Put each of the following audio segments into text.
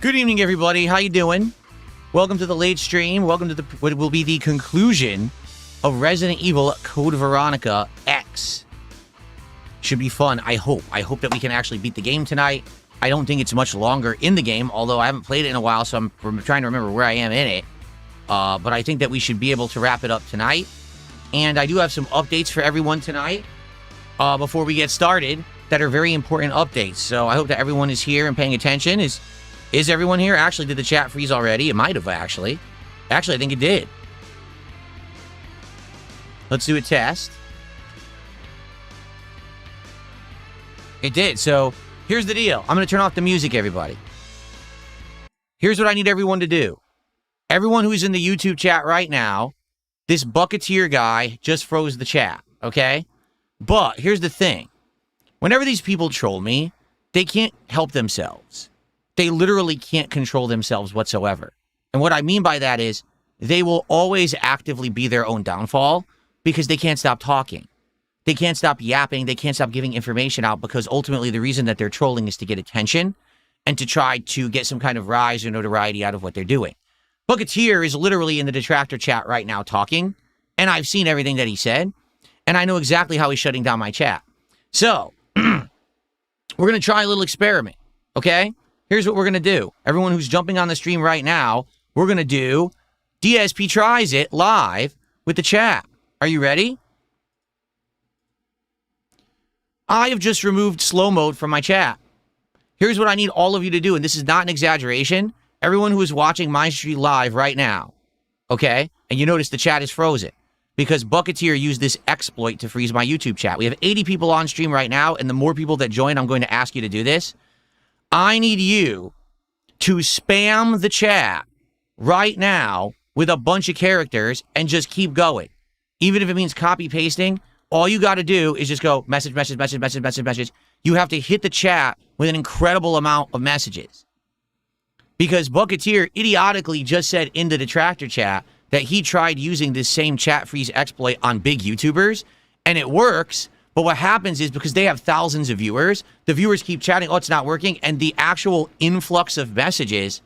Good evening, everybody. How you doing? Welcome to the late stream. Welcome to what will be the conclusion of Resident Evil Code Veronica X. Should be fun, I hope. I hope that we can actually beat the game tonight. I don't think it's much longer in the game, although I haven't played it in a while, so I'm trying to remember where I am in it. But I think that we should be able to wrap it up tonight. And I do have some updates for everyone tonight before we get started that are very important updates. So I hope that everyone is here and paying attention. Is everyone here? Actually, did the chat freeze already? It might have, actually. Actually, I think it did. Let's do a test. It did. So here's the deal. I'm going to turn off the music, everybody. Here's what I need everyone to do. Everyone who's in the YouTube chat right now, this Bucketeer guy just froze the chat, okay? But here's the thing. Whenever these people troll me, they can't help themselves. They literally can't control themselves whatsoever. And what I mean by that is they will always actively be their own downfall because they can't stop talking. They can't stop yapping. They can't stop giving information out because ultimately the reason that they're trolling is to get attention and to try to get some kind of rise or notoriety out of what they're doing. Bucketeer is literally in the detractor chat right now talking, and I've seen everything that he said, and I know exactly how he's shutting down my chat. So, we're going to try a little experiment, okay? Here's what we're going to do. Everyone who's jumping on the stream right now, we're going to do DSP Tries It live with the chat. Are you ready? I have just removed slow mode from my chat. Here's what I need all of you to do, and this is not an exaggeration. Everyone who is watching my stream live right now, okay? And you notice the chat is frozen because Bucketeer used this exploit to freeze my YouTube chat. We have 80 people on stream right now, and the more people that join, I'm going to ask you to do this. I need you to spam the chat right now with a bunch of characters and just keep going. Even if it means copy pasting, all you got to do is just go message, message, message, message, message, message. You have to hit the chat with an incredible amount of messages. Because Bucketeer idiotically just said in the detractor chat that he tried using this same chat freeze exploit on big YouTubers, and it works. But what happens is because they have thousands of viewers, the viewers keep chatting, oh, it's not working, and the actual influx of messages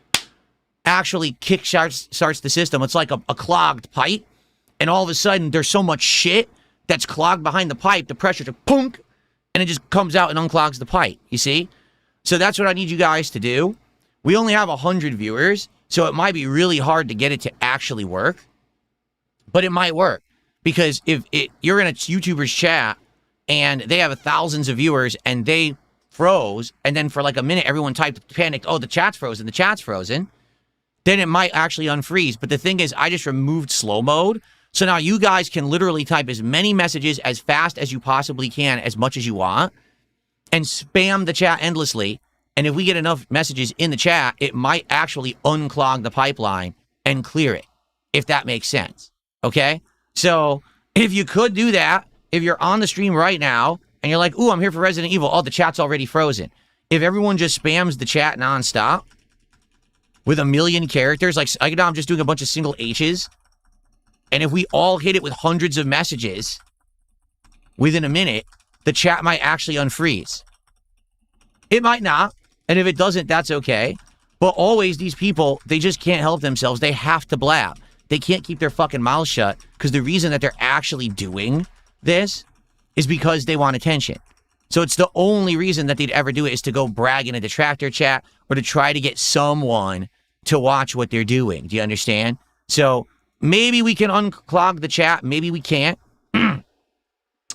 actually kickstarts the system. It's like a clogged pipe, and all of a sudden there's so much shit that's clogged behind the pipe, the pressure just punk, and it just comes out and unclogs the pipe, you see? So that's what I need you guys to do. We only have 100 viewers, so it might be really hard to get it to actually work, but it might work. Because if you're in a YouTuber's chat, and they have thousands of viewers, and they froze, and then for like a minute, everyone panicked, oh, the chat's frozen, then it might actually unfreeze. But the thing is, I just removed slow mode, so now you guys can literally type as many messages as fast as you possibly can, as much as you want, and spam the chat endlessly, and if we get enough messages in the chat, it might actually unclog the pipeline and clear it, if that makes sense, okay? So, if you could do that, if you're on the stream right now, and you're like, ooh, I'm here for Resident Evil. Oh, the chat's already frozen. If everyone just spams the chat nonstop with 1 million characters, like now I'm just doing a bunch of single H's, and if we all hit it with hundreds of messages within a minute, the chat might actually unfreeze. It might not, and if it doesn't, that's okay. But always these people, they just can't help themselves. They have to blab. They can't keep their fucking mouths shut because the reason that they're actually doing this is because they want attention. So it's the only reason that they'd ever do it is to go brag in a detractor chat or to try to get someone to watch what they're doing. Do you understand? So maybe we can unclog the chat. Maybe we can't.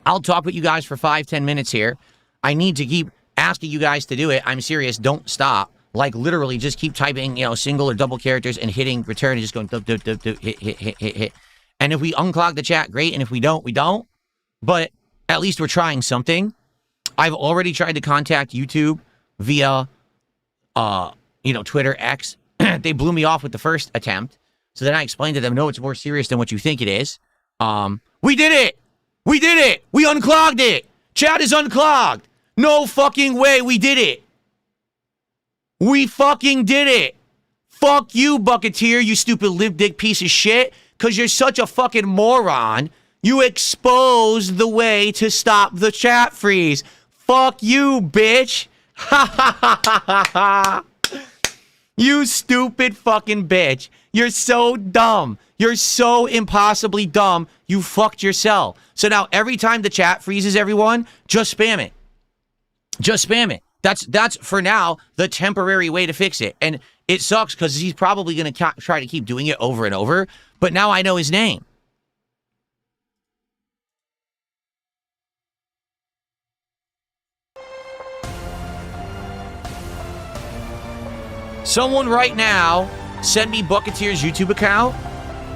I'll talk with you guys for 5-10 minutes here. I need to keep asking you guys to do it. I'm serious. Don't stop. Like literally just keep typing, single or double characters and hitting return and just going hit. And if we unclog the chat, great. And if we don't, we don't. But at least we're trying something. I've already tried to contact YouTube via, Twitter, X. They blew me off with the first attempt. So then I explained to them, no, it's more serious than what you think it is. We did it! We did it! We unclogged it! Chat is unclogged! No fucking way we did it! We fucking did it! Fuck you, Bucketeer, you stupid lip dick piece of shit. Because you're such a fucking moron. You exposed the way to stop the chat freeze. Fuck you, bitch. Ha ha ha ha ha ha. You stupid fucking bitch. You're so dumb. You're so impossibly dumb. You fucked yourself. So now every time the chat freezes, everyone, just spam it. Just spam it. That's for now the temporary way to fix it. And it sucks because he's probably going to try to keep doing it over and over. But now I know his name. Someone right now send me Bucketeer's YouTube account,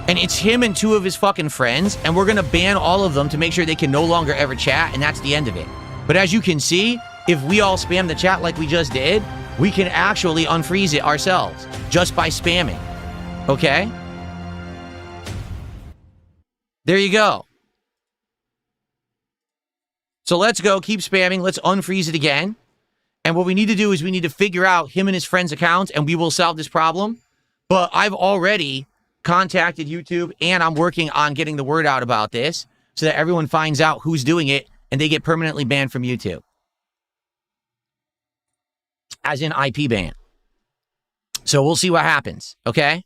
and it's him and 2 of his fucking friends, and we're going to ban all of them to make sure they can no longer ever chat, and that's the end of it. But as you can see, if we all spam the chat like we just did, we can actually unfreeze it ourselves just by spamming. Okay? There you go. So let's go, keep spamming. Let's unfreeze it again. And what we need to do is we need to figure out him and his friend's accounts, and we will solve this problem. But I've already contacted YouTube, and I'm working on getting the word out about this so that everyone finds out who's doing it, and they get permanently banned from YouTube. As in IP ban. So we'll see what happens, okay?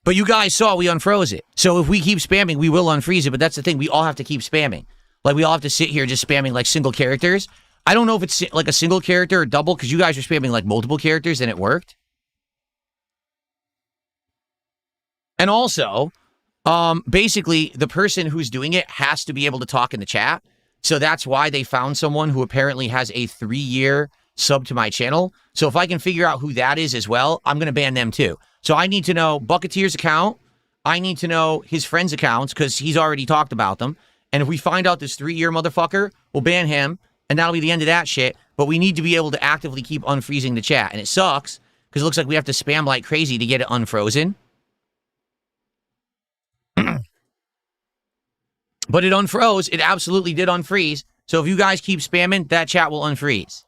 But you guys saw we unfroze it. So if we keep spamming, we will unfreeze it, but that's the thing. We all have to keep spamming. Like, we all have to sit here just spamming, like, single characters. I don't know if it's, like, a single character or double, because you guys are spamming, like, multiple characters, and it worked. And also, basically, the person who's doing it has to be able to talk in the chat. So that's why they found someone who apparently has a 3-year sub to my channel. So if I can figure out who that is as well, I'm going to ban them too. So I need to know Bucketeer's account. I need to know his friends' accounts because he's already talked about them. And if we find out this 3-year motherfucker, we'll ban him. And that'll be the end of that shit. But we need to be able to actively keep unfreezing the chat. And it sucks because it looks like we have to spam like crazy to get it unfrozen. But it unfroze. It absolutely did unfreeze. So if you guys keep spamming, that chat will unfreeze.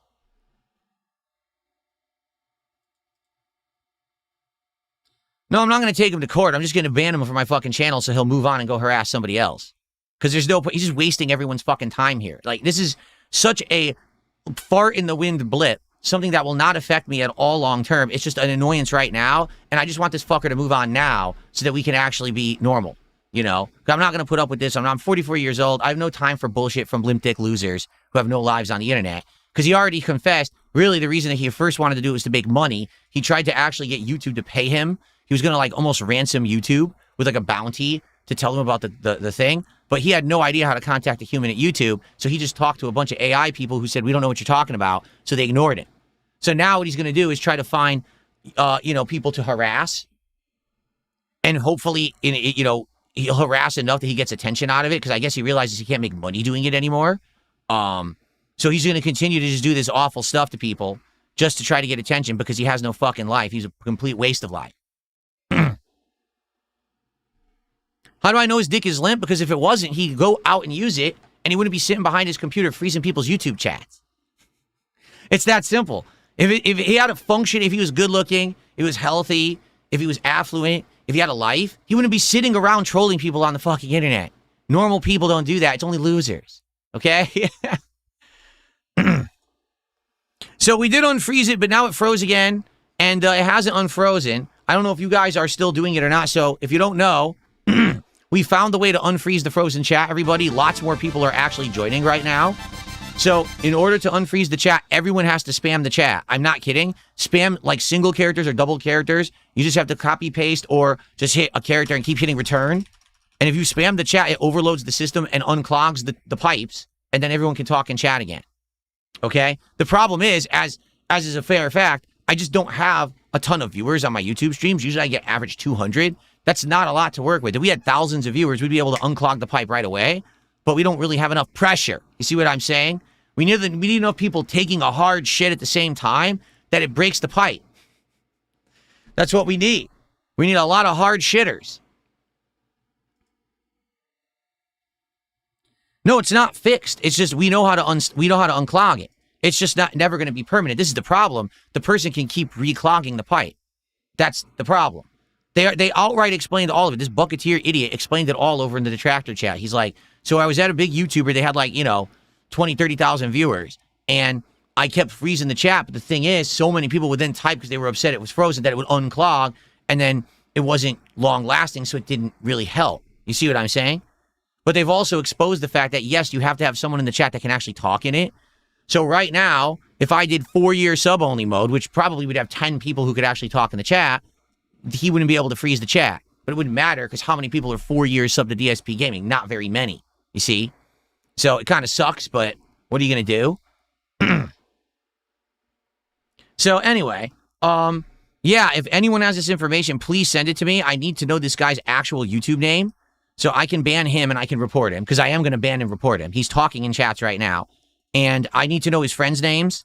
No, I'm not going to take him to court. I'm just going to ban him from my fucking channel so he'll move on and go harass somebody else. Because there's no point. He's just wasting everyone's fucking time here. Like, this is such a fart in the wind blip. Something that will not affect me at all long term. It's just an annoyance right now. And I just want this fucker to move on now so that we can actually be normal. You know, I'm not going to put up with this. I'm 44 years old. I have no time for bullshit from limp dick losers who have no lives on the internet. Because he already confessed, really, the reason that he first wanted to do it was to make money. He tried to actually get YouTube to pay him. He was going to, like, almost ransom YouTube with, like, a bounty to tell them about the thing. But he had no idea how to contact a human at YouTube. So he just talked to a bunch of AI people who said, we don't know what you're talking about. So they ignored him. So now what he's going to do is try to find, people to harass. And hopefully, he'll harass enough that he gets attention out of it, because I guess he realizes he can't make money doing it anymore. So he's going to continue to just do this awful stuff to people just to try to get attention because he has no fucking life. He's a complete waste of life. How do I know his dick is limp? Because if it wasn't, he'd go out and use it, and he wouldn't be sitting behind his computer freezing people's YouTube chats. It's that simple. If he had a function, if he was good looking, if he was healthy, if he was affluent, if he had a life, he wouldn't be sitting around trolling people on the fucking internet. Normal people don't do that. It's only losers. Okay? So we did unfreeze it, but now it froze again, and it hasn't unfrozen. I don't know if you guys are still doing it or not. So if you don't know, we found the way to unfreeze the frozen chat, everybody. Lots more people are actually joining right now. So in order to unfreeze the chat, everyone has to spam the chat. I'm not kidding. Spam like single characters or double characters. You just have to copy paste or just hit a character and keep hitting return. And if you spam the chat, it overloads the system and unclogs the pipes, and then everyone can talk and chat again. Okay? The problem is, as is a fair fact, I just don't have a ton of viewers on my YouTube streams. Usually I get average 200. That's not a lot to work with. If we had thousands of viewers, we'd be able to unclog the pipe right away. But we don't really have enough pressure. You see what I'm saying? We need enough people taking a hard shit at the same time that it breaks the pipe. That's what we need. We need a lot of hard shitters. No, it's not fixed. It's just we know how to unclog it. It's just never going to be permanent. This is the problem. The person can keep reclogging the pipe. That's the problem. They outright explained all of it. This Bucketeer idiot explained it all over in the detractor chat. He's like, so I was at a big YouTuber. They had like, 20, 30,000 viewers. And I kept freezing the chat. But the thing is, so many people would then type because they were upset it was frozen that it would unclog, and then it wasn't long lasting, so it didn't really help. You see what I'm saying? But they've also exposed the fact that, yes, you have to have someone in the chat that can actually talk in it. So right now, if I did 4-year sub-only mode, which probably would have 10 people who could actually talk in the chat, he wouldn't be able to freeze the chat. But it wouldn't matter because how many people are 4 years sub to DSP Gaming? Not very many, you see? So it kind of sucks, but what are you going to do? So anyway, yeah, if anyone has this information, please send it to me. I need to know this guy's actual YouTube name so I can ban him and I can report him because I am going to ban and report him. He's talking in chats right now. And I need to know his friends' names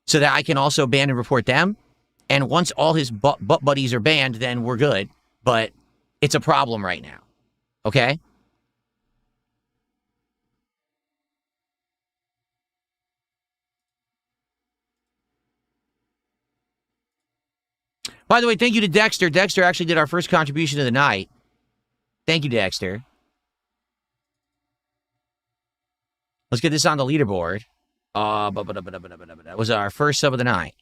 so that I can also ban and report them. And once all his butt buddies are banned, then we're good. But it's a problem right now. Okay? By the way, thank you to Dexter. Dexter actually did our first contribution of the night. Thank you, Dexter. Let's get this on the leaderboard. That was our first sub of the night.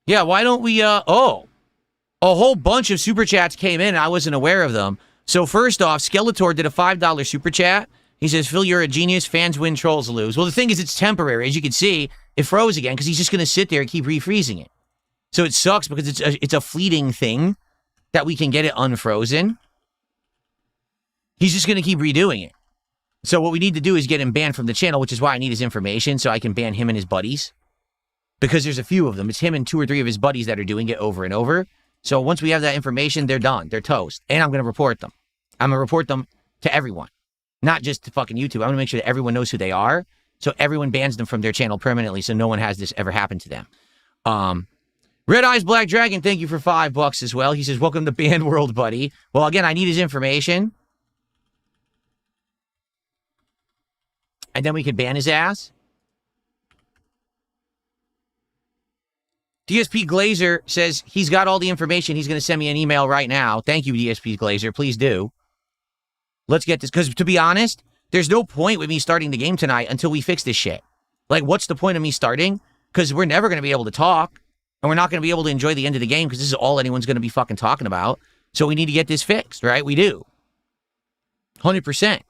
Yeah, why don't we, a whole bunch of super chats came in and I wasn't aware of them. So first off, Skeletor did a $5 super chat. He says, Phil, you're a genius. Fans win, trolls lose. Well, the thing is, it's temporary. As you can see, it froze again because he's just going to sit there and keep refreezing it. So it sucks because it's a fleeting thing that we can get it unfrozen. He's just going to keep redoing it. So what we need to do is get him banned from the channel, which is why I need his information so I can ban him and his buddies. Because there's a few of them. It's him and 2 or 3 of his buddies that are doing it over and over. So once we have that information, they're done. They're toast. And I'm going to report them. I'm going to report them to everyone. Not just to fucking YouTube. I'm going to make sure that everyone knows who they are. So everyone bans them from their channel permanently so no one has this ever happen to them. Red Eyes Black Dragon, thank you for $5 as well. He says, welcome to Band World, buddy. Well, again, I need his information. And then we can ban his ass. DSP Glazer says he's got all the information. He's going to send me an email right now. Thank you, DSP Glazer. Please do. Let's get this. Because to be honest, there's no point with me starting the game tonight until we fix this shit. Like, what's the point of me starting? Because we're never going to be able to talk. And we're not going to be able to enjoy the end of the game because this is all anyone's going to be fucking talking about. So we need to get this fixed, right? We do. 100%.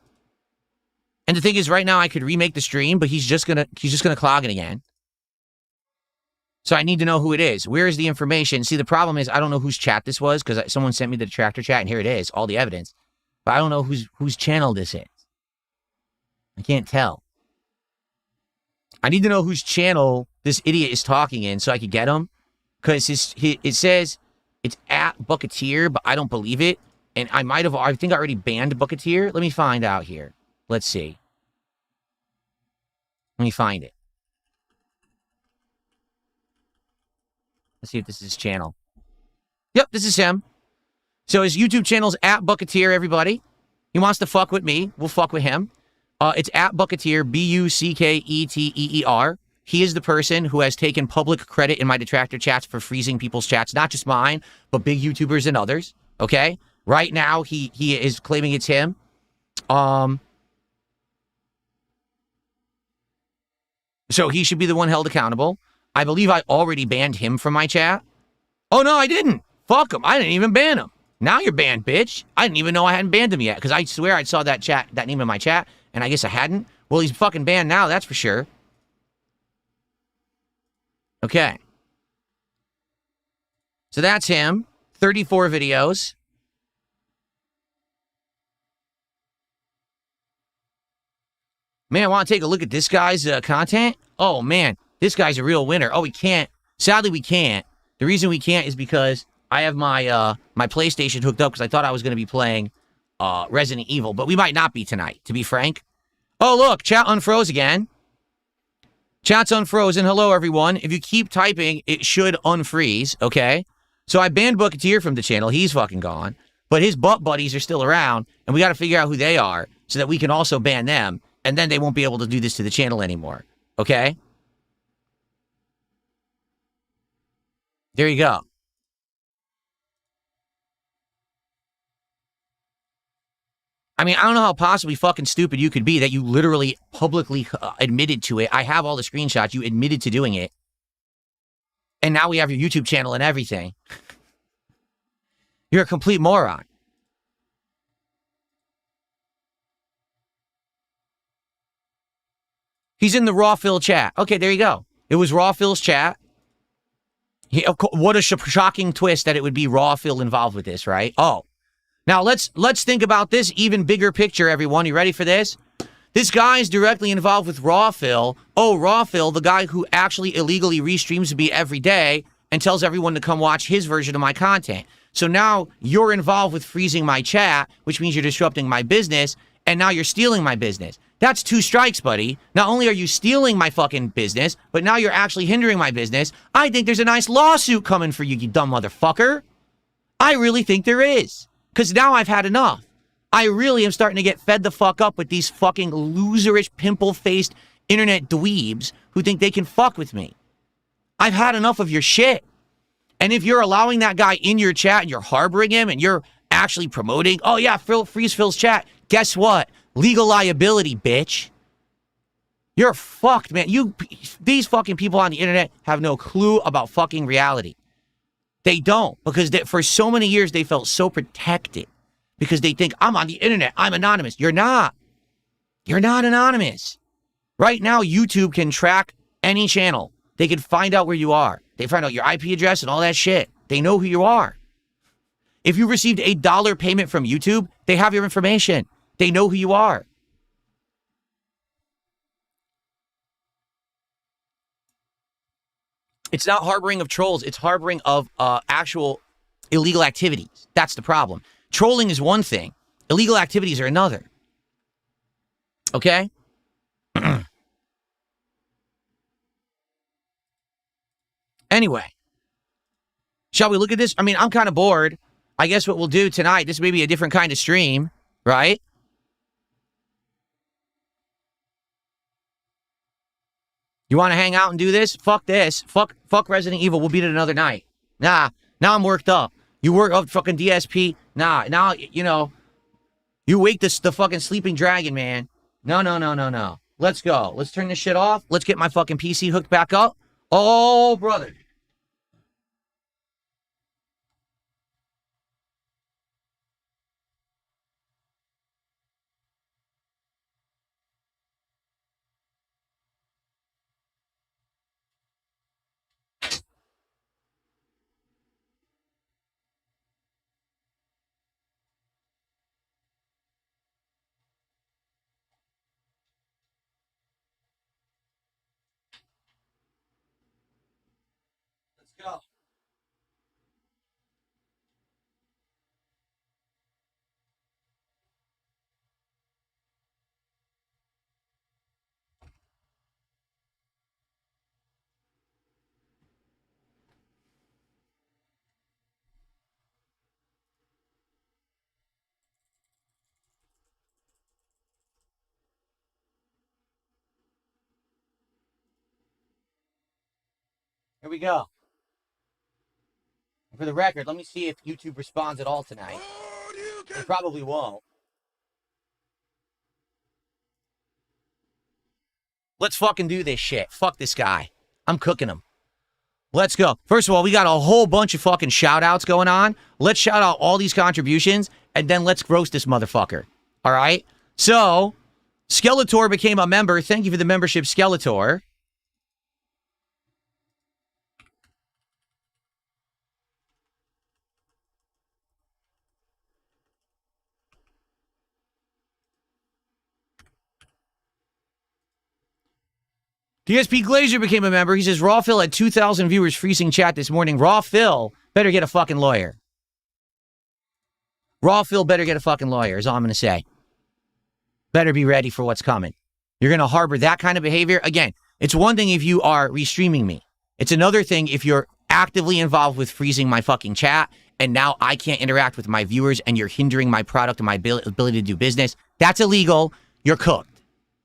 And the thing is, right now I could remake the stream, but he's just gonna clog it again. So I need to know who it is. Where is the information? See, the problem is I don't know whose chat this was because someone sent me the detractor chat, and here it is, all the evidence. But I don't know whose channel this is. I can't tell. I need to know whose channel this idiot is talking in so I could get him. Because it says it's at Bucketeer, but I don't believe it. And I think I already banned Bucketeer. Let me find out here. Let's see. Let me find it. Let's see if this is his channel. Yep, this is him. So his YouTube channel's at Bucketeer, everybody. He wants to fuck with me. We'll fuck with him. It's at Bucketeer, Bucketeer. He is the person who has taken public credit in my detractor chats for freezing people's chats. Not just mine, but big YouTubers and others. Okay? Right now, he is claiming it's him. So he should be the one held accountable. I believe I already banned him from my chat. Oh, no, I didn't. Fuck him. I didn't even ban him. Now you're banned, bitch. I didn't even know I hadn't banned him yet because I swear I saw that name in my chat, and I guess I hadn't. Well, he's fucking banned now, that's for sure. Okay. So that's him. 34 videos. Man, I want to take a look at this guy's content. Oh, man. This guy's a real winner. Oh, we can't. Sadly, we can't. The reason we can't is because I have my my PlayStation hooked up because I thought I was going to be playing Resident Evil, but we might not be tonight, to be frank. Oh, look, chat unfroze again. Chat's unfrozen. Hello, everyone. If you keep typing, it should unfreeze, okay? So I banned Bucketeer from the channel. He's fucking gone. But his butt buddies are still around, and we got to figure out who they are so that we can also ban them, and then they won't be able to do this to the channel anymore. Okay? There you go. I mean, I don't know how possibly fucking stupid you could be that you literally publicly admitted to it. I have all the screenshots. You admitted to doing it. And now we have your YouTube channel and everything. You're a complete moron. He's in the Raw Phil chat. Okay, there you go. It was Raw Phil's chat. What a shocking twist that it would be Raw Phil involved with this, right? Oh. Now, let's think about this even bigger picture, everyone. You ready for this? This guy is directly involved with Raw Phil. Oh, Raw Phil, the guy who actually illegally restreams me every day and tells everyone to come watch his version of my content. So now you're involved with freezing my chat, which means you're disrupting my business, and now you're stealing my business. That's 2 strikes, buddy. Not only are you stealing my fucking business, but now you're actually hindering my business. I think there's a nice lawsuit coming for you, you dumb motherfucker. I really think there is. Because now I've had enough. I really am starting to get fed the fuck up with these fucking loserish, pimple-faced internet dweebs who think they can fuck with me. I've had enough of your shit. And if you're allowing that guy in your chat and you're harboring him and you're actually promoting, oh yeah, freeze Phil's chat, guess what? Legal liability, bitch. You're fucked, man. These fucking people on the internet have no clue about fucking reality. They don't, because for so many years they felt so protected because they think, I'm on the internet, I'm anonymous. You're not. You're not anonymous. Right now, YouTube can track any channel. They can find out where you are. They find out your IP address and all that shit. They know who you are. If you received a $1 payment from YouTube, they have your information. They know who you are. It's not harboring of trolls. It's harboring of actual illegal activities. That's the problem. Trolling is one thing. Illegal activities are another. Okay? Anyway. Shall we look at this? I mean, I'm kind of bored. I guess what we'll do tonight, this may be a different kind of stream, right? You want to hang out and do this? Fuck this. Fuck Resident Evil. We'll beat it another night. Nah. Now I'm worked up. You work up fucking DSP. Nah. Now, you know, you wake the fucking sleeping dragon, man. No. Let's go. Let's turn this shit off. Let's get my fucking PC hooked back up. Oh, brother. Go. Here we go. For the record, let me see if YouTube responds at all tonight. They probably won't. Let's fucking do this shit. Fuck this guy. I'm cooking him. Let's go. First of all, we got a whole bunch of fucking shout-outs going on. Let's shout out all these contributions, and then let's roast this motherfucker. All right? So, Skeletor became a member. Thank you for the membership, Skeletor. DSP Glazer became a member. He says, Raw Phil had 2,000 viewers freezing chat this morning. Raw Phil better get a fucking lawyer. Raw Phil better get a fucking lawyer, is all I'm going to say. Better be ready for what's coming. You're going to harbor that kind of behavior. Again, it's one thing if you are restreaming me. It's another thing if you're actively involved with freezing my fucking chat and now I can't interact with my viewers, and you're hindering my product and my ability to do business. That's illegal. You're cooked.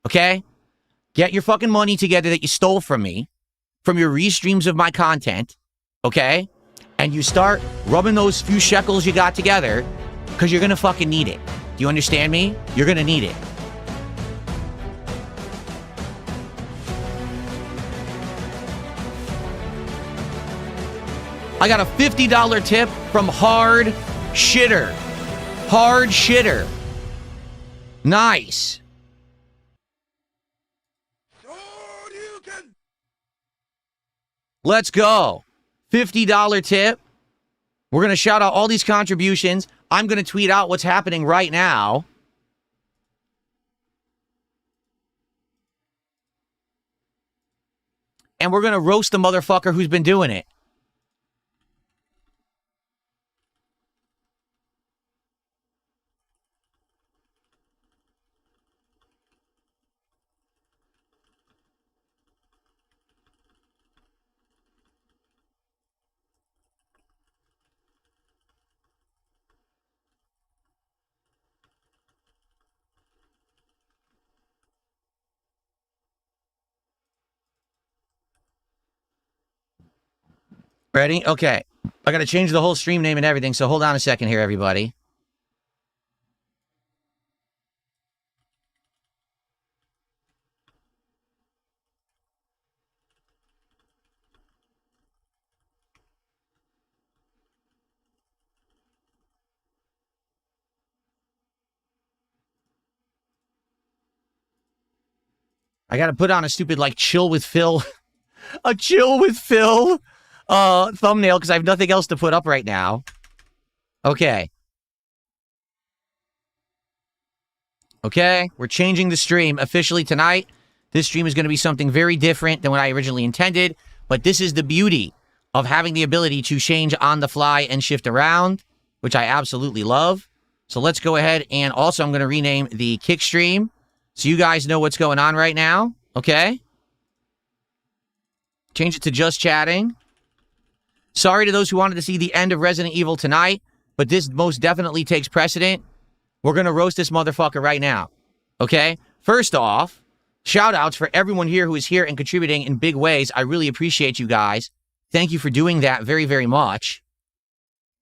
Okay? Get your fucking money together that you stole from me, from your restreams of my content, okay? And you start rubbing those few shekels you got together, because you're gonna fucking need it. Do you understand me? You're gonna need it. I got a $50 tip from Hard Shitter. Hard Shitter. Nice. Let's go. $50 tip. We're going to shout out all these contributions. I'm going to tweet out what's happening right now. And we're going to roast the motherfucker who's been doing it. Ready? Okay. I got to change the whole stream name and everything, so hold on a second here, everybody. I got to put on a stupid, like, chill with Phil. A chill with Phil thumbnail, because I have nothing else to put up right now. Okay. Okay, we're changing the stream officially tonight. This stream is going to be something very different than what I originally intended, but this is the beauty of having the ability to change on the fly and shift around, which I absolutely love. So let's go ahead, and also I'm going to rename the kick stream so you guys know what's going on right now. Okay? Change it to just chatting. Sorry to those who wanted to see the end of Resident Evil tonight, but this most definitely takes precedent. We're going to roast this motherfucker right now. Okay? First off, shout outs for everyone here who is here and contributing in big ways. I really appreciate you guys. Thank you for doing that very, very much.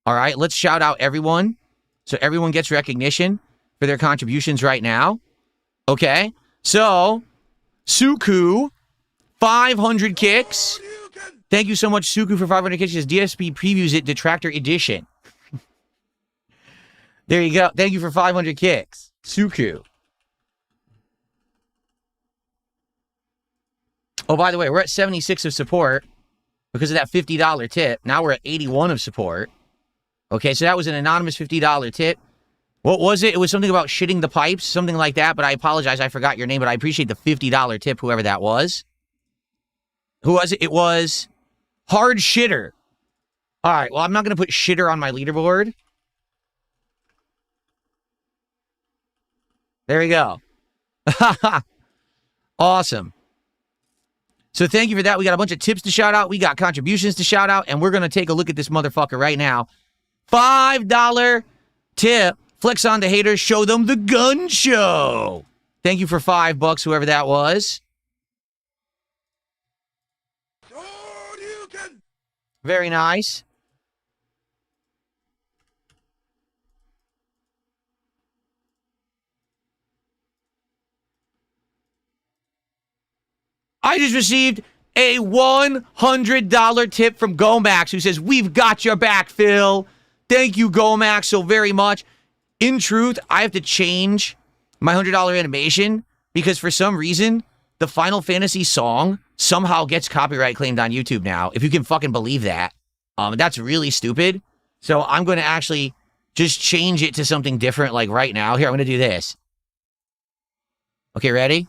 All right, let's shout out everyone so everyone gets recognition for their contributions right now. Okay? So, Suku, 500 kicks. Thank you so much, Suku, for 500 kicks. DSP previews it, Detractor Edition. There you go. Thank you for 500 kicks, Suku. Oh, by the way, we're at 76 of support because of that $50 tip. Now we're at 81 of support. Okay, so that was an anonymous $50 tip. What was it? It was something about shitting the pipes, something like that, but I apologize. I forgot your name, but I appreciate the $50 tip, whoever that was. Who was it? It was Hard Shitter. All right, well, I'm not going to put shitter on my leaderboard. There we go. Awesome. So thank you for that. We got a bunch of tips to shout out. We got contributions to shout out, and we're going to take a look at this motherfucker right now. $5 tip. Flex on the haters. Show them the gun show. Thank you for $5, whoever that was. Very nice. I just received a $100 tip from Gomax, who says, "We've got your back, Phil." Thank you, Gomax, so very much. In truth, I have to change my $100 animation because for some reason, the Final Fantasy song somehow gets copyright claimed on YouTube now, if you can fucking believe that. That's really stupid. So I'm going to actually just change it to something different, like right now. Here, I'm going to do this. Okay, ready?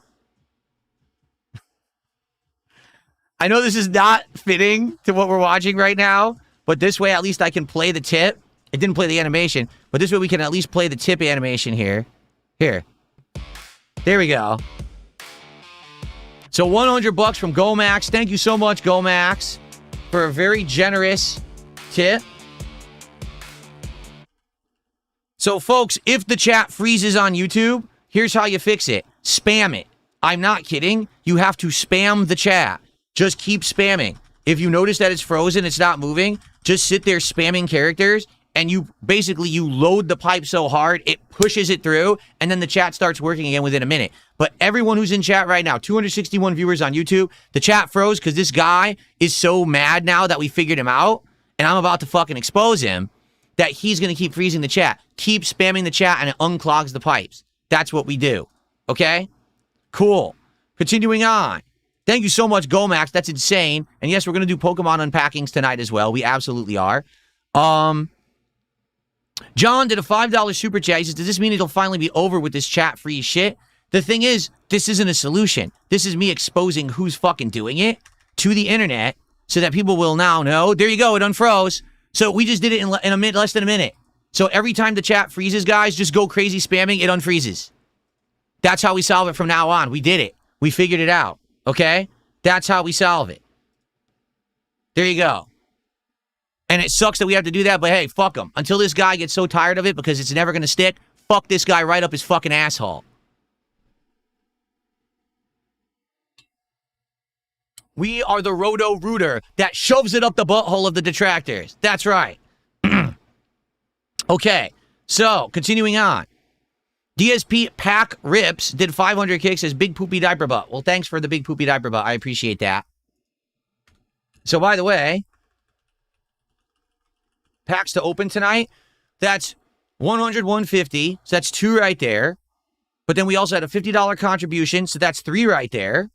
I know this is not fitting to what we're watching right now, but this way at least I can play the tip. It didn't play the animation, but this way we can at least play the tip animation here. Here. There we go. So $100 from Gomax. Thank you so much, Gomax, for a very generous tip. So, folks, if the chat freezes on YouTube, here's how you fix it. Spam it. I'm not kidding. You have to spam the chat. Just keep spamming. If you notice that it's frozen, it's not moving, just sit there spamming characters, and you load the pipe so hard, it pushes it through, and then the chat starts working again within a minute. But everyone who's in chat right now, 261 viewers on YouTube, the chat froze because this guy is so mad now that we figured him out, and I'm about to fucking expose him, that he's going to keep freezing the chat. Keep spamming the chat, and it unclogs the pipes. That's what we do. Okay? Cool. Continuing on. Thank you so much, Gomax. That's insane. And yes, we're going to do Pokemon unpackings tonight as well. We absolutely are. John did a $5 super chat. He says, does this mean it'll finally be over with this chat free shit? The thing is, this isn't a solution. This is me exposing who's fucking doing it to the internet so that people will now know. There you go. It unfroze. So we just did it in a minute, less than a minute. So every time the chat freezes, guys, just go crazy spamming. It unfreezes. That's how we solve it from now on. We did it. We figured it out. Okay? That's how we solve it. There you go. And it sucks that we have to do that, but hey, fuck him. Until this guy gets so tired of it because it's never going to stick, fuck this guy right up his fucking asshole. We are the Roto-Rooter that shoves it up the butthole of the detractors. That's right. Okay, so continuing on. DSP Pack Rips did 500 kicks as Big Poopy Diaper Butt. Well, thanks for the Big Poopy Diaper Butt. I appreciate that. So, by the way, packs to open tonight, that's 100, 150. So that's 2 right there. But then we also had a $50 contribution. So that's 3 right there.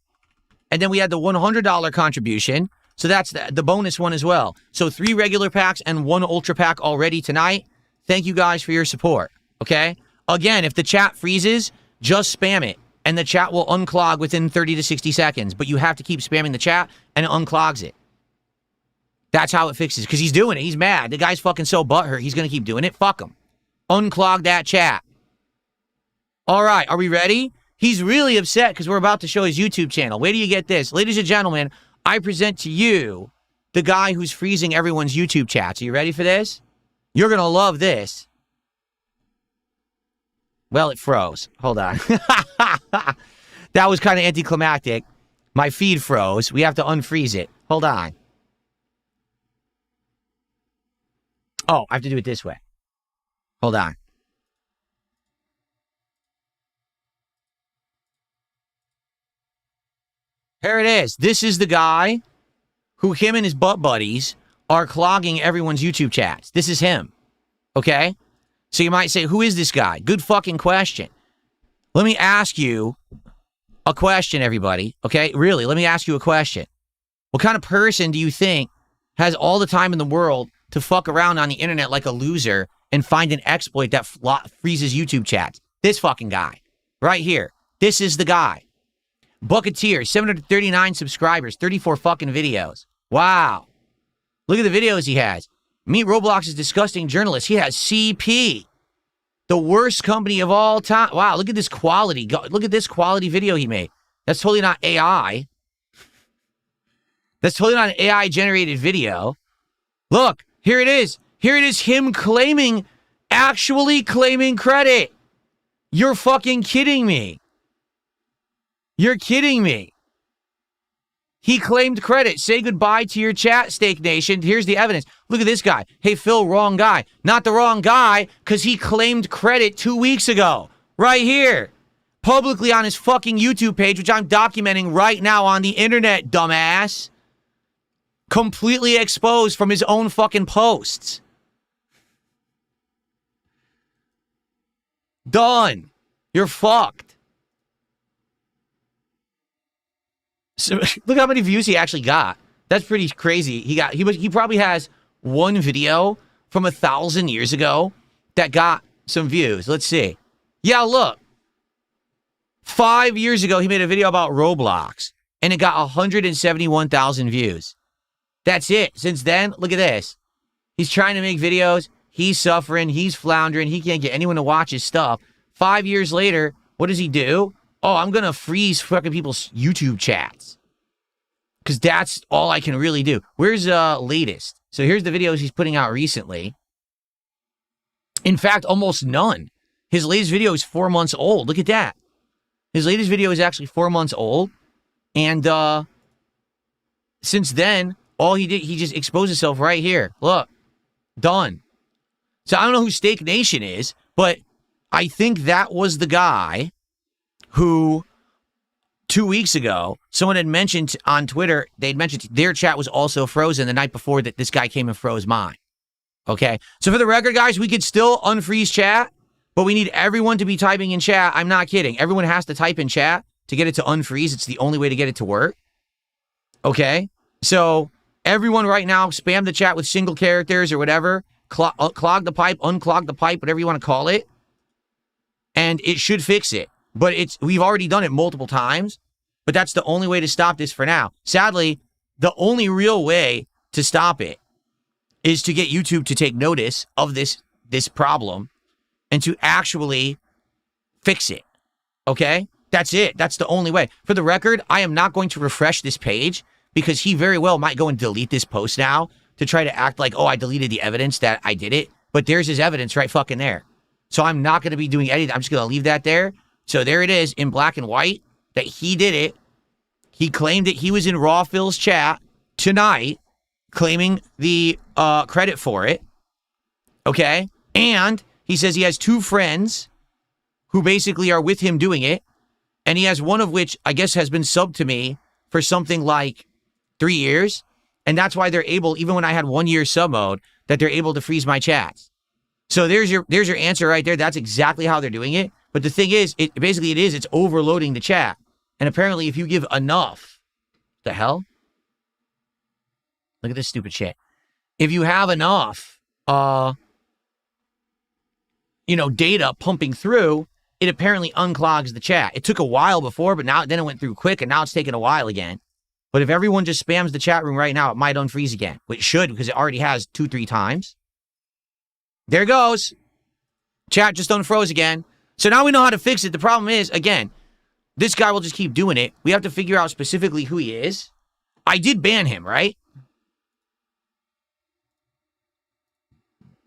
And then we had the $100 contribution. So that's the bonus one as well. So 3 regular packs and 1 ultra pack already tonight. Thank you guys for your support. Okay? Again, if the chat freezes, just spam it. And the chat will unclog within 30 to 60 seconds. But you have to keep spamming the chat and it unclogs it. That's how it fixes. Because he's doing it. He's mad. The guy's fucking so butthurt. He's going to keep doing it. Fuck him. Unclog that chat. All right. Are we ready? He's really upset because we're about to show his YouTube channel. Wait till you get this. Ladies and gentlemen, I present to you the guy who's freezing everyone's YouTube chats. Are you ready for this? You're going to love this. Well, it froze. Hold on. That was kind of anticlimactic. My feed froze. We have to unfreeze it. Hold on. Oh, I have to do it this way. Hold on. Here it is. This is the guy who him and his butt buddies are clogging everyone's YouTube chats. This is him. Okay? So you might say, who is this guy? Good fucking question. Let me ask you a question, everybody. Okay? Really, let me ask you a question. What kind of person do you think has all the time in the world to fuck around on the internet like a loser and find an exploit that freezes YouTube chats? This fucking guy. Right here. This is the guy. Bucketeer, 739 subscribers, 34 fucking videos. Wow. Look at the videos he has. Meet Roblox's disgusting journalist. He has CP. The worst company of all time. Wow, look at this quality. Look at this quality video he made. That's totally not AI. That's totally not an AI-generated video. Look, here it is. Here it is him actually claiming credit. You're fucking kidding me. You're kidding me. He claimed credit. Say goodbye to your chat, Steak Nation. Here's the evidence. Look at this guy. Hey, Phil, wrong guy. Not the wrong guy, because he claimed credit 2 weeks ago. Right here. Publicly on his fucking YouTube page, which I'm documenting right now on the internet, dumbass. Completely exposed from his own fucking posts. Done. You're fucked. So, look how many views he actually got. That's pretty crazy. He probably has one video from 1,000 years ago that got some views. Let's see. Yeah, look. 5 years ago, he made a video about Roblox, and it got 171,000 views. That's it. Since then, look at this. He's trying to make videos. He's suffering. He's floundering. He can't get anyone to watch his stuff. 5 years later, what does he do? Oh, I'm going to freeze fucking people's YouTube chats. Because that's all I can really do. Where's latest? So here's the videos he's putting out recently. In fact, almost none. His latest video is 4 months old. Look at that. His latest video is actually 4 months old. And since then, all he did, he just exposed himself right here. Look, done. So I don't know who Steak Nation is, but I think that was the guy who 2 weeks ago, someone had mentioned on Twitter, they'd mentioned their chat was also frozen the night before that this guy came and froze mine. Okay? So for the record, guys, we could still unfreeze chat, but we need everyone to be typing in chat. I'm not kidding. Everyone has to type in chat to get it to unfreeze. It's the only way to get it to work. Okay? So everyone right now, spam the chat with single characters or whatever. Clog the pipe, unclog the pipe, whatever you want to call it. And it should fix it. But we've already done it multiple times. But that's the only way to stop this for now. Sadly, the only real way to stop it is to get YouTube to take notice of this problem and to actually fix it. Okay? That's it. That's the only way. For the record, I am not going to refresh this page because he very well might go and delete this post now to try to act like, oh, I deleted the evidence that I did it. But there's his evidence right fucking there. So I'm not going to be doing anything. I'm just going to leave that there. So there it is in black and white that he did it. He claimed that he was in Raw Phil's chat tonight, claiming the credit for it. Okay? And he says he has 2 friends who basically are with him doing it. And he has one of which, I guess, has been subbed to me for something like 3 years. And that's why they're able, even when I had 1 year sub mode, that they're able to freeze my chats. So there's your answer right there. That's exactly how they're doing it. But the thing is, it's overloading the chat. And apparently if you give enough, the hell? Look at this stupid shit. If you have enough, data pumping through, it apparently unclogs the chat. It took a while before, but then it went through quick, and now it's taking a while again. But if everyone just spams the chat room right now, it might unfreeze again. Which it should, because it already has 2-3 times. There goes. Chat just unfroze again. So now we know how to fix it. The problem is, again, this guy will just keep doing it. We have to figure out specifically who he is. I did ban him, right?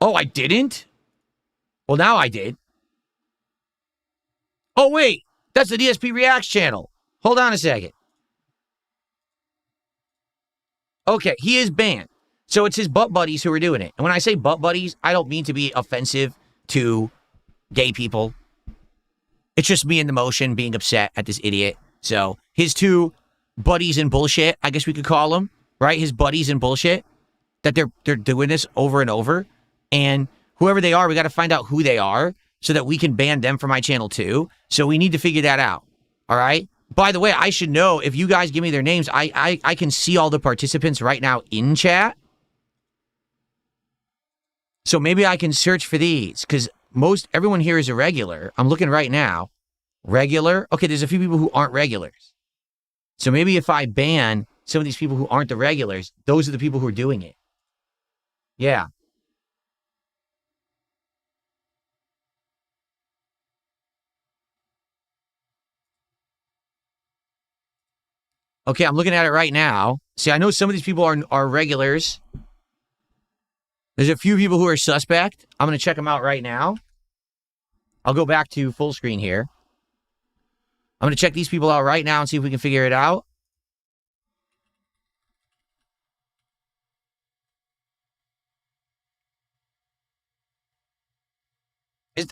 Oh, I didn't? Well, now I did. Oh, wait. That's the DSP Reacts channel. Hold on a second. Okay, he is banned. So it's his butt buddies who are doing it. And when I say butt buddies, I don't mean to be offensive to gay people. It's just me in the motion being upset at this idiot. So his 2 buddies in bullshit, I guess we could call them, right? His buddies in bullshit, that they're doing this over and over. And whoever they are, we got to find out who they are so that we can ban them from my channel too. So we need to figure that out. All right? By the way, I should know, if you guys give me their names, I can see all the participants right now in chat. So maybe I can search for these, because everyone here is a regular. I'm looking right now. Regular. Okay, there's a few people who aren't regulars. So maybe if I ban some of these people who aren't the regulars, those are the people who are doing it. Yeah. Okay, I'm looking at it right now. See, I know some of these people are regulars. There's a few people who are suspect. I'm going to check them out right now. I'll go back to full screen here. I'm going to check these people out right now and see if we can figure it out.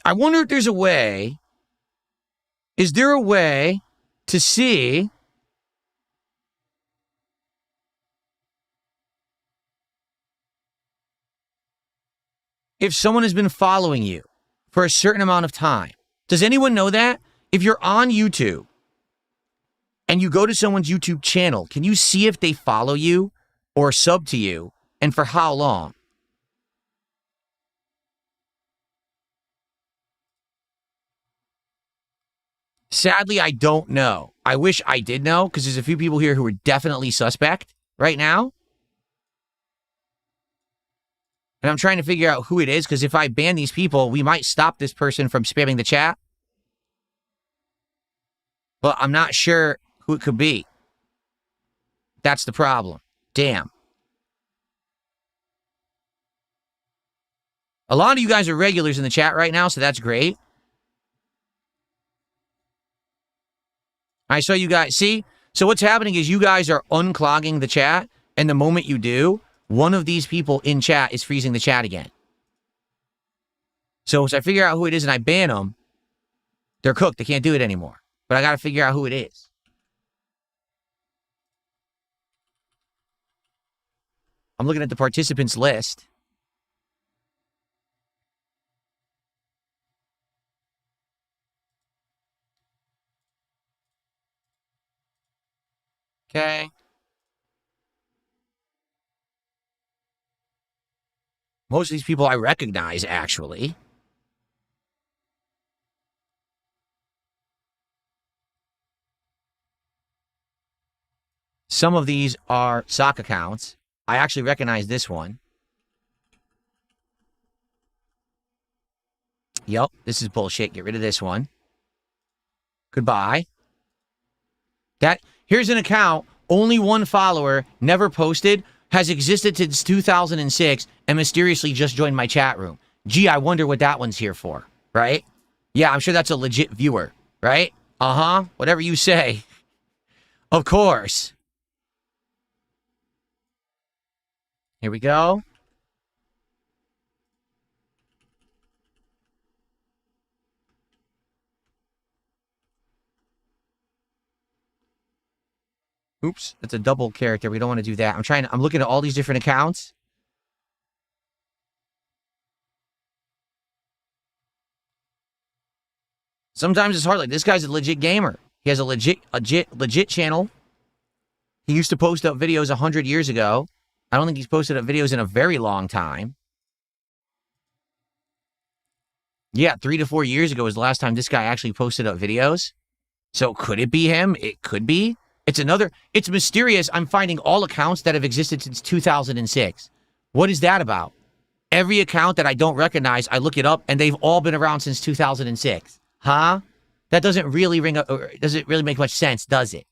I wonder if there's a way. Is there a way to see if someone has been following you for a certain amount of time? Does anyone know that? If you're on YouTube and you go to someone's YouTube channel, can you see if they follow you or sub to you and for how long? Sadly, I don't know. I wish I did know, because there's a few people here who are definitely suspect right now. And I'm trying to figure out who it is, because if I ban these people, we might stop this person from spamming the chat. But I'm not sure who it could be. That's the problem. Damn. A lot of you guys are regulars in the chat right now, so that's great. I saw you guys. See? So what's happening is you guys are unclogging the chat, and the moment you do, one of these people in chat is freezing the chat again. So once I figure out who it is and I ban them, they're cooked. They can't do it anymore. But I got to figure out who it is. I'm looking at the participants list. Okay. Most of these people I recognize, actually. Some of these are sock accounts. I actually recognize this one. Yep, this is bullshit. Get rid of this one. Goodbye. Here's an account, only one follower, never posted, has existed since 2006, and mysteriously just joined my chat room. Gee, I wonder what that one's here for, right? Yeah, I'm sure that's a legit viewer, right? Uh-huh, whatever you say. Of course. Here we go. Oops, that's a double character. We don't want to do that. I'm looking at all these different accounts. Sometimes it's hard. Like, this guy's a legit gamer. He has a legit channel. He used to post up videos 100 years ago. I don't think he's posted up videos in a very long time. Yeah, 3 to 4 years ago was the last time this guy actually posted up videos. So could it be him? It could be. It's mysterious. I'm finding all accounts that have existed since 2006. What is that about? Every account that I don't recognize, I look it up, and they've all been around since 2006. Huh? That doesn't really doesn't really make much sense, does it?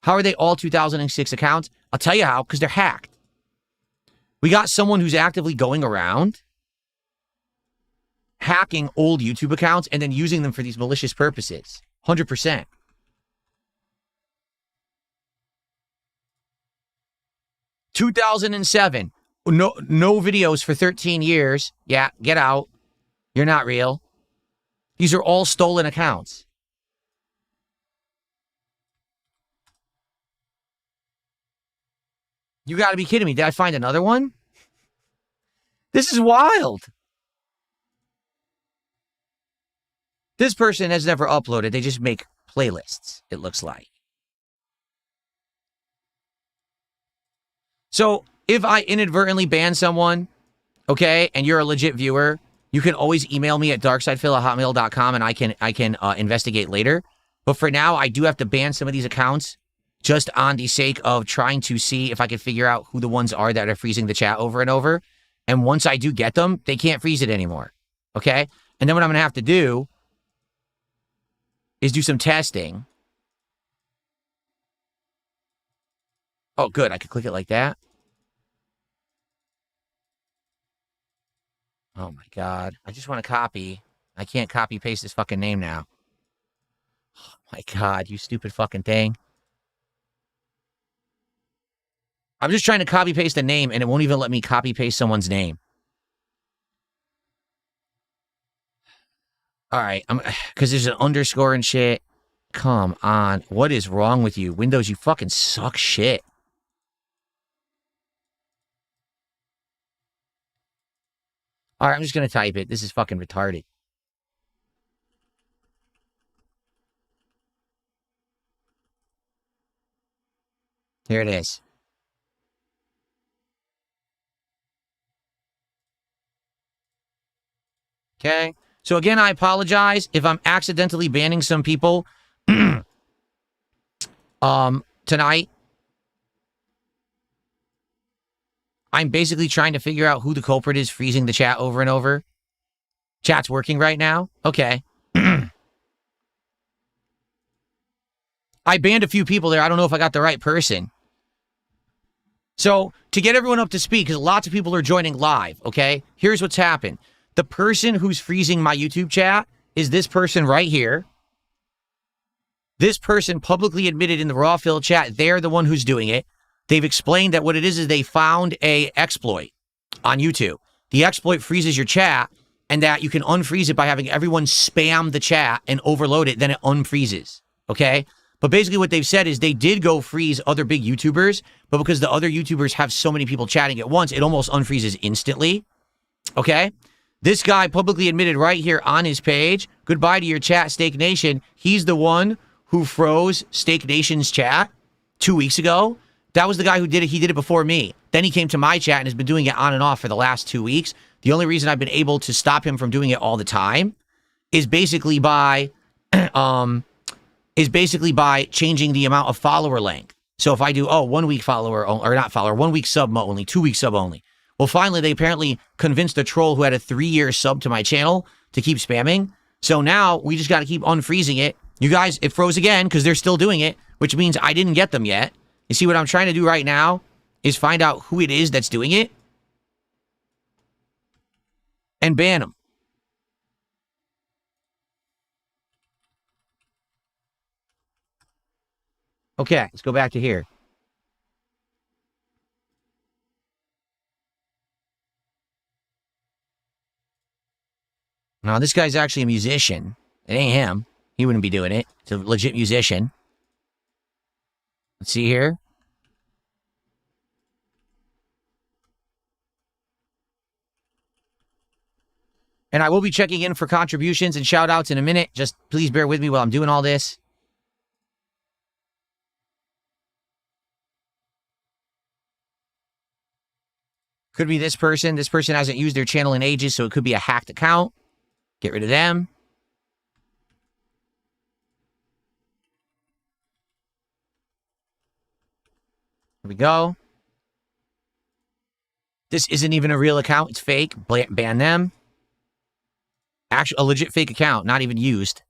How are they all 2006 accounts? I'll tell you how, because they're hacked. We got someone who's actively going around hacking old YouTube accounts and then using them for these malicious purposes. 100%. $2007. No videos for 13 years. Yeah, get out. You're not real. These are all stolen accounts. You got to be kidding me. Did I find another one? This is wild. This person has never uploaded. They just make playlists, it looks like. So if I inadvertently ban someone, okay, and you're a legit viewer, you can always email me at darksidephil@hotmail.com and I can investigate later. But for now, I do have to ban some of these accounts just on the sake of trying to see if I can figure out who the ones are that are freezing the chat over and over. And once I do get them, they can't freeze it anymore, okay? And then what I'm going to have to do is do some testing. Oh, good. I could click it like that. Oh, my God. I just want to copy. I can't copy paste this fucking name now. Oh, my God. You stupid fucking thing. I'm just trying to copy paste a name, and it won't even let me copy paste someone's name. All right. Because there's an underscore and shit. Come on. What is wrong with you? Windows, you fucking suck shit. All right, I'm just going to type it. This is fucking retarded. Here it is. Okay. So again, I apologize if I'm accidentally banning some people tonight. I'm basically trying to figure out who the culprit is freezing the chat over and over. Chat's working right now? Okay. I banned a few people there. I don't know if I got the right person. So, to get everyone up to speed, because lots of people are joining live, okay? Here's what's happened. The person who's freezing my YouTube chat is this person right here. This person publicly admitted in the raw fill chat, they're the one who's doing it. They've explained that what it is they found a exploit on YouTube. The exploit freezes your chat, and that you can unfreeze it by having everyone spam the chat and overload it, then it unfreezes, okay? But basically what they've said is they did go freeze other big YouTubers, but because the other YouTubers have so many people chatting at once, it almost unfreezes instantly, okay? This guy publicly admitted right here on his page, goodbye to your chat, Steak Nation. He's the one who froze Steak Nation's chat 2 weeks ago. That was the guy who did it. He did it before me. Then he came to my chat and has been doing it on and off for the last 2 weeks. The only reason I've been able to stop him from doing it all the time is basically by changing the amount of follower length. So if I do 1 week follower, or not follower, 1 week sub only, 2 week sub only. Well, finally, they apparently convinced a troll who had a 3-year sub to my channel to keep spamming. So now we just got to keep unfreezing it. You guys, it froze again because they're still doing it, which means I didn't get them yet. You see what I'm trying to do right now is find out who it is that's doing it and ban them. Okay, let's go back to here. Now, this guy's actually a musician. It ain't him. He wouldn't be doing it. It's a legit musician. Let's see here. And I will be checking in for contributions and shout-outs in a minute. Just please bear with me while I'm doing all this. Could be this person. This person hasn't used their channel in ages, so it could be a hacked account. Get rid of them. Here we go. This isn't even a real account. It's fake. Ban them. Actually, a legit fake account, not even used.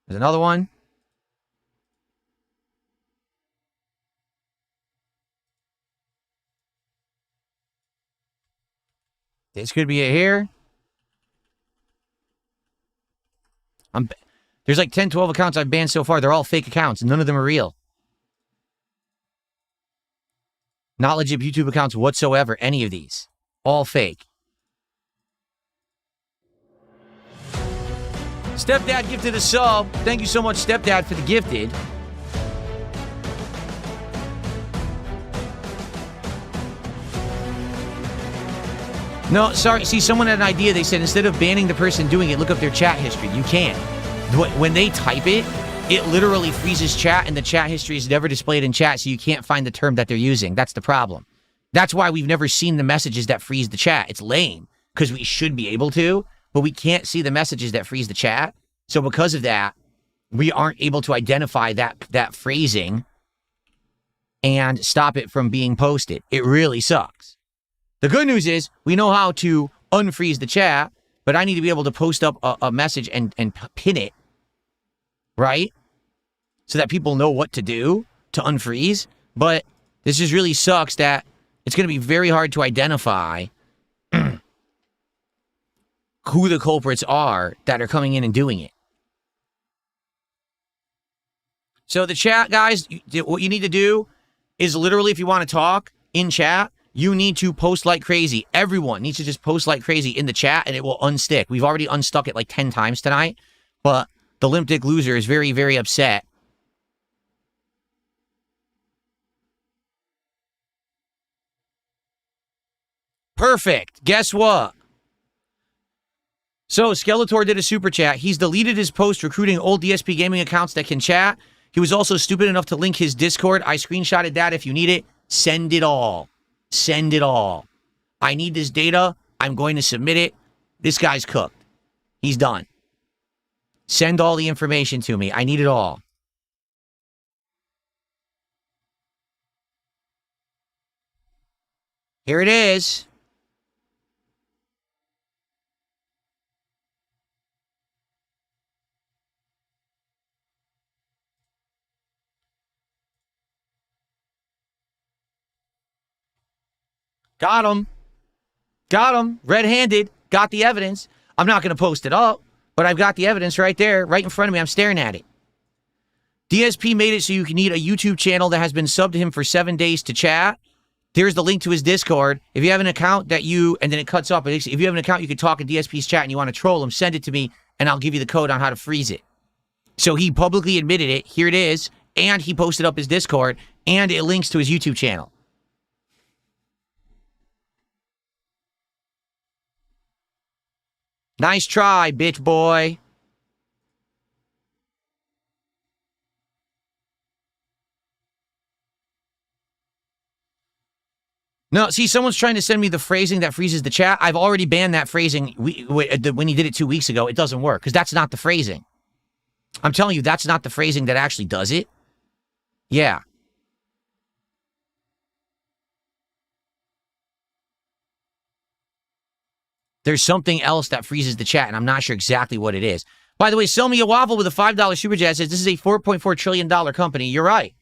There's another one. This could be it here. There's like 10, 12 accounts I've banned so far. They're all fake accounts. None of them are real. Not legit YouTube accounts whatsoever, any of these. All fake. Stepdad gifted a sub. Thank you so much, Stepdad, for the gifted. No, sorry. See, someone had an idea. They said instead of banning the person doing it, look up their chat history. You can't. When they type it, it literally freezes chat, and the chat history is never displayed in chat, so you can't find the term that they're using. That's the problem. That's why we've never seen the messages that freeze the chat. It's lame, because we should be able to, but we can't see the messages that freeze the chat. So because of that, we aren't able to identify that phrasing and stop it from being posted. It really sucks. The good news is we know how to unfreeze the chat, but I need to be able to post up a message and pin it, right? So that people know what to do to unfreeze. But this just really sucks that it's going to be very hard to identify who the culprits are that are coming in and doing it. So the chat, guys, what you need to do is literally, if you want to talk in chat, you need to post like crazy. Everyone needs to just post like crazy in the chat, and it will unstick. We've already unstuck it like 10 times tonight, but the Limp Dick Loser is very, very upset. Perfect. Guess what? So Skeletor did a super chat. He's deleted his post recruiting old DSP Gaming accounts that can chat. He was also stupid enough to link his Discord. I screenshotted that. If you need it, send it all. Send it all. I need this data. I'm going to submit it. This guy's cooked. He's done. Send all the information to me. I need it all. Here it is. Got him. Got him. Red-handed. Got the evidence. I'm not going to post it up, but I've got the evidence right there, right in front of me. I'm staring at it. DSP made it so you can need a YouTube channel that has been subbed to him for 7 days to chat. There's the link to his Discord. If you have an account that you, and then it cuts off, if you have an account you can talk in DSP's chat and you want to troll him, send it to me, and I'll give you the code on how to freeze it. So he publicly admitted it. Here it is. And he posted up his Discord, and it links to his YouTube channel. Nice try, bitch boy. No, see, someone's trying to send me the phrasing that freezes the chat. I've already banned that phrasing when he did it 2 weeks ago. It doesn't work, because that's not the phrasing. I'm telling you, that's not the phrasing that actually does it. Yeah. There's something else that freezes the chat, and I'm not sure exactly what it is. By the way, Sell Me a Waffle with a $5 super chat says, this is a $4.4 trillion company. You're right.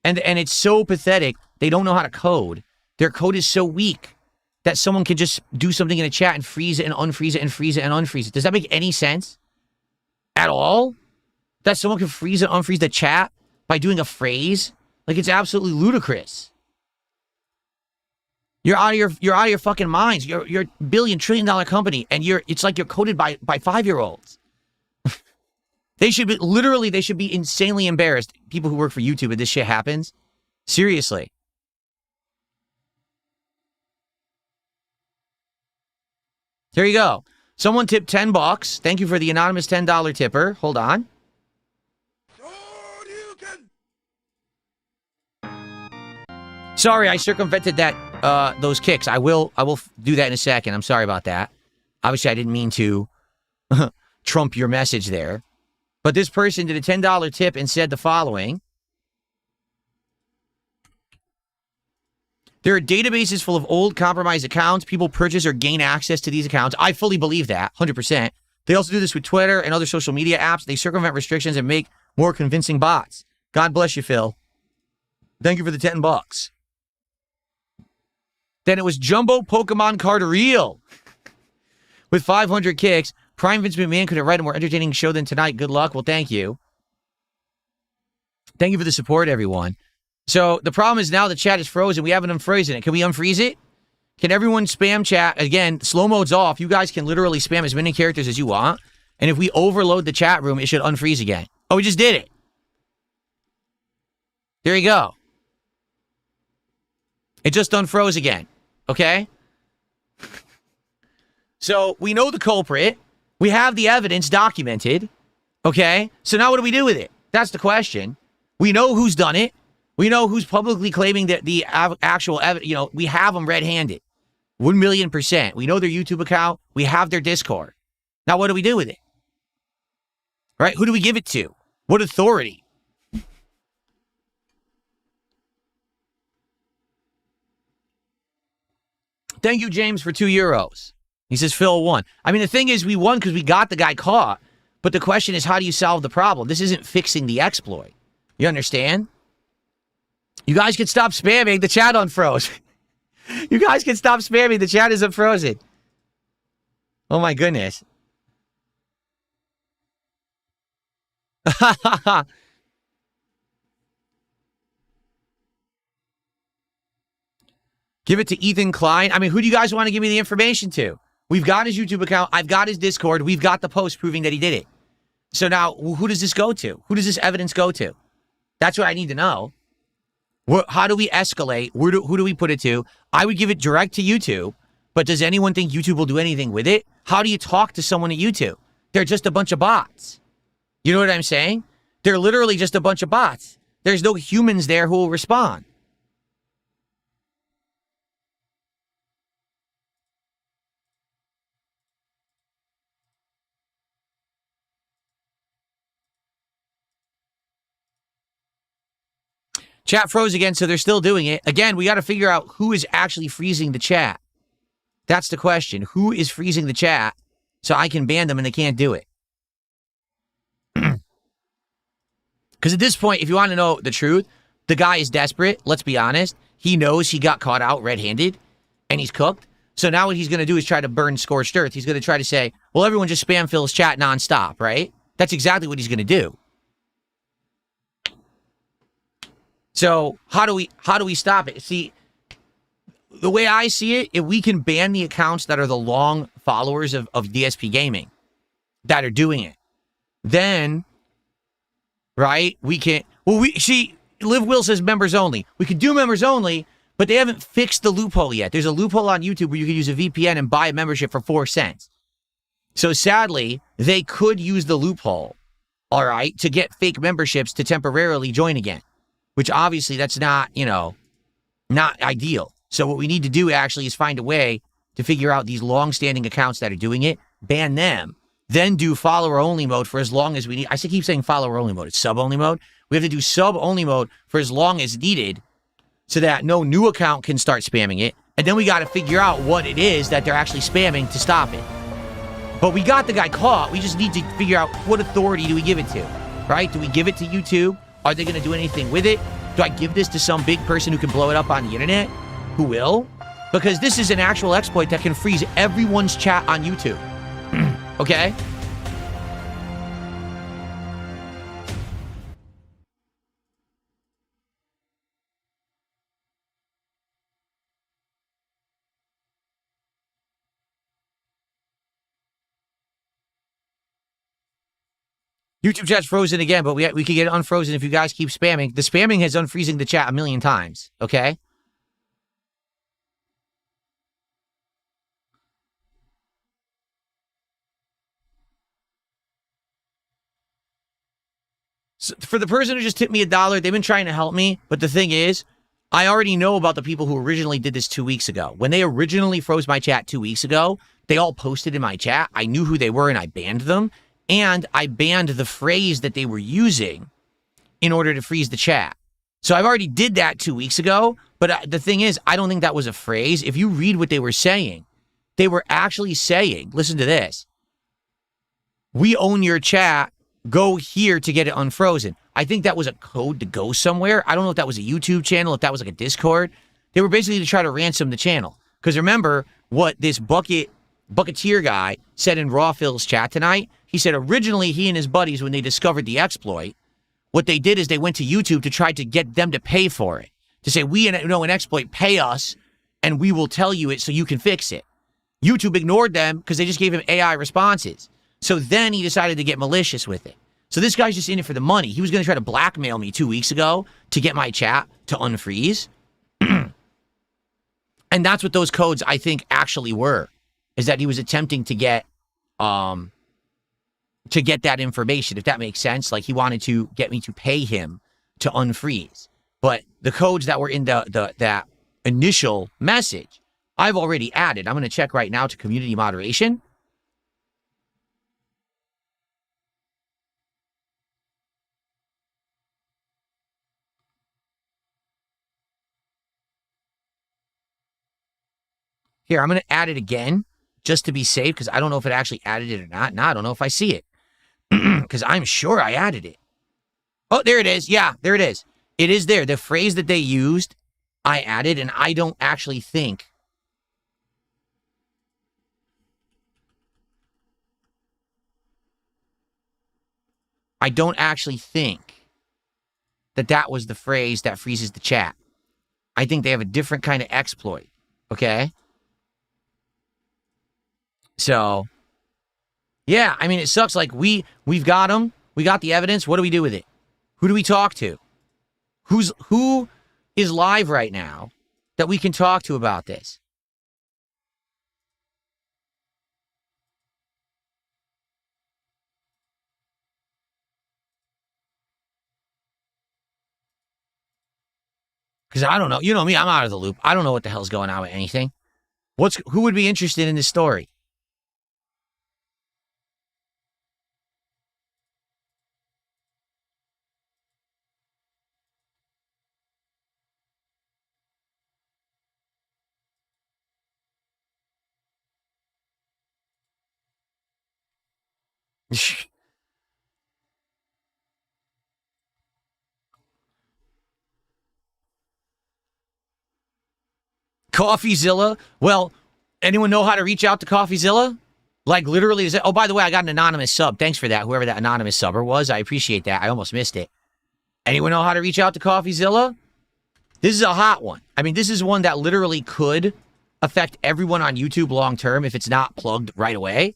And it's so pathetic. They don't know how to code. Their code is so weak that someone can just do something in a chat and freeze it and unfreeze it and freeze it and unfreeze it. Does that make any sense? At all? That someone can freeze and unfreeze the chat by doing a phrase? Like, it's absolutely ludicrous. You're out of your fucking minds. You're a billion trillion dollar company, and it's like you're coded by 5-year-olds. They should be insanely embarrassed. People who work for YouTube and this shit happens. Seriously. Here you go. Someone tipped $10. Thank you for the anonymous $10 tipper. Hold on. Sorry, I circumvented that those kicks. I will do that in a second. I'm sorry about that. Obviously, I didn't mean to trump your message there. But this person did a $10 tip and said the following. There are databases full of old compromised accounts. People purchase or gain access to these accounts. I fully believe that, 100%. They also do this with Twitter and other social media apps. They circumvent restrictions and make more convincing bots. God bless you, Phil. Thank you for the $10. Then it was Jumbo Pokemon Card Reel with 500 kicks. Prime Vince McMahon couldn't write a more entertaining show than tonight. Good luck. Well, thank you. Thank you for the support, everyone. So the problem is now the chat is frozen. We haven't unfrozen it. Can we unfreeze it? Can everyone spam chat? Again, slow mode's off. You guys can literally spam as many characters as you want. And if we overload the chat room, it should unfreeze again. Oh, we just did it. There you go. It just unfroze again. Okay? So we know the culprit. We have the evidence documented. Okay? So now what do we do with it? That's the question. We know who's done it. We know who's publicly claiming that the actual evidence, you know, we have them red-handed. 1,000,000%. We know their YouTube account. We have their Discord. Now what do we do with it? Right? Who do we give it to? What authority? Thank you, James, for €2. He says, Phil won. I mean, the thing is, we won because we got the guy caught. But the question is, how do you solve the problem? This isn't fixing the exploit. You understand? You guys can stop spamming. The chat unfroze. You guys can stop spamming. The chat is unfrozen. Oh, my goodness. Give it to Ethan Klein. I mean, who do you guys want to give me the information to? We've got his YouTube account. I've got his Discord. We've got the post proving that he did it. So now, who does this go to? Who does this evidence go to? That's what I need to know. How do we escalate? Who do we put it to? I would give it direct to YouTube, but does anyone think YouTube will do anything with it? How do you talk to someone at YouTube? They're just a bunch of bots. You know what I'm saying? They're literally just a bunch of bots. There's no humans there who will respond. Chat froze again, so they're still doing it. Again, we got to figure out who is actually freezing the chat. That's the question. Who is freezing the chat so I can ban them and they can't do it? Because at this point, if you want to know the truth, the guy is desperate. Let's be honest. He knows he got caught out red-handed. and he's cooked. So now what he's going to do is try to burn scorched earth. He's going to try to say, well, everyone just spam Phil's chat nonstop, right? That's exactly what he's going to do. So how do we stop it? See, the way I see it, if we can ban the accounts that are the long followers of DSPGaming that are doing it, then, right, we can, well, Liv Will says members only. We could do members only, but they haven't fixed the loophole yet. There's a loophole on YouTube where you can use a VPN and buy a membership for 4 cents. So sadly, they could use the loophole, all right, to get fake memberships to temporarily join again, which obviously that's not, not ideal. So what we need to do actually is find a way to figure out these long-standing accounts that are doing it, ban them, then do follower-only mode for as long as we need. I keep saying follower-only mode. It's sub-only mode. We have to do sub-only mode for as long as needed so that no new account can start spamming it. And then we got to figure out what it is that they're actually spamming to stop it. But we got the guy caught. We just need to figure out what authority do we give it to, right? Do we give it to YouTube? Are they going to do anything with it? Do I give this to some big person who can blow it up on the internet? Who will? Because this is an actual exploit that can freeze everyone's chat on YouTube. Okay? YouTube chat's frozen again, but we can get it unfrozen if you guys keep spamming. The spamming has unfreezing the chat a million times, okay? So for the person who just tipped me $1, they've been trying to help me, but the thing is, I already know about the people who originally did this 2 weeks ago. When they originally froze my chat 2 weeks ago, they all posted in my chat. I knew who they were and I banned them. And I banned the phrase that they were using in order to freeze the chat. So I've already did that 2 weeks ago. But the thing is, I don't think that was a phrase. If you read what they were saying, they were actually saying, listen to this. We own your chat. Go here to get it unfrozen. I think that was a code to go somewhere. I don't know if that was a YouTube channel, if that was like a Discord. They were basically to try to ransom the channel. Because remember what this Bucketeer guy said in Raw Phil's chat tonight? He said originally he and his buddies, when they discovered the exploit, what they did is they went to YouTube to try to get them to pay for it. To say, we know an exploit, pay us, and we will tell you it so you can fix it. YouTube ignored them because they just gave him AI responses. So then he decided to get malicious with it. So this guy's just in it for the money. He was going to try to blackmail me 2 weeks ago to get my chat to unfreeze. And that's what those codes, I think, actually were. Is that he was attempting to get that information, if that makes sense. Like he wanted to get me to pay him to unfreeze. But the codes that were in that initial message, I've already added. I'm going to check right now to community moderation. Here, I'm going to add it again just to be safe because I don't know if it actually added it or not. Now I don't know if I see it because I'm sure I added it. Oh, there it is. Yeah, there it is. It is there. The phrase that they used, I added, and I don't actually think that was the phrase that freezes the chat. I think they have a different kind of exploit. Okay? So, yeah, I mean, it sucks. Like, we've got them. We got the evidence. What do we do with it? Who do we talk to? Who is live right now that we can talk to about this? Because I don't know. You know me, I'm out of the loop. I don't know what the hell's going on with anything. Who would be interested in this story? CoffeeZilla. Well, anyone know how to reach out to CoffeeZilla? Like literally, oh, by the way, I got an anonymous sub. Thanks for that, whoever that anonymous subber was. I appreciate that. I almost missed it. Anyone know how to reach out to CoffeeZilla? This is a hot one. I mean, this is one that literally could affect everyone on YouTube long term if it's not plugged right away.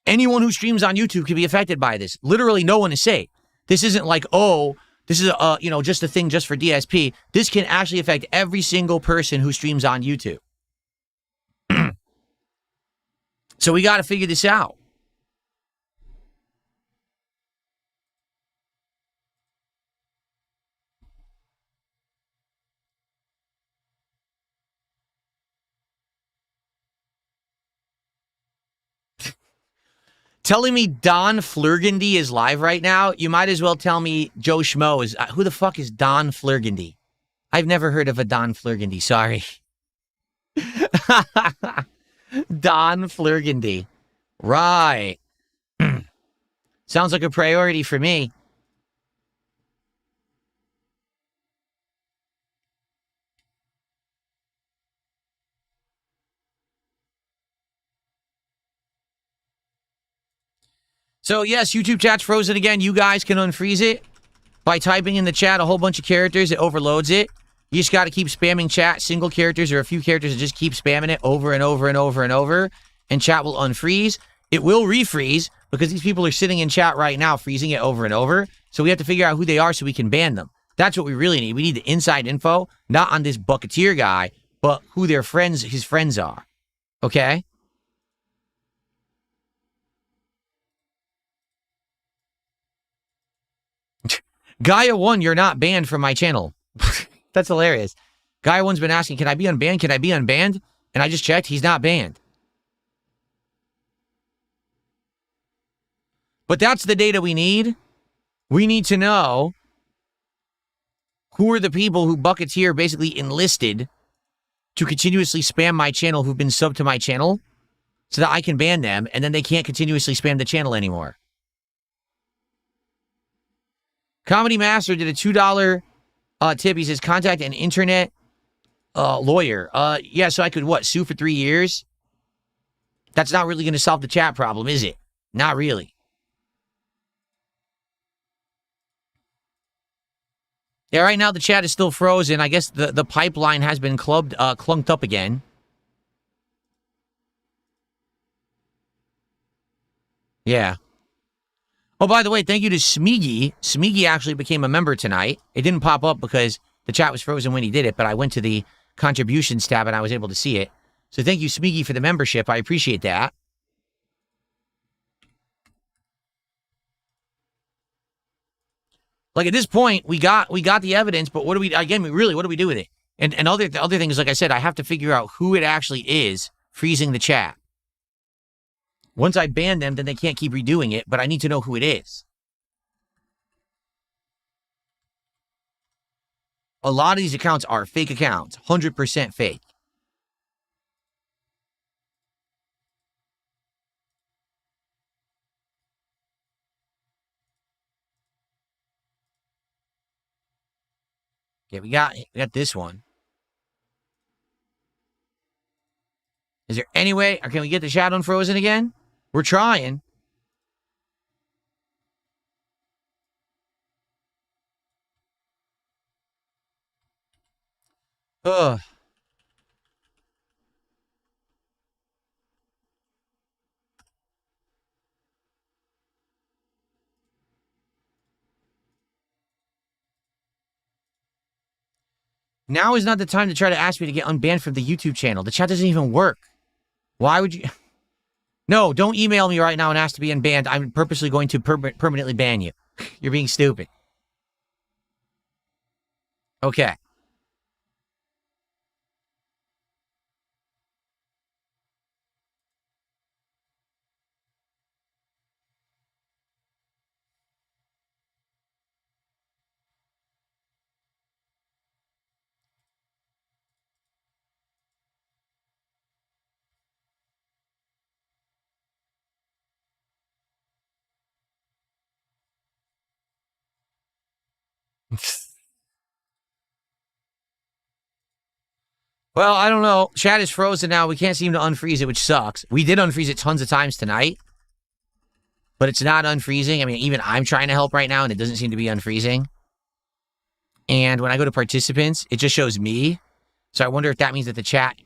Anyone who streams on YouTube can be affected by this. Literally, no one is safe. This isn't like, oh, this is just a thing just for DSP. This can actually affect every single person who streams on YouTube. So we got to figure this out. Telling me Don Flurgandy is live right now, you might as well tell me Joe Schmo is... who the fuck is Don Flurgandy? I've never heard of a Don Flurgandy, sorry. Don Flurgandy. Right. Sounds like a priority for me. So, yes, YouTube chat's frozen again. You guys can unfreeze it by typing in the chat a whole bunch of characters. It overloads it. You just got to keep spamming chat, single characters or a few characters, and just keep spamming it over and over and over and over, and chat will unfreeze. It will refreeze because these people are sitting in chat right now freezing it over and over. So we have to figure out who they are so we can ban them. That's what we really need. We need the inside info, not on this Bucketeer guy, but who their friends, his friends are. Okay? Gaia1, you're not banned from my channel. That's hilarious. Gaia1's been asking, can I be unbanned? Can I be unbanned? And I just checked, he's not banned. But that's the data we need. We need to know who are the people who Bucketeer basically enlisted to continuously spam my channel who've been subbed to my channel so that I can ban them, and then they can't continuously spam the channel anymore. Comedy Master did a $2 tip. He says, contact an internet lawyer. Yeah, so I could, sue for 3 years? That's not really going to solve the chat problem, is it? Not really. Yeah, right now the chat is still frozen. I guess the pipeline has been clunked up again. Yeah. Oh, by the way, thank you to Smeagy. Smeagy actually became a member tonight. It didn't pop up because the chat was frozen when he did it, but I went to the contributions tab and I was able to see it. So thank you, Smeagy, for the membership. I appreciate that. Like, at this point, we got the evidence, but what do we do with it? And the other thing is, like I said, I have to figure out who it actually is freezing the chat. Once I ban them, then they can't keep redoing it, but I need to know who it is. A lot of these accounts are fake accounts, 100% fake. Yeah, we got this one. Is there any way, or can we get the chat unfrozen again? We're trying. Ugh. Now is not the time to try to ask me to get unbanned from the YouTube channel. The chat doesn't even work. Why would you... No, don't email me right now and ask to be unbanned. I'm purposely going to permanently ban you. You're being stupid. Okay. Well, I don't know. Chat is frozen now. We can't seem to unfreeze it, which sucks. We did unfreeze it tons of times tonight, but it's not unfreezing. I mean, even I'm trying to help right now, and it doesn't seem to be unfreezing. And when I go to participants, it just shows me. So I wonder if that means that the chat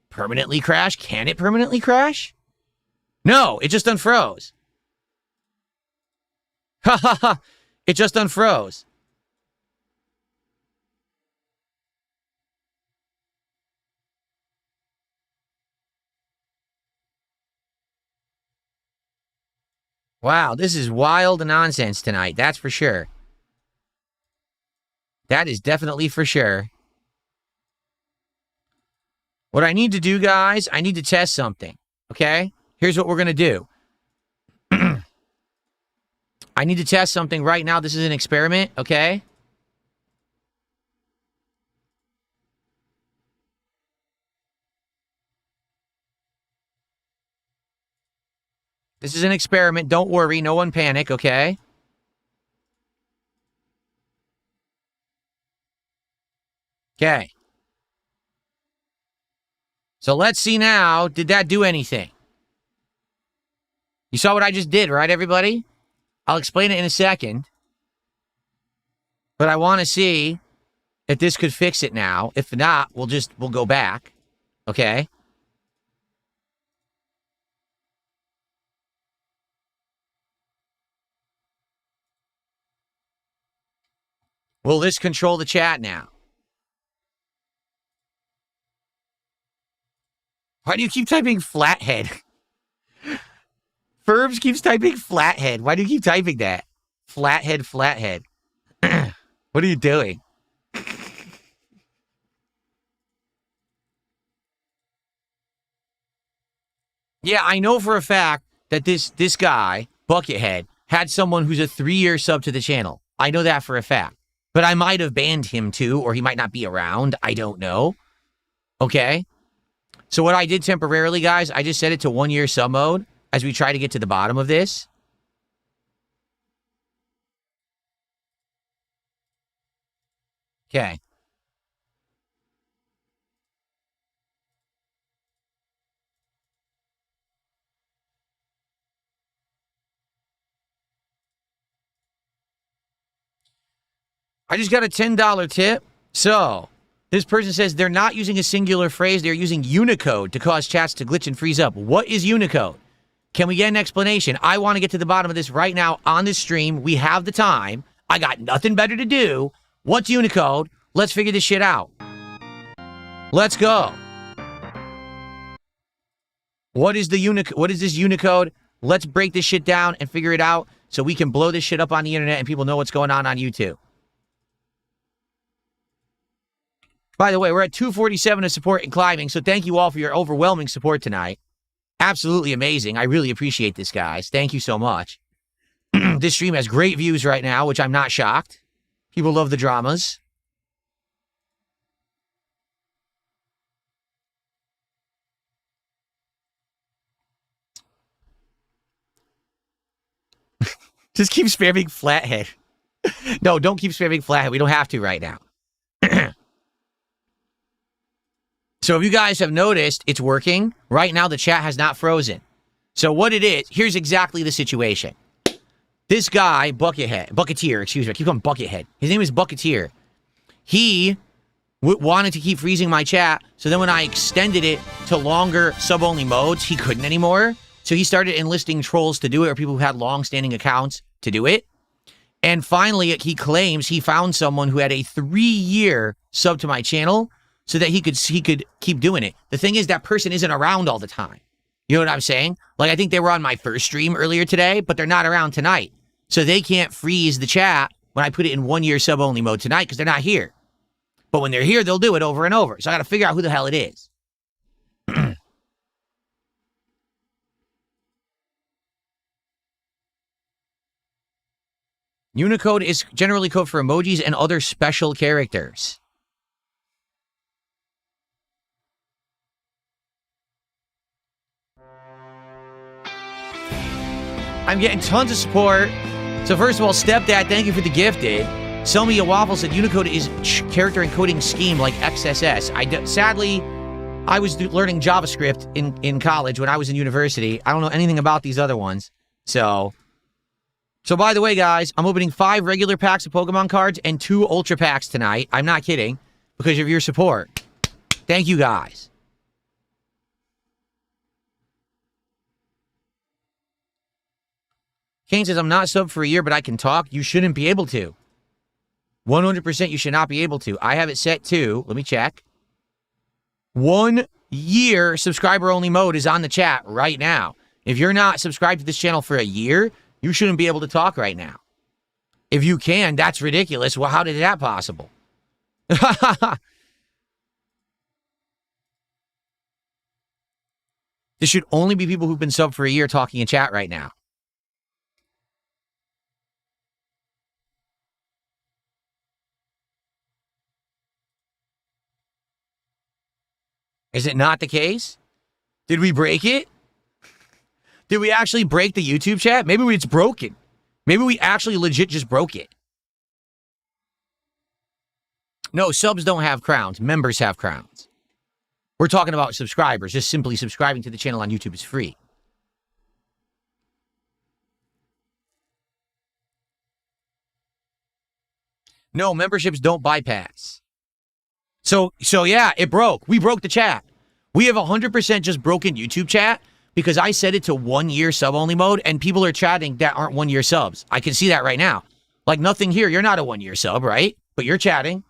permanently crashed. Can it permanently crash? No, it just unfroze. Ha ha ha. It just unfroze. Wow, this is wild nonsense tonight. That's for sure. That is definitely for sure. What I need to do, guys, I need to test something, okay? Here's what we're going to do. I need to test something right now. This is an experiment, okay? This is an experiment. Don't worry. No one panic, okay? Okay. So let's see now. Did that do anything? You saw what I just did, right, everybody? I'll explain it in a second. But I want to see if this could fix it now. If not, we'll go back. Okay? Will this control the chat now? Why do you keep typing flathead? Furbs keeps typing flathead. Why do you keep typing that? Flathead, flathead. What are you doing? Yeah, I know for a fact that this guy, Buckethead, had someone who's a 3-year sub to the channel. I know that for a fact. But I might have banned him too, or he might not be around. I don't know. Okay? So what I did temporarily, guys, I just set it to 1-year sub mode as we try to get to the bottom of this. Okay. I just got a $10 tip. So, this person says they're not using a singular phrase. They're using Unicode to cause chats to glitch and freeze up. What is Unicode? Can we get an explanation? I want to get to the bottom of this right now on this stream. We have the time. I got nothing better to do. What's Unicode? Let's figure this shit out. Let's go. What is this Unicode? Let's break this shit down and figure it out so we can blow this shit up on the internet and people know what's going on YouTube. By the way, we're at 247 of support and climbing, so thank you all for your overwhelming support tonight. Absolutely amazing. I really appreciate this, guys. Thank you so much. This stream has great views right now, which I'm not shocked. People love the dramas. Just keep spamming flathead. No, don't keep spamming flathead. We don't have to right now. So if you guys have noticed, it's working. Right now, the chat has not frozen. So what it is, here's exactly the situation. This guy, Bucketeer, excuse me, I keep calling him Buckethead. His name is Bucketeer. He wanted to keep freezing my chat, so then when I extended it to longer sub-only modes, he couldn't anymore. So he started enlisting trolls to do it, or people who had long-standing accounts to do it. And finally, he claims he found someone who had a 3-year sub to my channel, so that he could keep doing it. The thing is, that person isn't around all the time. You know what I'm saying? Like, I think they were on my first stream earlier today, but they're not around tonight. So they can't freeze the chat when I put it in 1-year sub-only mode tonight because they're not here. But when they're here, they'll do it over and over. So I got to figure out who the hell it is. Unicode is generally code for emojis and other special characters. I'm getting tons of support. So first of all, Stepdad, thank you for the gifted. Sell Me a Waffle said Unicode is character encoding scheme like XSS. Sadly, I was learning JavaScript in college when I was in university. I don't know anything about these other ones. So by the way, guys, I'm opening 5 regular packs of Pokemon cards and 2 Ultra packs tonight. I'm not kidding, because of your support. Thank you, guys. Kane says, I'm not subbed for a year, but I can talk. You shouldn't be able to. 100% you should not be able to. I have it set to, let me check. 1 year subscriber-only mode is on the chat right now. If you're not subscribed to this channel for a year, you shouldn't be able to talk right now. If you can, that's ridiculous. Well, how did that possible? This should only be people who've been subbed for a year talking in chat right now. Is it not the case? Did we break it? Did we actually break the YouTube chat? Maybe it's broken. Maybe we actually legit just broke it. No, subs don't have crowns. Members have crowns. We're talking about subscribers. Just simply subscribing to the channel on YouTube is free. No, memberships don't bypass. So yeah, it broke. We broke the chat. We have 100% just broken YouTube chat because I set it to 1 year sub-only mode, and people are chatting that aren't 1 year subs. I can see that right now. Like, nothing here. You're not a 1 year sub, right? But you're chatting.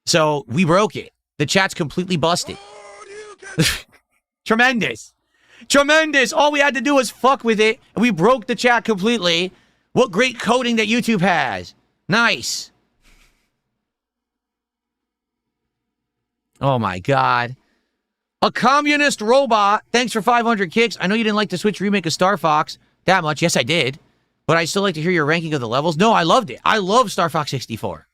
So we broke it. The chat's completely busted. Tremendous. Tremendous. All we had to do was fuck with it, and we broke the chat completely. What great coding that YouTube has. Nice. Oh, my God. A communist robot. Thanks for 500 kicks. I know you didn't like the Switch remake of Star Fox that much. Yes, I did. But I still like to hear your ranking of the levels. No, I loved it. I love Star Fox 64.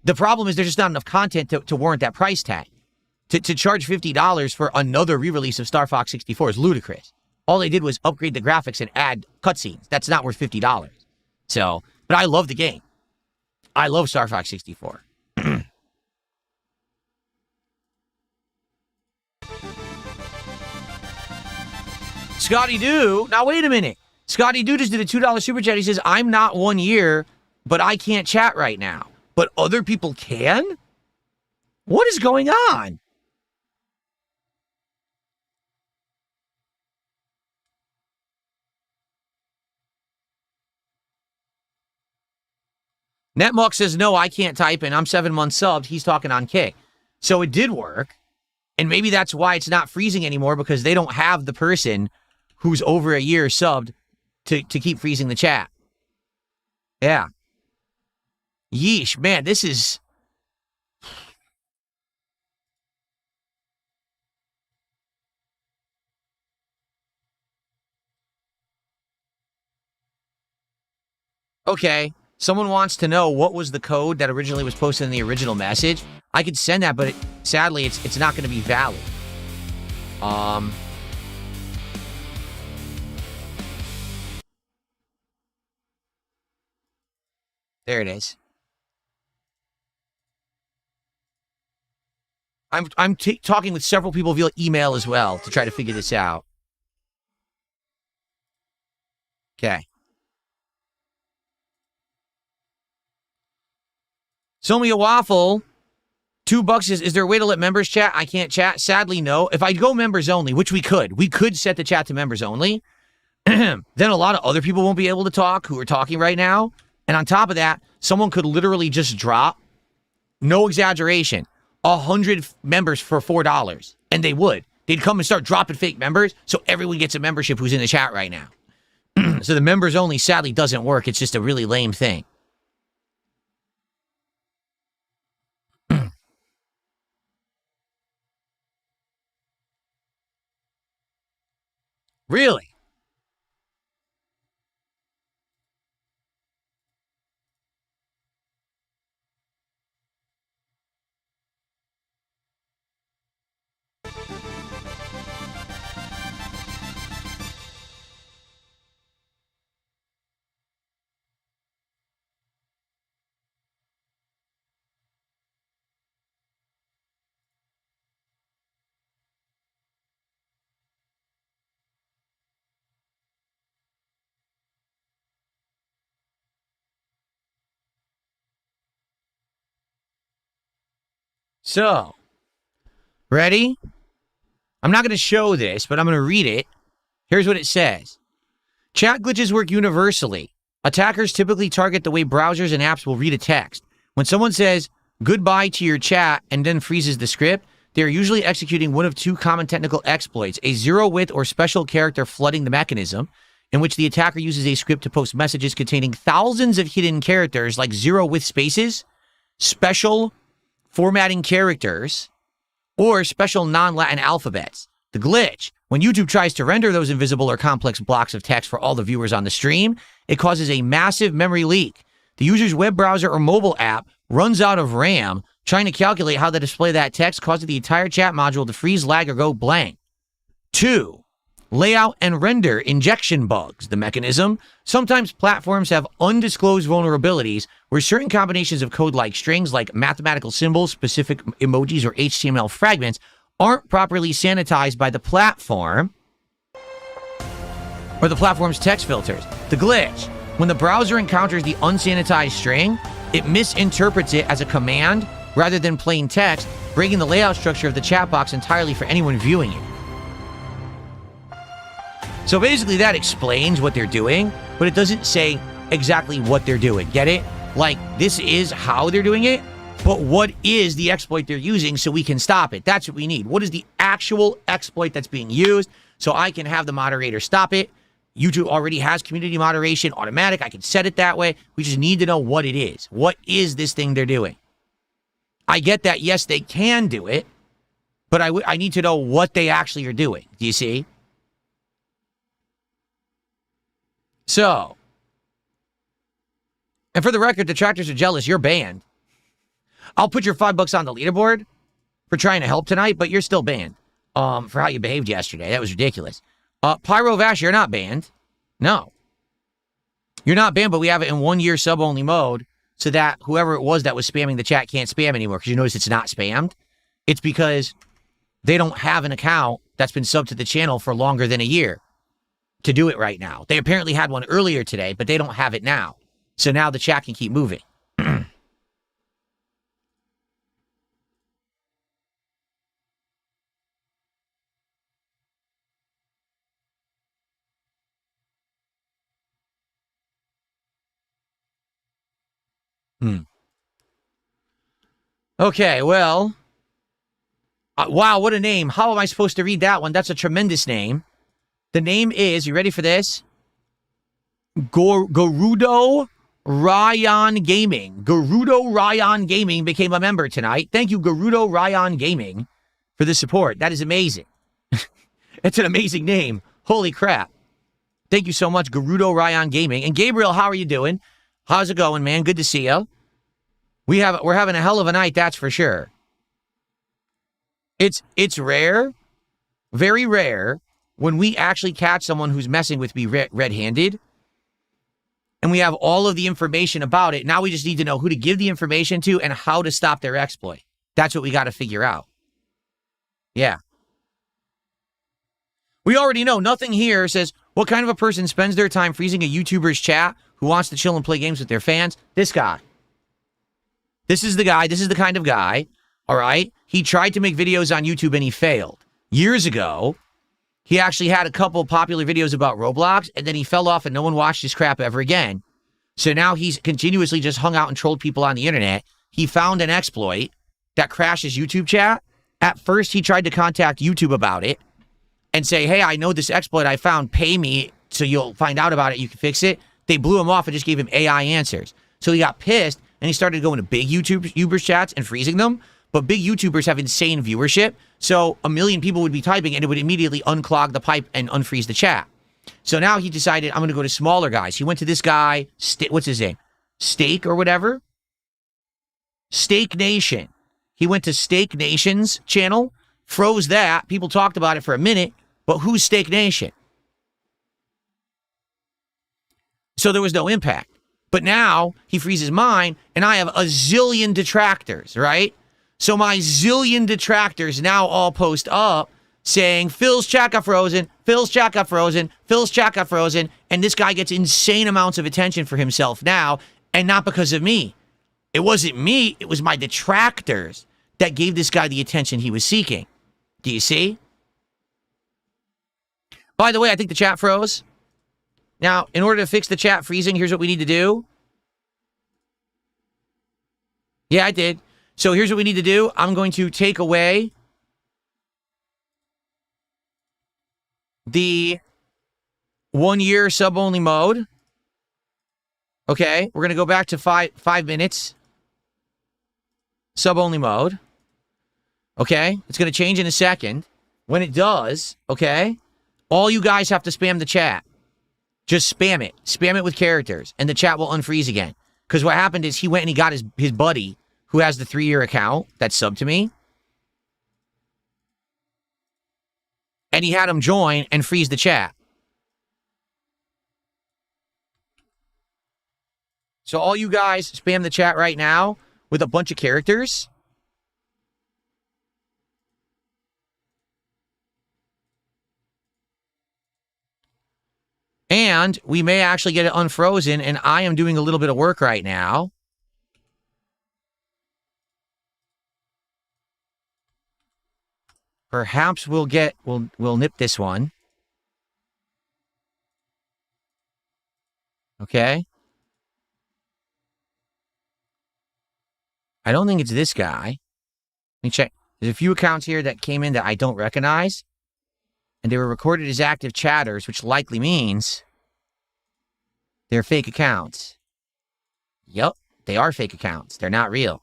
The problem is there's just not enough content to warrant that price tag. To charge $50 for another re-release of Star Fox 64 is ludicrous. All they did was upgrade the graphics and add cutscenes. That's not worth $50. So, but I love the game. I love Star Fox 64. Scotty Doo. Now, wait a minute. Scotty Doo just did a $2 super chat. He says, I'm not 1 year, but I can't chat right now. But other people can? What is going on? Netmuck says, no, I can't type, and I'm 7 months subbed. He's talking on Kick. So it did work. And maybe that's why it's not freezing anymore, because they don't have the person who's over a year subbed to keep freezing the chat. Yeah. Yeesh, man, this is... Okay, someone wants to know what was the code that originally was posted in the original message. I could send that, but sadly, it's not going to be valid. There it is. I'm talking with several people via email as well to try to figure this out. Okay. Somi a waffle. $2 is there a way to let members chat? I can't chat. Sadly, no. If I go members only, which we could set the chat to members only. Then a lot of other people won't be able to talk who are talking right now. And on top of that, someone could literally just drop, no exaggeration, 100 members for $4. And they would. They'd come and start dropping fake members, so everyone gets a membership who's in the chat right now. So the members only sadly doesn't work. It's just a really lame thing. Really? So, ready? I'm not going to show this, but I'm going to read it. Here's what it says. Chat glitches work universally. Attackers typically target the way browsers and apps will read a text. When someone says goodbye to your chat and then freezes the script, they are usually executing one of two common technical exploits, a zero-width or special character flooding the mechanism, in which the attacker uses a script to post messages containing thousands of hidden characters like zero-width spaces, special formatting characters, or special non-Latin alphabets. The glitch: when YouTube tries to render those invisible or complex blocks of text for all the viewers on the stream, it causes a massive memory leak. The user's web browser or mobile app runs out of RAM trying to calculate how to display that text, causing the entire chat module to freeze, lag, or go blank. 2. Layout and render injection bugs. The mechanism: sometimes platforms have undisclosed vulnerabilities where certain combinations of code like strings, like mathematical symbols, specific emojis, or HTML fragments aren't properly sanitized by the platform or the platform's text filters. The glitch: when the browser encounters the unsanitized string, it misinterprets it as a command rather than plain text, breaking the layout structure of the chat box entirely for anyone viewing it. So basically that explains what they're doing, but it doesn't say exactly what they're doing. Get it? Like, this is how they're doing it, but what is the exploit they're using so we can stop it? That's what we need. What is the actual exploit that's being used so I can have the moderator stop it? YouTube already has community moderation automatic. I can set it that way. We just need to know what it is. What is this thing they're doing? I get that, yes, they can do it, but I need to know what they actually are doing. Do you see? So, and for the record, detractors are jealous. You're banned. I'll put your $5 on the leaderboard for trying to help tonight, but you're still banned for how you behaved yesterday. That was ridiculous. Pyro Vash, you're not banned. No. You're not banned, but we have it in 1 year sub-only mode so that whoever it was that was spamming the chat can't spam anymore, because you notice it's not spammed. It's because they don't have an account that's been subbed to the channel for longer than a year to do it right now. They apparently had one earlier today, but they don't have it now. So now the chat can keep moving. Okay, well. Wow, what a name. How am I supposed to read that one? That's a tremendous name. The name is, you ready for this? Garudo Ryan Gaming. Garudo Ryan Gaming became a member tonight. Thank you, Garudo Ryan Gaming, for the support. That is amazing. It's an amazing name. Holy crap. Thank you so much, Garudo Ryan Gaming. And Gabriel, how are you doing? How's it going, man? Good to see you. We're having a hell of a night, that's for sure. It's rare, very rare, when we actually catch someone who's messing with me red-handed, and we have all of the information about it. Now we just need to know who to give the information to and how to stop their exploit. That's what we got to figure out. Yeah. We already know. Nothing here says, what kind of a person spends their time freezing a YouTuber's chat who wants to chill and play games with their fans? This guy. This is the guy. This is the kind of guy. All right? He tried to make videos on YouTube and he failed. Years ago, he actually had a couple popular videos about Roblox, and then he fell off and no one watched his crap ever again. So now he's continuously just hung out and trolled people on the internet. He found an exploit that crashes YouTube chat. At first, he tried to contact YouTube about it and say, hey, I know this exploit I found. Pay me so you'll find out about it. You can fix it. They blew him off and just gave him AI answers. So he got pissed and he started going to big YouTubers chats and freezing them. But big YouTubers have insane viewership, so 1 million people would be typing and it would immediately unclog the pipe and unfreeze the chat. So now he decided, I'm going to go to smaller guys. He went to this guy, what's his name? Steak or whatever? Steak Nation. He went to Steak Nation's channel, froze that. People talked about it for a minute, but who's Steak Nation? So there was no impact. But now he freezes mine, and I have a zillion detractors, right? So my zillion detractors now all post up saying, Phil's chat got frozen, Phil's chat got frozen, Phil's chat got frozen, and this guy gets insane amounts of attention for himself now, and not because of me. It wasn't me, it was my detractors that gave this guy the attention he was seeking. Do you see? By the way, I think the chat froze. Now, in order to fix the chat freezing, here's what we need to do. Yeah, I did. So here's what we need to do. I'm going to take away the 1 year sub-only mode. Okay, we're going to go back to five minutes. Sub-only mode. Okay, it's going to change in a second. When it does, okay, all you guys have to spam the chat. Just spam it. Spam it with characters, and the chat will unfreeze again. Because what happened is he went and he got his buddy, who has the 3-year account that's subbed to me, and he had him join and freeze the chat. So all you guys spam the chat right now with a bunch of characters. And we may actually get it unfrozen, and I am doing a little bit of work right now. Perhaps we'll nip this one. Okay. I don't think it's this guy. Let me check. There's a few accounts here that came in that I don't recognize. And they were recorded as active chatters, which likely means they're fake accounts. Yup, they are fake accounts. They're not real.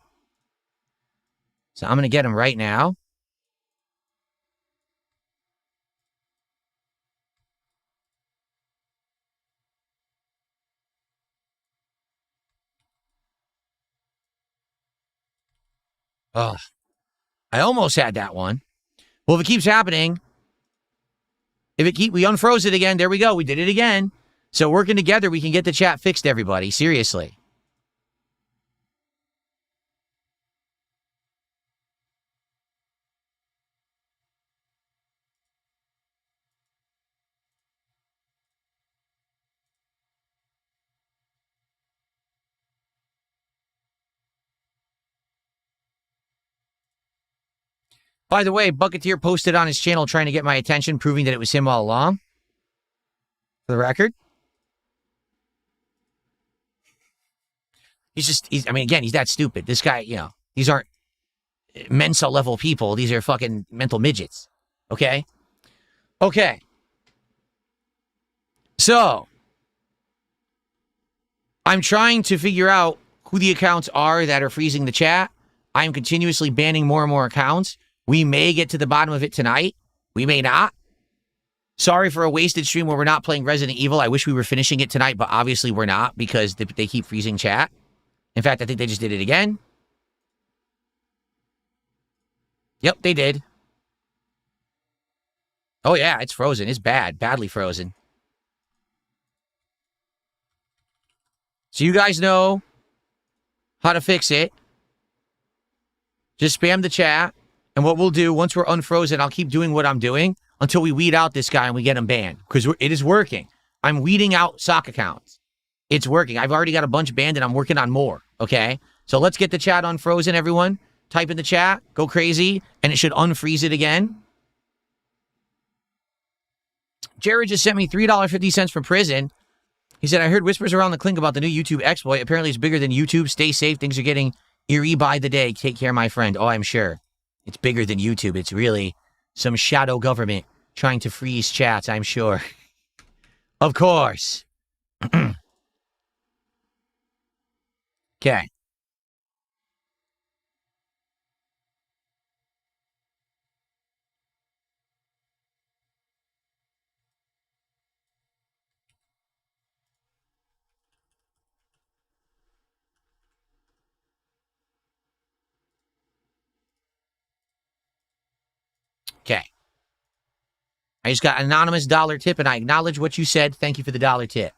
So I'm going to get them right now. Oh, I almost had that one. Well, if it keeps happening, we unfroze it again. There we go. We did it again. So working together, we can get the chat fixed, everybody. Seriously. By the way, Bucketeer posted on his channel trying to get my attention, proving that it was him all along. For the record. I mean, again, he's that stupid. This guy, you know, these aren't Mensa level people. These are fucking mental midgets. Okay? Okay. So, I'm trying to figure out who the accounts are that are freezing the chat. I'm continuously banning more and more accounts. We may get to the bottom of it tonight. We may not. Sorry for a wasted stream where we're not playing Resident Evil. I wish we were finishing it tonight, but obviously we're not because they keep freezing chat. In fact, I think they just did it again. Yep, they did. Oh, yeah, it's frozen. It's bad. Badly frozen. So you guys know how to fix it. Just spam the chat. And what we'll do, once we're unfrozen, I'll keep doing what I'm doing until we weed out this guy and we get him banned. Because it is working. I'm weeding out sock accounts. It's working. I've already got a bunch banned and I'm working on more. Okay? So let's get the chat unfrozen, everyone. Type in the chat. Go crazy. And it should unfreeze it again. Jared just sent me $3.50 from prison. He said, I heard whispers around the clink about the new YouTube exploit. Apparently it's bigger than YouTube. Stay safe. Things are getting eerie by the day. Take care, my friend. Oh, I'm sure. It's bigger than YouTube. It's really some shadow government trying to freeze chats, I'm sure. Of course. Okay. Okay. I just got an anonymous dollar tip, and I acknowledge what you said. Thank you for the dollar tip.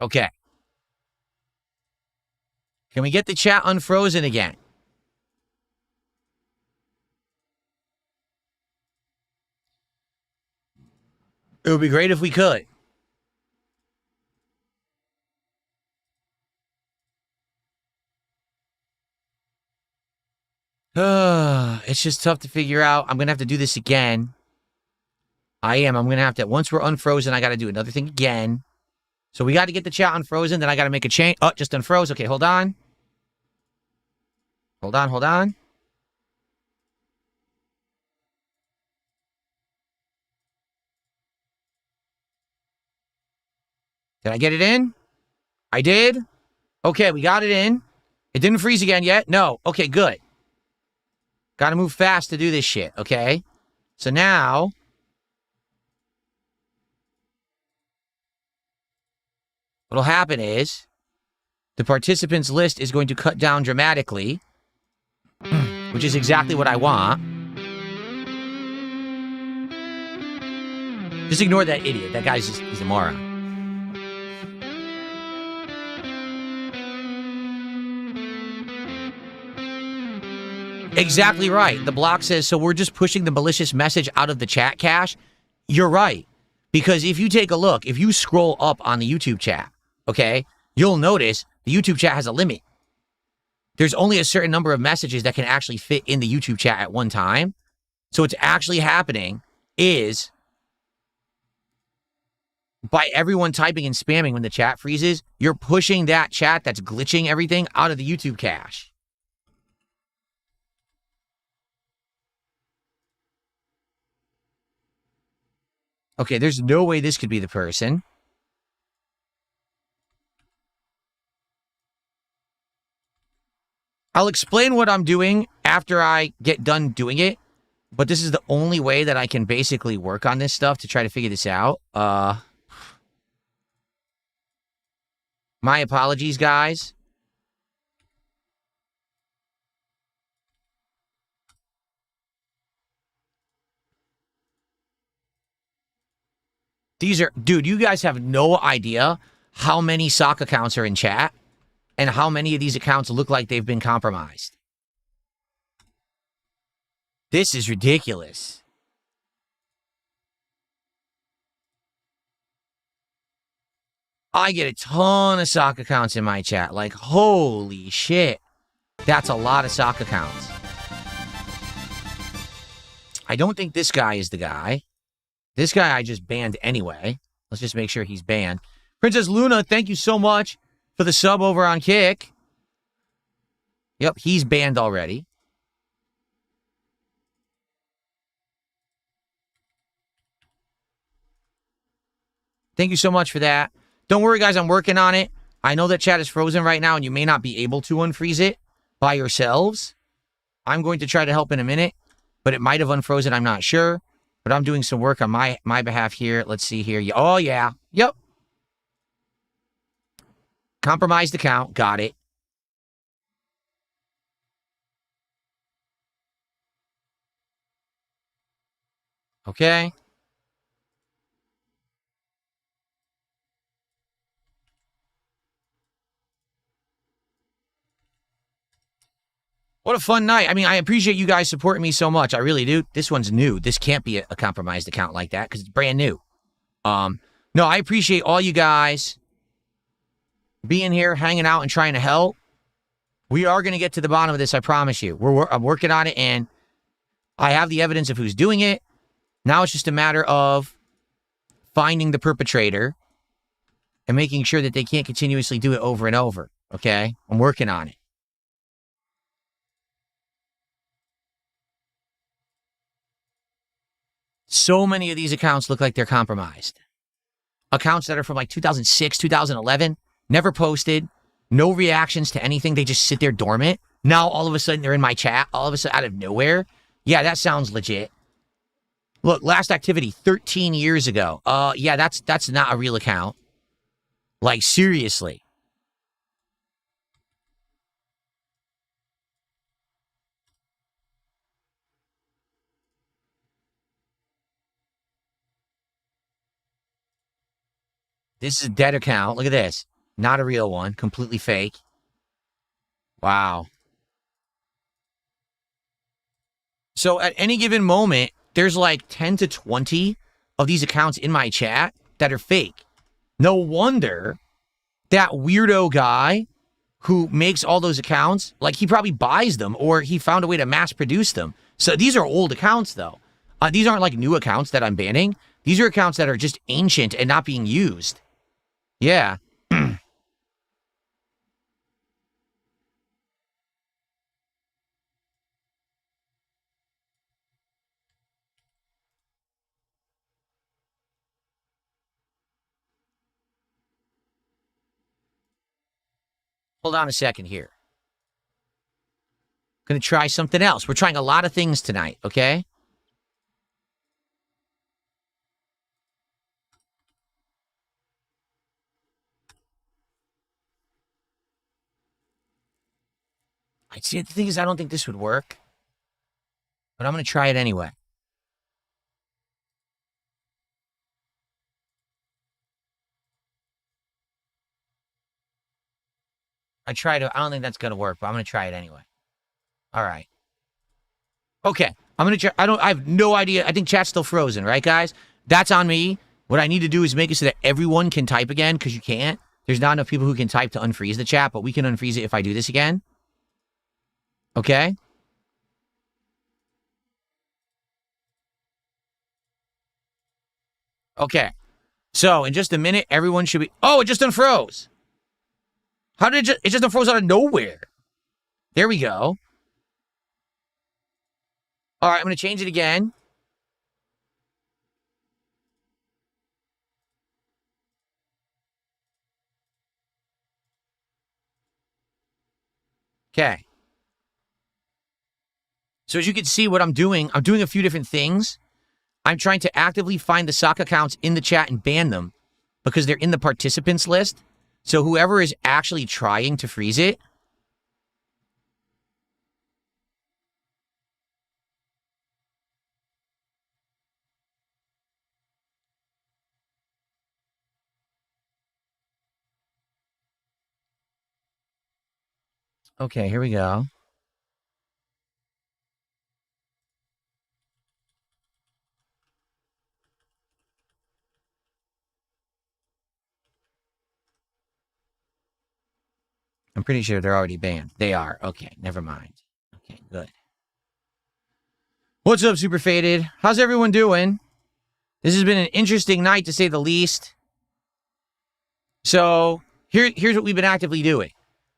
Okay. Can we get the chat unfrozen again? It would be great if we could. It's just tough to figure out. I'm going to have to do this again. I am. I'm going to have to, once we're unfrozen, I got to do another thing again. So we got to get the chat unfrozen. Then I got to make a change. Oh, just unfroze. Okay, hold on. Hold on, hold on. Did I get it in? I did. Okay, we got it in. It didn't freeze again yet. No. Okay, good. Got to move fast to do this shit, okay? So now, what'll happen is the participants list is going to cut down dramatically, which is exactly what I want. Just ignore that idiot. That guy's just, he's a moron. Exactly right. The block says, so we're just pushing the malicious message out of the chat cache. You're right. Because if you take a look, if you scroll up on the YouTube chat, okay, you'll notice the YouTube chat has a limit. There's only a certain number of messages that can actually fit in the YouTube chat at one time. So what's actually happening is by everyone typing and spamming when the chat freezes, you're pushing that chat that's glitching everything out of the YouTube cache. Okay, there's no way this could be the person. I'll explain what I'm doing after I get done doing it, but this is the only way that I can basically work on this stuff to try to figure this out. My apologies, guys. These are, dude, you guys have no idea how many sock accounts are in chat and how many of these accounts look like they've been compromised. This is ridiculous. I get a ton of sock accounts in my chat. Like, holy shit. That's a lot of sock accounts. I don't think this guy is the guy. This guy I just banned anyway. Let's just make sure he's banned. Princess Luna, thank you so much for the sub over on Kick. Yep, he's banned already. Thank you so much for that. Don't worry, guys. I'm working on it. I know that chat is frozen right now, and you may not be able to unfreeze it by yourselves. I'm going to try to help in a minute, but it might have unfrozen. I'm not sure. But I'm doing some work on my behalf here. Let's see here. Oh, yeah. Yep. Compromised account. Got it. Okay. What a fun night. I mean, I appreciate you guys supporting me so much. I really do. This one's new. This can't be a compromised account like that because it's brand new. No, I appreciate all you guys being here, hanging out, and trying to help. We are going to get to the bottom of this, I promise you. I'm working on it, and I have the evidence of who's doing it. Now it's just a matter of finding the perpetrator and making sure that they can't continuously do it over and over, okay? I'm working on it. So many of these accounts look like they're compromised. Accounts that are from like 2006, 2011, never posted, no reactions to anything. They just sit there dormant. Now, all of a sudden, they're in my chat. All of a sudden, out of nowhere. Yeah, that sounds legit. Look, last activity 13 years ago. Yeah, that's not a real account. Like, seriously. This is a dead account. Look at this. Not a real one. Completely fake. Wow. So at any given moment, there's like 10 to 20 of these accounts in my chat that are fake. No wonder that weirdo guy who makes all those accounts, like he probably buys them or he found a way to mass produce them. So these are old accounts though. These aren't like new accounts that I'm banning. These are accounts that are just ancient and not being used. Yeah. Hold on a second here. Gonna try something else. We're trying a lot of things tonight, okay? I see. The thing is, I don't think this would work, but I'm gonna try it anyway. I don't think that's gonna work, but I'm gonna try it anyway. All right. Okay. I'm gonna try. I have no idea. I think chat's still frozen, right, guys? That's on me. What I need to do is make it so that everyone can type again, because you can't. There's not enough people who can type to unfreeze the chat, but we can unfreeze it if I do this again. Okay? Okay. So, in just a minute, everyone should be... Oh, it just unfroze. How did it just unfroze out of nowhere? There we go. All right, I'm going to change it again. Okay. So as you can see what I'm doing a few different things. I'm trying to actively find the sock accounts in the chat and ban them because they're in the participants list. So whoever is actually trying to freeze it, okay, here we go. I'm pretty sure they're already banned. They are. Okay, never mind. Okay, good. What's up, Super Faded? How's everyone doing? This has been an interesting night, to say the least. So, here's what we've been actively doing.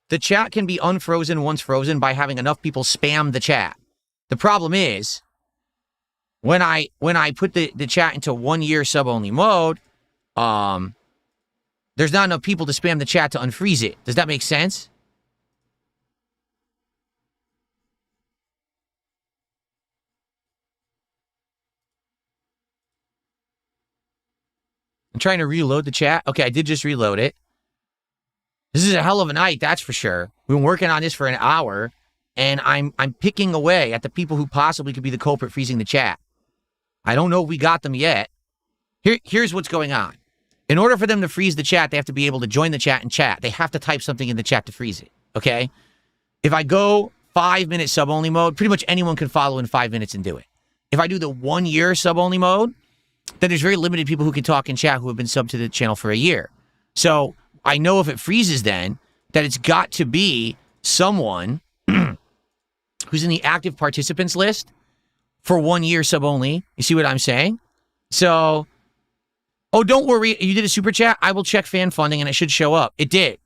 The chat can be unfrozen once frozen by having enough people spam the chat. The problem is, when I put the chat into 1 year sub-only mode, there's not enough people to spam the chat to unfreeze it. Does that make sense? I'm trying to reload the chat. Okay, I did just reload it. This is a hell of a night, that's for sure. We've been working on this for an hour, and I'm picking away at the people who possibly could be the culprit freezing the chat. I don't know if we got them yet. Here's what's going on. In order for them to freeze the chat, they have to be able to join the chat and chat. They have to type something in the chat to freeze it, okay? If I go 5-minute sub-only mode, pretty much anyone can follow in 5 minutes and do it. If I do the 1 year sub-only mode, then there's very limited people who can talk in chat who have been subbed to the channel for a year. So I know if it freezes then, that it's got to be someone who's in the active participants list for 1 year sub-only. You see what I'm saying? So, oh, don't worry. You did a super chat? I will check fan funding and it should show up. It did.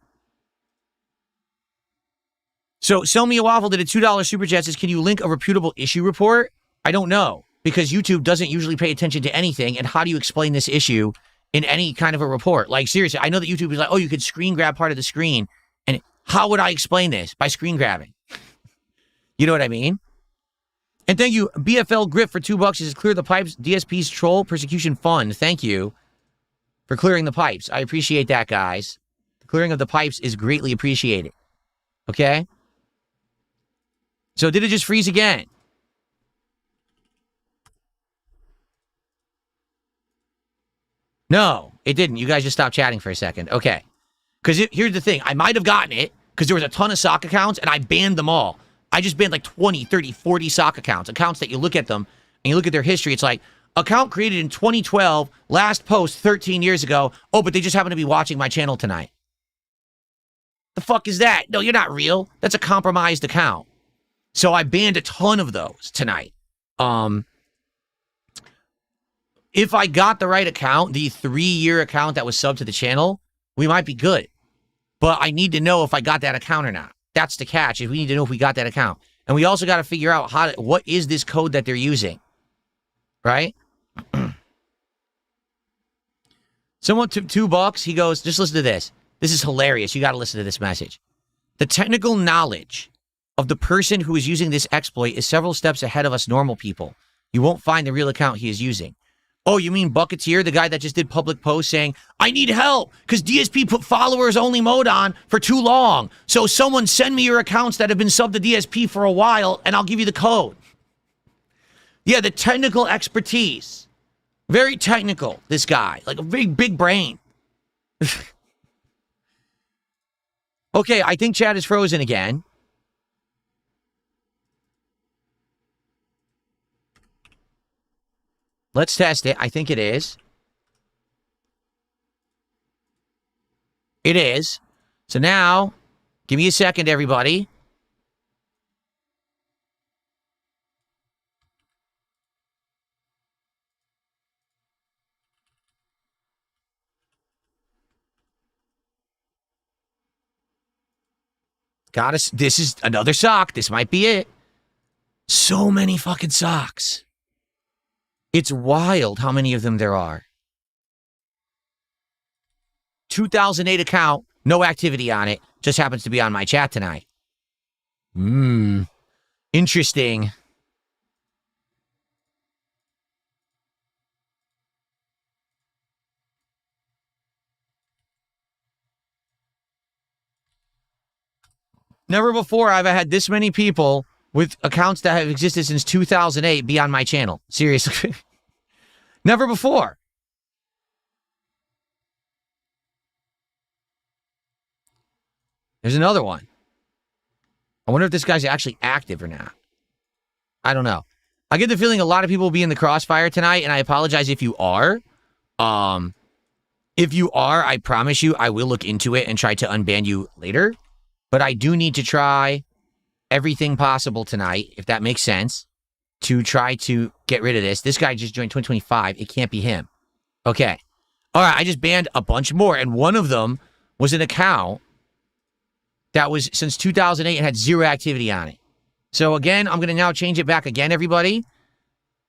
So, Sell Me a Waffle did a $2 super chat. Says, can you link a reputable issue report? I don't know, because YouTube doesn't usually pay attention to anything. And how do you explain this issue in any kind of a report? Like, seriously, I know that YouTube is like, oh, you could screen grab part of the screen. And how would I explain this? By screen grabbing. You know what I mean? And thank you, BFL Grip, for $2. Says, clear the pipes. DSP's Troll Persecution Fund. Thank you for clearing the pipes. I appreciate that, guys. The clearing of the pipes is greatly appreciated. Okay? So did it just freeze again? No, it didn't. You guys just stopped chatting for a second. Okay. Because here's the thing. I might have gotten it because there was a ton of sock accounts and I banned them all. I just banned like 20, 30, 40 sock accounts. Accounts that you look at them and you look at their history. It's like, account created in 2012, last post 13 years ago. Oh, but they just happen to be watching my channel tonight. The fuck is that? No, you're not real. That's a compromised account. So I banned a ton of those tonight. If I got the right account, the 3-year account that was subbed to the channel, we might be good. But I need to know if I got that account or not. That's the catch. If we need to know if we got that account. And we also got to figure out what is this code that they're using. Right? Someone took $2. He goes, just listen to this. This is hilarious. You got to listen to this message. The technical knowledge of the person who is using this exploit is several steps ahead of us normal people. You won't find the real account he is using. Oh, you mean Bucketeer, the guy that just did public posts saying, I need help because DSP put followers only mode on for too long. So someone send me your accounts that have been subbed to DSP for a while and I'll give you the code. Yeah, the technical expertise. Very technical, this guy. Like a big brain. Okay, I think chat is frozen again. Let's test it. I think it is. It is. So now, give me a second, everybody. Got us. This is another sock. This might be it. So many fucking socks. It's wild how many of them there are. 2008 account, no activity on it. Just happens to be on my chat tonight. Interesting. Never before have I had this many people with accounts that have existed since 2008 be on my channel. Seriously. Never before. There's another one. I wonder if this guy's actually active or not. I don't know. I get the feeling a lot of people will be in the crossfire tonight, and I apologize if you are. If you are, I promise you I will look into it and try to unban you later. But I do need to try everything possible tonight, if that makes sense, to try to get rid of this. This guy just joined 2025. It can't be him. Okay. All right, I just banned a bunch more, and one of them was an account that was since 2008 and had 0 activity on it. So again, I'm going to now change it back again, everybody,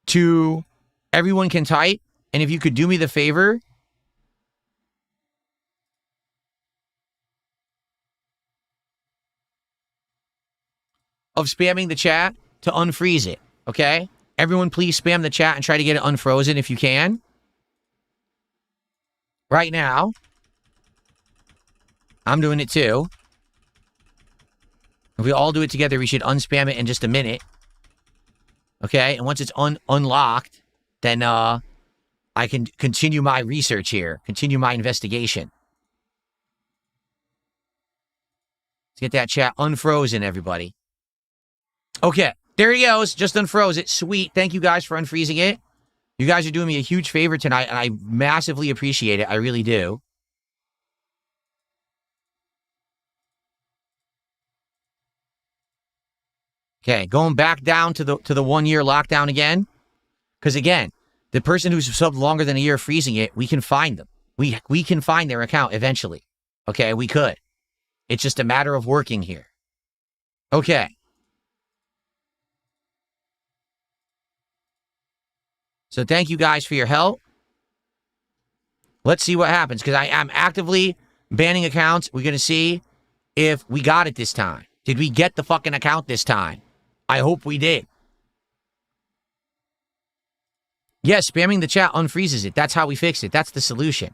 to everyone can type. And if you could do me the favor of spamming the chat to unfreeze it, okay? Everyone please spam the chat and try to get it unfrozen if you can. Right now, I'm doing it too. If we all do it together, we should unspam it in just a minute. Okay, and once it's unlocked, then I can continue my research here, continue my investigation. Let's get that chat unfrozen, everybody. Okay, there he goes. Just unfroze it. Sweet. Thank you guys for unfreezing it. You guys are doing me a huge favor tonight, and I massively appreciate it. I really do. Okay, going back down to the 1-year lockdown again. Because again, the person who's subbed longer than a year freezing it, we can find them. We can find their account eventually. Okay, we could. It's just a matter of working here. Okay. So thank you guys for your help. Let's see what happens, because I am actively banning accounts. We're going to see if we got it this time. Did we get the fucking account this time? I hope we did. Yes, spamming the chat unfreezes it. That's how we fix it. That's the solution.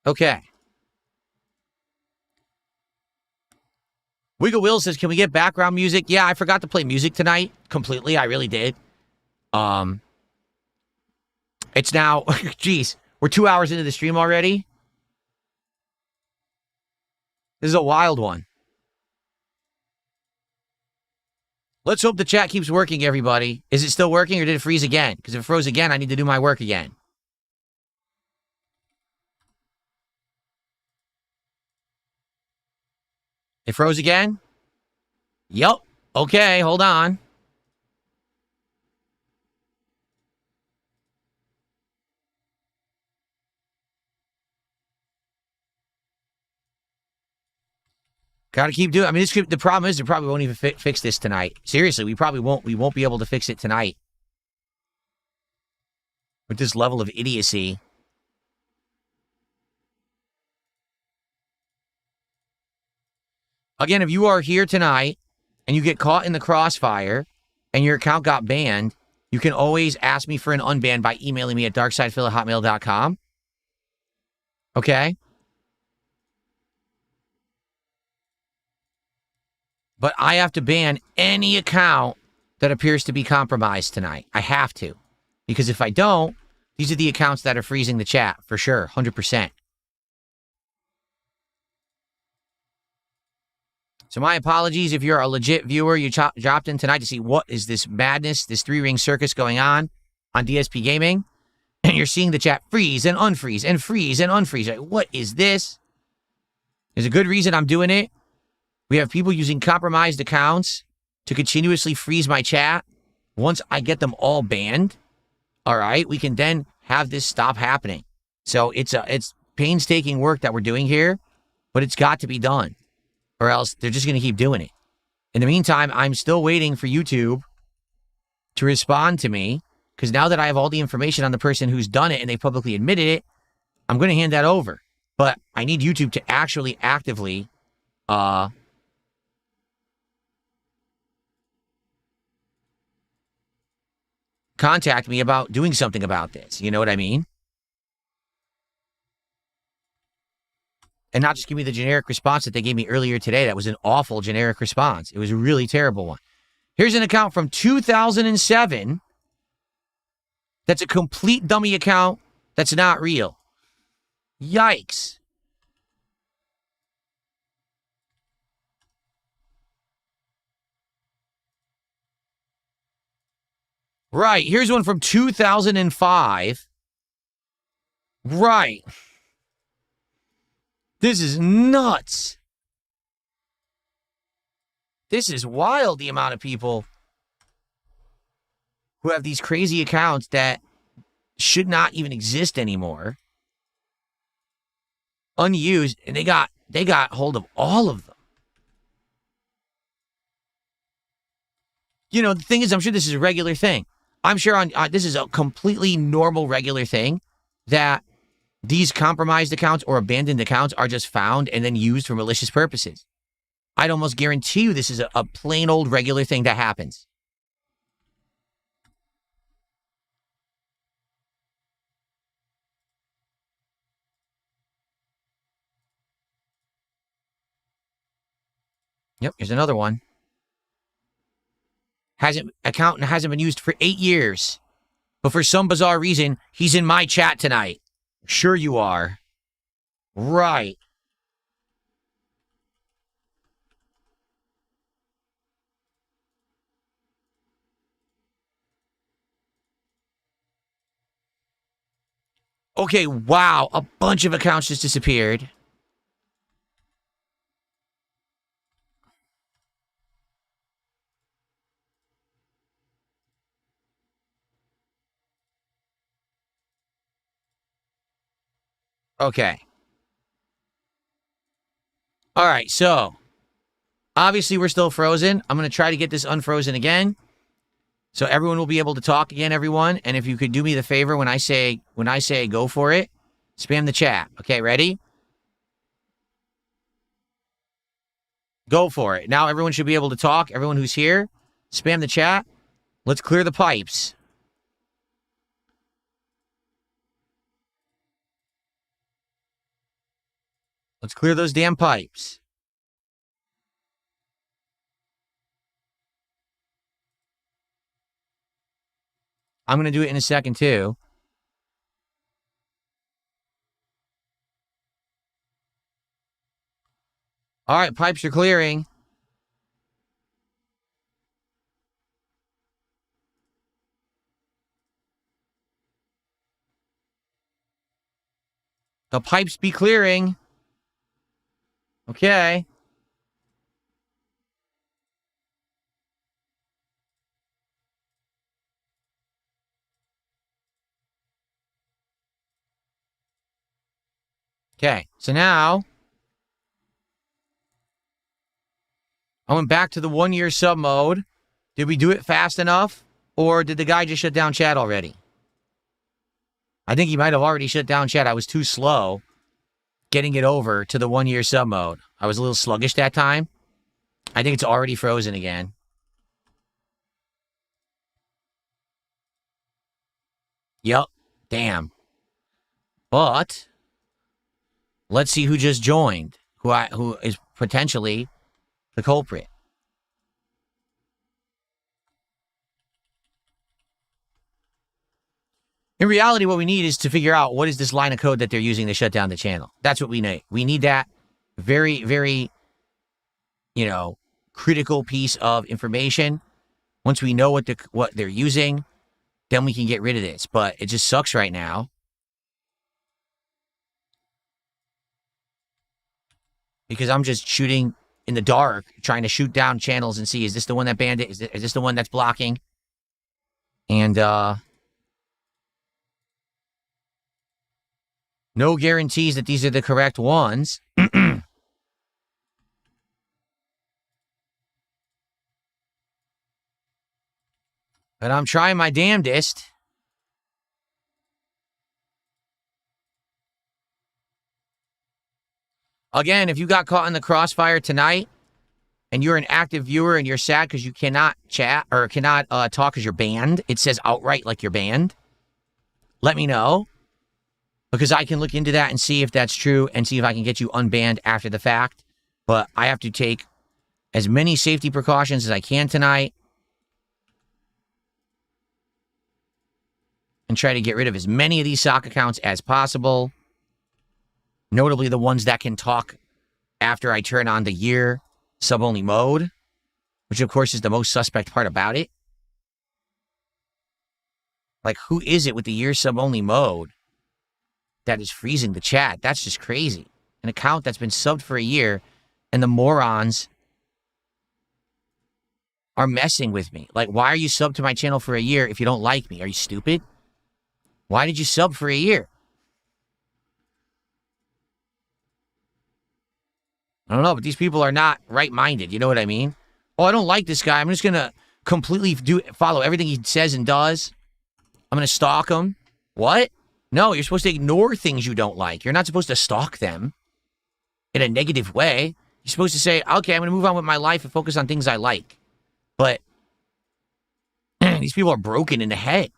Okay. Wiggle Will says, can we get background music? Yeah, I forgot to play music tonight. Completely. I really did. It's now, geez, we're 2 hours into the stream already. This is a wild one. Let's hope the chat keeps working, everybody. Is it still working or did it freeze again? Because if it froze again, I need to do my work again. It froze again? Yup. Okay, hold on. Got to keep doing. I mean, the problem is we probably won't even fix this tonight. Seriously, we probably won't. We won't be able to fix it tonight with this level of idiocy. Again, if you are here tonight and you get caught in the crossfire and your account got banned, you can always ask me for an unban by emailing me at darksidephil@hotmail.com. Okay? But I have to ban any account that appears to be compromised tonight. I have to. Because if I don't, these are the accounts that are freezing the chat, for sure, 100%. So my apologies if you're a legit viewer. You dropped in tonight to see what is this madness, this three-ring circus going on DSP Gaming. And you're seeing the chat freeze and unfreeze and freeze and unfreeze. Like, what is this? There's a good reason I'm doing it. We have people using compromised accounts to continuously freeze my chat. Once I get them all banned, all right, we can then have this stop happening. So it's painstaking work that we're doing here, but it's got to be done, or else they're just going to keep doing it. In the meantime, I'm still waiting for YouTube to respond to me, because now that I have all the information on the person who's done it and they publicly admitted it, I'm going to hand that over. But I need YouTube to actually actively contact me about doing something about this. You know what I mean? And not just give me the generic response that they gave me earlier today. That was an awful generic response. It was a really terrible one. Here's an account from 2007 that's a complete dummy account that's not real. Yikes. Right, here's one from 2005. Right. This is nuts. This is wild, the amount of people who have these crazy accounts that should not even exist anymore. Unused, and they got hold of all of them. You know, the thing is, I'm sure this is a regular thing. I'm sure this is a completely normal, regular thing that these compromised accounts or abandoned accounts are just found and then used for malicious purposes. I'd almost guarantee you this is a plain old regular thing that happens. Yep, here's another one. Account hasn't been used for 8 years. But for some bizarre reason, he's in my chat tonight. Sure you are. Right. Okay, wow. A bunch of accounts just disappeared. Okay. All right, so obviously we're still frozen. I'm going to try to get this unfrozen again. So everyone will be able to talk again, everyone. And if you could do me the favor when I say go for it, spam the chat. Okay, ready? Go for it. Now everyone should be able to talk. Everyone who's here, spam the chat. Let's clear the pipes. Let's clear those damn pipes. I'm going to do it in a second, too. All right, pipes are clearing. The pipes be clearing. Okay. Okay, so now I went back to the 1 year sub mode. Did we do it fast enough? Or did the guy just shut down chat already? I think he might have already shut down chat. I was too slow getting it over to the 1 year sub mode. I was a little sluggish that time. I think it's already frozen again. Yep. Damn. But let's see who just joined. Who is potentially the culprit. In reality, what we need is to figure out what is this line of code that they're using to shut down the channel. That's what we need. We need that very, very, critical piece of information. Once we know what they're using, then we can get rid of this. But it just sucks right now. Because I'm just shooting in the dark, trying to shoot down channels and see, is this the one that banned it? Is this the one that's blocking? And, no guarantees that these are the correct ones. But I'm trying my damnedest. Again, if you got caught in the crossfire tonight and you're an active viewer and you're sad because you cannot chat or cannot talk because you're banned, it says outright like you're banned, let me know. Because I can look into that and see if that's true and see if I can get you unbanned after the fact. But I have to take as many safety precautions as I can tonight. And try to get rid of as many of these sock accounts as possible. Notably the ones that can talk after I turn on the year sub-only mode. Which of course is the most suspect part about it. Like, who is it with the year sub-only mode that is freezing the chat? That's just crazy. An account that's been subbed for a year, and the morons are messing with me. Like, why are you subbed to my channel for a year if you don't like me? Are you stupid? Why did you sub for a year? I don't know, but these people are not right-minded. You know what I mean? Oh, I don't like this guy. I'm just going to completely follow everything he says and does. I'm going to stalk him. What? No, you're supposed to ignore things you don't like. You're not supposed to stalk them in a negative way. You're supposed to say, okay, I'm going to move on with my life and focus on things I like. But these people are broken in the head.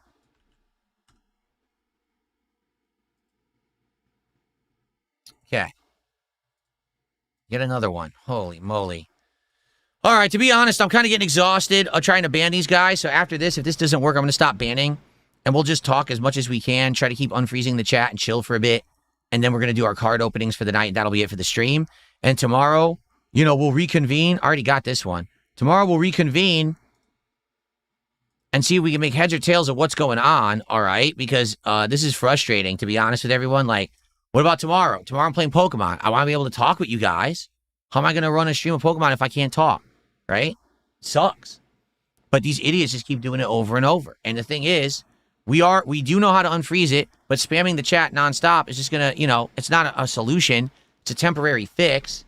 Okay. Get another one. Holy moly. All right, to be honest, I'm kind of getting exhausted of trying to ban these guys. So after this, if this doesn't work, I'm going to stop banning. And we'll just talk as much as we can, try to keep unfreezing the chat and chill for a bit. And then we're going to do our card openings for the night. That'll be it for the stream. And tomorrow, we'll reconvene. I already got this one. Tomorrow we'll reconvene and see if we can make heads or tails of what's going on, all right? Because this is frustrating, to be honest with everyone. Like, what about tomorrow? Tomorrow I'm playing Pokemon. I want to be able to talk with you guys. How am I going to run a stream of Pokemon if I can't talk, right? Sucks. But these idiots just keep doing it over and over. And the thing is, we do know how to unfreeze it, but spamming the chat nonstop is just going to, it's not a solution. It's a temporary fix.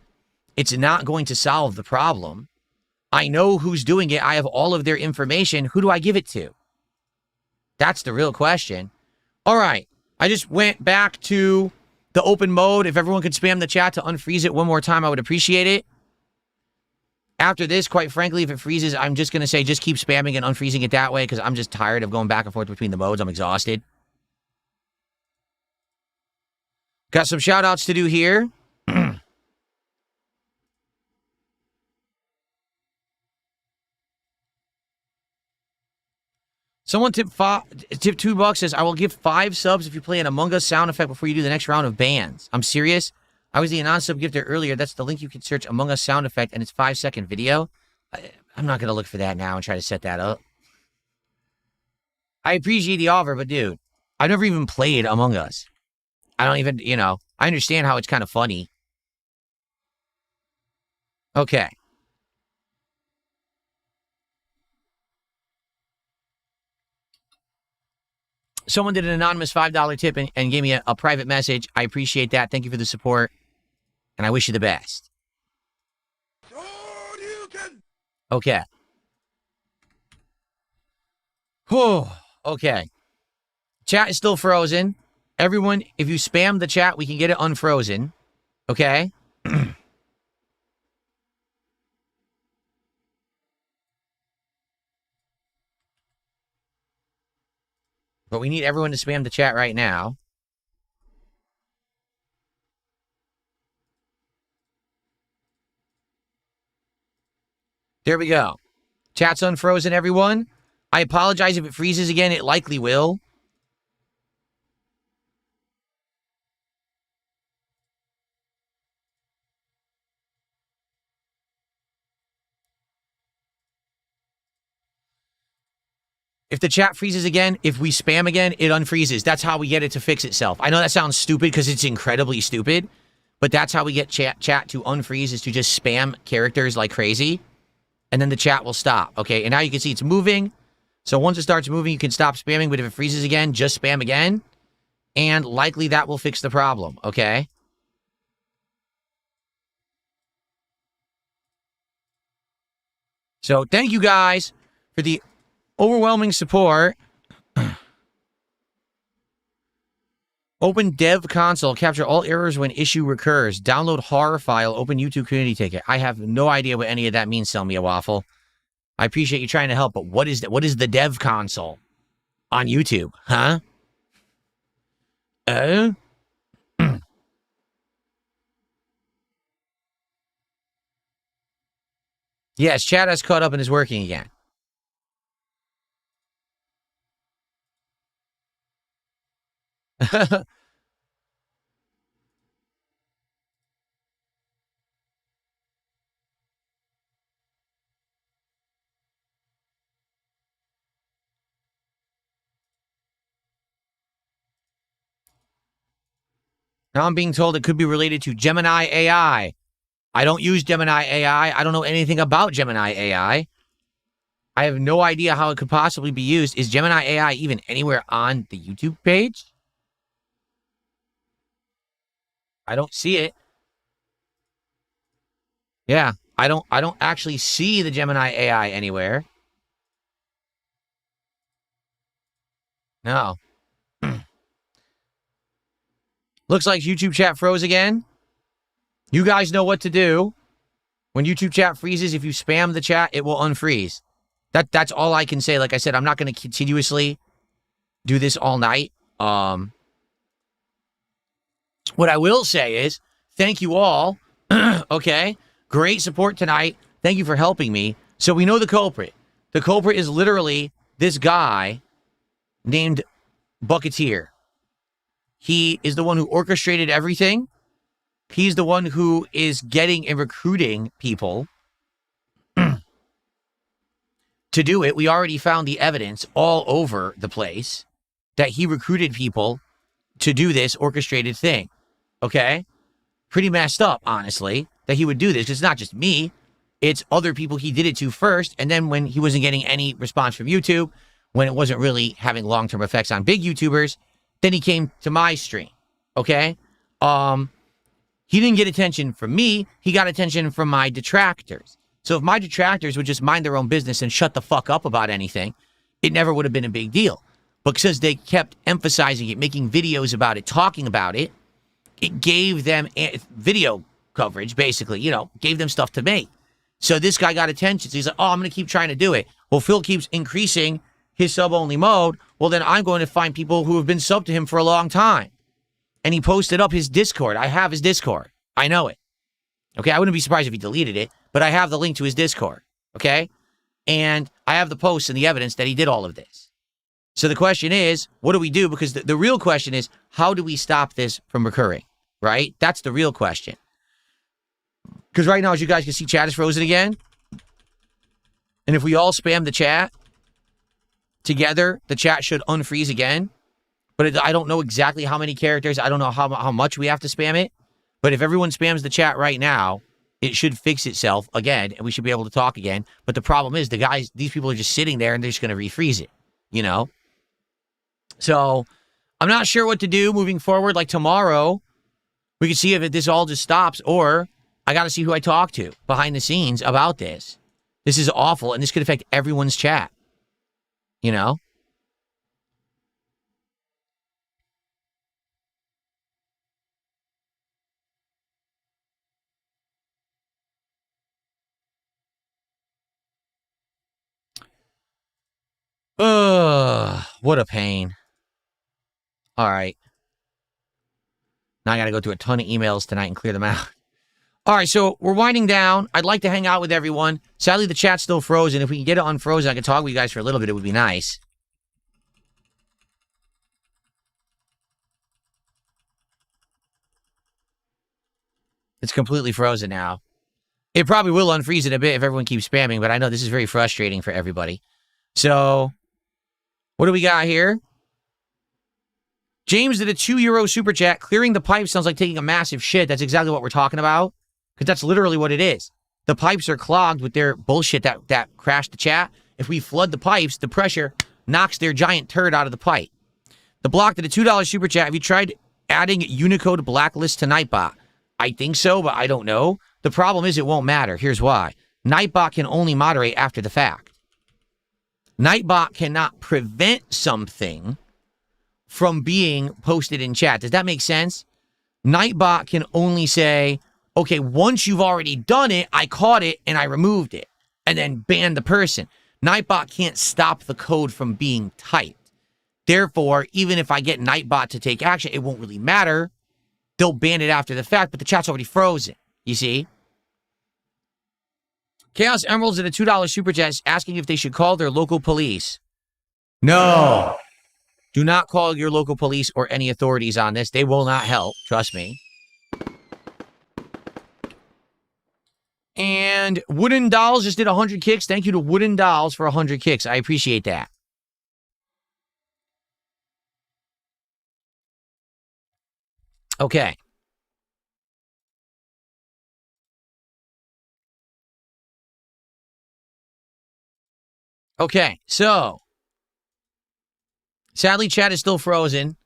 It's not going to solve the problem. I know who's doing it. I have all of their information. Who do I give it to? That's the real question. All right. I just went back to the open mode. If everyone could spam the chat to unfreeze it one more time, I would appreciate it. After this, quite frankly, if it freezes, I'm just going to say just keep spamming and unfreezing it that way because I'm just tired of going back and forth between the modes. I'm exhausted. Got some shout-outs to do here. Someone tip $2 says, I will give 5 subs if you play an Among Us sound effect before you do the next round of bans. I'm serious. I was the non-sub gifter earlier. That's the link you can search Among Us sound effect, and it's 5-second video. I'm not going to look for that now and try to set that up. I appreciate the offer, but dude, I've never even played Among Us. I don't even, I understand how it's kind of funny. Okay. Someone did an anonymous $5 tip and gave me a private message. I appreciate that. Thank you for the support. And I wish you the best. Okay. Whew. Okay. Chat is still frozen. Everyone, if you spam the chat, we can get it unfrozen. Okay? But we need everyone to spam the chat right now. There we go. Chat's unfrozen, everyone. I apologize if it freezes again. It likely will. If the chat freezes again, if we spam again, it unfreezes. That's how we get it to fix itself. I know that sounds stupid because it's incredibly stupid, but that's how we get chat to unfreeze, is to just spam characters like crazy, and then the chat will stop. Okay, and now you can see it's moving. So once it starts moving, you can stop spamming, but if it freezes again, just spam again, and likely that will fix the problem, okay? So thank you guys for the overwhelming support. Open dev console. Capture all errors when issue recurs. Download horror file. Open YouTube community ticket. I have no idea what any of that means, Sell Me a Waffle. I appreciate you trying to help, but what is the dev console on YouTube? Huh? Yes, chat has caught up and is working again. Now I'm being told it could be related to Gemini AI. I don't use Gemini AI. I don't know anything about Gemini AI. I have no idea how it could possibly be used. Is Gemini AI even anywhere on the YouTube page? I don't see it. Yeah, I don't actually see the Gemini AI anywhere. No. Looks like YouTube chat froze again. You guys know what to do. When YouTube chat freezes, if you spam the chat, it will unfreeze. That's all I can say. Like I said, I'm not going to continuously do this all night. What I will say is, thank you all. Okay? Great support tonight. Thank you for helping me. So we know the culprit. The culprit is literally this guy named Bucketeer. He is the one who orchestrated everything. He's the one who is getting and recruiting people to do it. We already found the evidence all over the place that he recruited people to do this orchestrated thing. Okay? Pretty messed up, honestly, that he would do this. It's not just me. It's other people he did it to first. And then when he wasn't getting any response from YouTube, when it wasn't really having long-term effects on big YouTubers, then he came to my stream. Okay? He didn't get attention from me. He got attention from my detractors. So if my detractors would just mind their own business and shut the fuck up about anything, it never would have been a big deal. But because they kept emphasizing it, making videos about it, talking about it, it gave them video coverage, basically, you know, gave them stuff to make. So this guy got attention. So he's like, oh, I'm going to keep trying to do it. Well, Phil keeps increasing his sub-only mode. Well, then I'm going to find people who have been sub to him for a long time. And he posted up his Discord. I have his Discord. I know it. Okay, I wouldn't be surprised if he deleted it, but I have the link to his Discord. Okay? And I have the posts and the evidence that he did all of this. So the question is, what do we do? Because the real question is, how do we stop this from recurring? Right? That's the real question. Because right now, as you guys can see, chat is frozen again. And if we all spam the chat together, the chat should unfreeze again. but I don't know exactly how many characters. I don't know how much we have to spam it. But if everyone spams the chat right now, it should fix itself again, and we should be able to talk again. But the problem is these people are just sitting there, and they're just going to refreeze it, you know? So I'm not sure what to do moving forward. Like tomorrow, we can see if this all just stops, or I got to see who I talk to behind the scenes about this. This is awful, and this could affect everyone's chat, you know? Ugh, what a pain. All right. Now I got to go through a ton of emails tonight and clear them out. All right, so we're winding down. I'd like to hang out with everyone. Sadly, the chat's still frozen. If we can get it unfrozen, I can talk with you guys for a little bit. It would be nice. It's completely frozen now. It probably will unfreeze it a bit if everyone keeps spamming, but I know this is very frustrating for everybody. So, what do we got here? James did a €2 super chat. Clearing the pipe sounds like taking a massive shit. That's exactly what we're talking about. Because that's literally what it is. The pipes are clogged with their bullshit that crashed the chat. If we flood the pipes, the pressure knocks their giant turd out of the pipe. The Block did a $2 super chat. Have you tried adding Unicode blacklist to Nightbot? I think so, but I don't know. The problem is it won't matter. Here's why. Nightbot can only moderate after the fact. Nightbot cannot prevent something from being posted in chat. Does that make sense? Nightbot can only say, okay, once you've already done it, I caught it and I removed it, and then ban the person. Nightbot can't stop the code from being typed. Therefore, even if I get Nightbot to take action, it won't really matter. They'll ban it after the fact, but the chat's already frozen. You see? Chaos Emeralds at a $2 super chat asking if they should call their local police. No. Do not call your local police or any authorities on this. They will not help. Trust me. And Wooden Dolls just did 100 kicks. Thank you to Wooden Dolls for 100 kicks. I appreciate that. Okay. Okay, so sadly, chat is still frozen.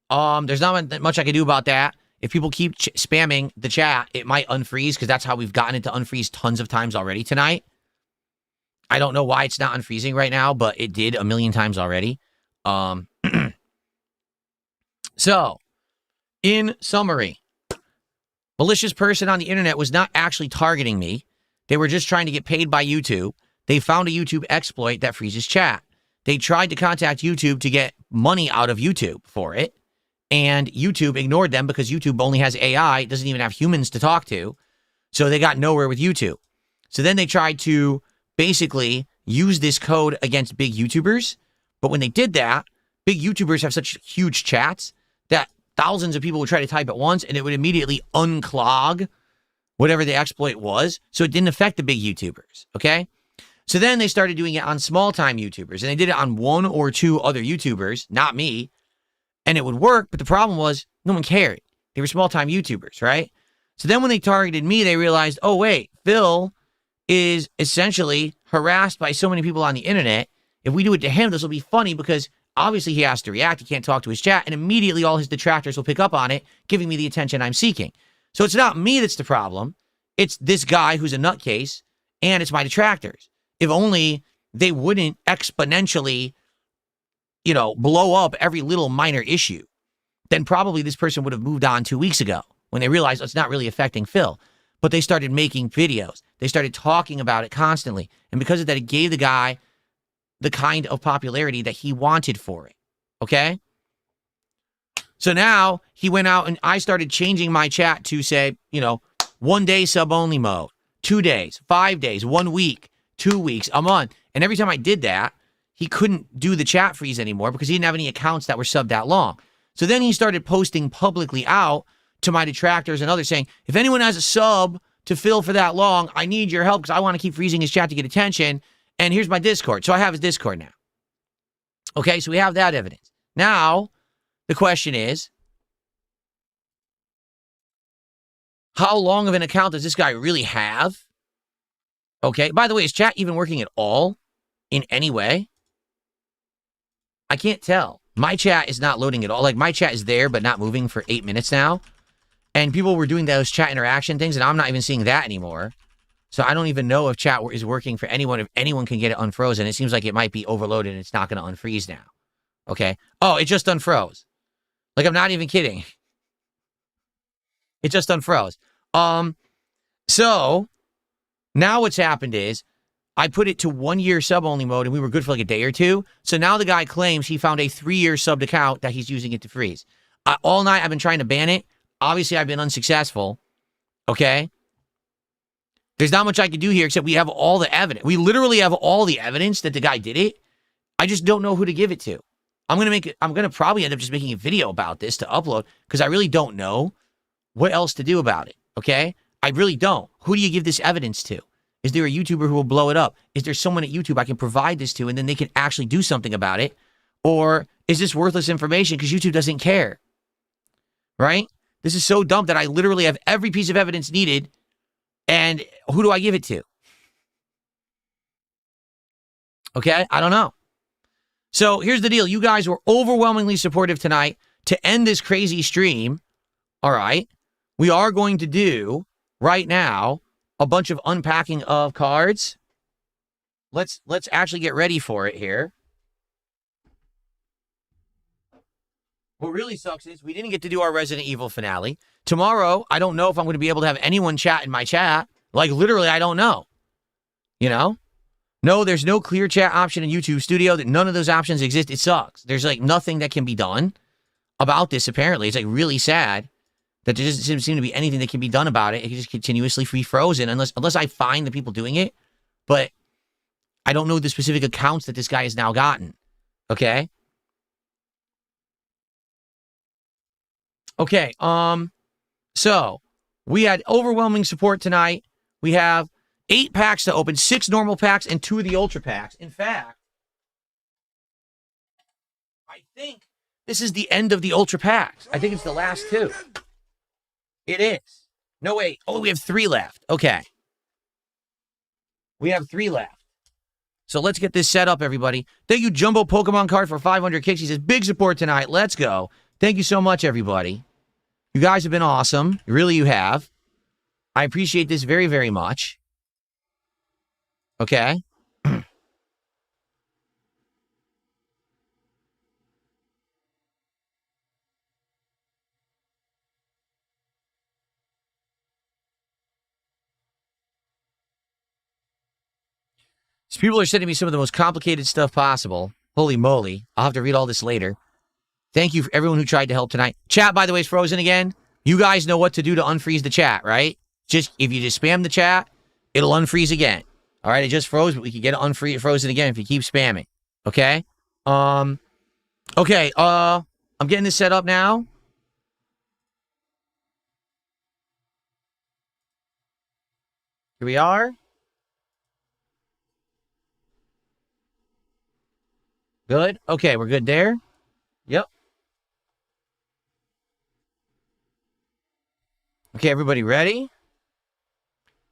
There's not much I can do about that. If people keep spamming the chat, it might unfreeze because that's how we've gotten it to unfreeze tons of times already tonight. I don't know why it's not unfreezing right now, but it did a million times already. So, in summary, malicious person on the internet was not actually targeting me. They were just trying to get paid by YouTube. They found a YouTube exploit that freezes chat. They tried to contact YouTube to get money out of YouTube for it, and YouTube ignored them because YouTube only has AI, doesn't even have humans to talk to, so they got nowhere with YouTube. So then they tried to basically use this code against big YouTubers, but when they did that, big YouTubers have such huge chats that thousands of people would try to type at once, and it would immediately unclog whatever the exploit was, so it didn't affect the big YouTubers, okay? So then they started doing it on small-time YouTubers, and they did it on 1 or 2 other YouTubers, not me, and it would work, but the problem was no one cared. They were small-time YouTubers, right? So then when they targeted me, they realized, oh, wait, Phil is essentially harassed by so many people on the internet. If we do it to him, this will be funny because obviously he has to react. He can't talk to his chat, and immediately all his detractors will pick up on it, giving me the attention I'm seeking. So it's not me that's the problem. It's this guy who's a nutcase, and it's my detractors. If only they wouldn't exponentially, blow up every little minor issue, then probably this person would have moved on 2 weeks ago when they realized it's not really affecting Phil. But they started making videos. They started talking about it constantly. And because of that, it gave the guy the kind of popularity that he wanted for it. Okay? So now he went out and I started changing my chat to say, 1 day sub only mode, 2 days, 5 days, 1 week, 2 weeks, a month. And every time I did that, he couldn't do the chat freeze anymore because he didn't have any accounts that were subbed that long. So then he started posting publicly out to my detractors and others saying, if anyone has a sub to fill for that long, I need your help because I want to keep freezing his chat to get attention. And here's my Discord. So I have his Discord now. Okay, so we have that evidence. Now, the question is, how long of an account does this guy really have? Okay. By the way, is chat even working at all in any way? I can't tell. My chat is not loading at all. Like, my chat is there, but not moving for 8 minutes now. And people were doing those chat interaction things, and I'm not even seeing that anymore. So I don't even know if chat is working for anyone, if anyone can get it unfrozen. It seems like it might be overloaded and it's not going to unfreeze now. Okay. Oh, it just unfroze. Like, I'm not even kidding. It just unfroze. So now what's happened is I put it to 1 year sub only mode and we were good for like a day or two. So now the guy claims he found a 3-year subbed account that he's using it to freeze. All night I've been trying to ban it. Obviously I've been unsuccessful. Okay. There's not much I can do here except we have all the evidence. We literally have all the evidence that the guy did it. I just don't know who to give it to. I'm going to probably end up just making a video about this to upload because I really don't know what else to do about it. Okay. I really don't. Who do you give this evidence to? Is there a YouTuber who will blow it up? Is there someone at YouTube I can provide this to and then they can actually do something about it? Or is this worthless information because YouTube doesn't care? Right? This is so dumb that I literally have every piece of evidence needed. And who do I give it to? Okay? I don't know. So here's the deal. You guys were overwhelmingly supportive tonight to end this crazy stream. All right. We are going to do right now a bunch of unpacking of cards. Let's actually get ready for it here. What really sucks is we didn't get to do our Resident Evil finale. Tomorrow, I don't know if I'm going to be able to have anyone chat in my chat. Like, literally, I don't know. You know? No, there's no clear chat option in YouTube Studio. That none of those options exist. It sucks. There's, like, nothing that can be done about this, apparently. It's, like, really sad that there doesn't seem to be anything that can be done about it. It can just continuously be frozen unless I find the people doing it. But I don't know the specific accounts that this guy has now gotten. Okay? Okay, so we had overwhelming support tonight. We have 8 packs to open, 6 normal packs, and 2 of the ultra packs. In fact, I think this is the end of the ultra packs. I think it's the last 2. It is. No, wait. Oh, we have 3 left. Okay. We have 3 left. So let's get this set up, everybody. Thank you, Jumbo Pokemon Card, for 500 kicks. He says, big support tonight. Let's go. Thank you so much, everybody. You guys have been awesome. Really, you have. I appreciate this very, very much. Okay. So people are sending me some of the most complicated stuff possible. Holy moly. I'll have to read all this later. Thank you for everyone who tried to help tonight. Chat, by the way, is frozen again. You guys know what to do to unfreeze the chat, right? If you just spam the chat, it'll unfreeze again. All right, it just froze, but we can get it frozen again if you keep spamming. Okay? Okay, I'm getting this set up now. Here we are. Good. Okay, we're good there. Yep. Okay, everybody ready?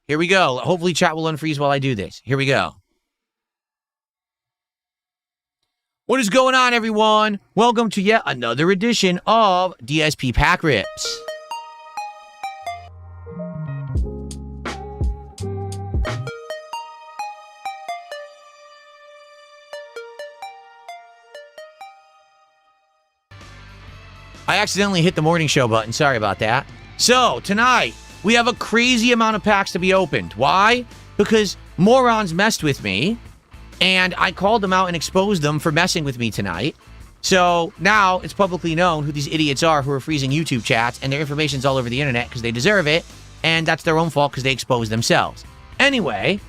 Here we go. Hopefully chat will unfreeze while I do this. Here we go. What is going on, everyone? Welcome to yet another edition of DSP Pack Rips. I accidentally hit the morning show button. Sorry about that. So, tonight, we have a crazy amount of packs to be opened. Why? Because morons messed with me, and I called them out and exposed them for messing with me tonight. So, now it's publicly known who these idiots are who are freezing YouTube chats, and their information's all over the internet because they deserve it, and that's their own fault because they exposed themselves. Anyway,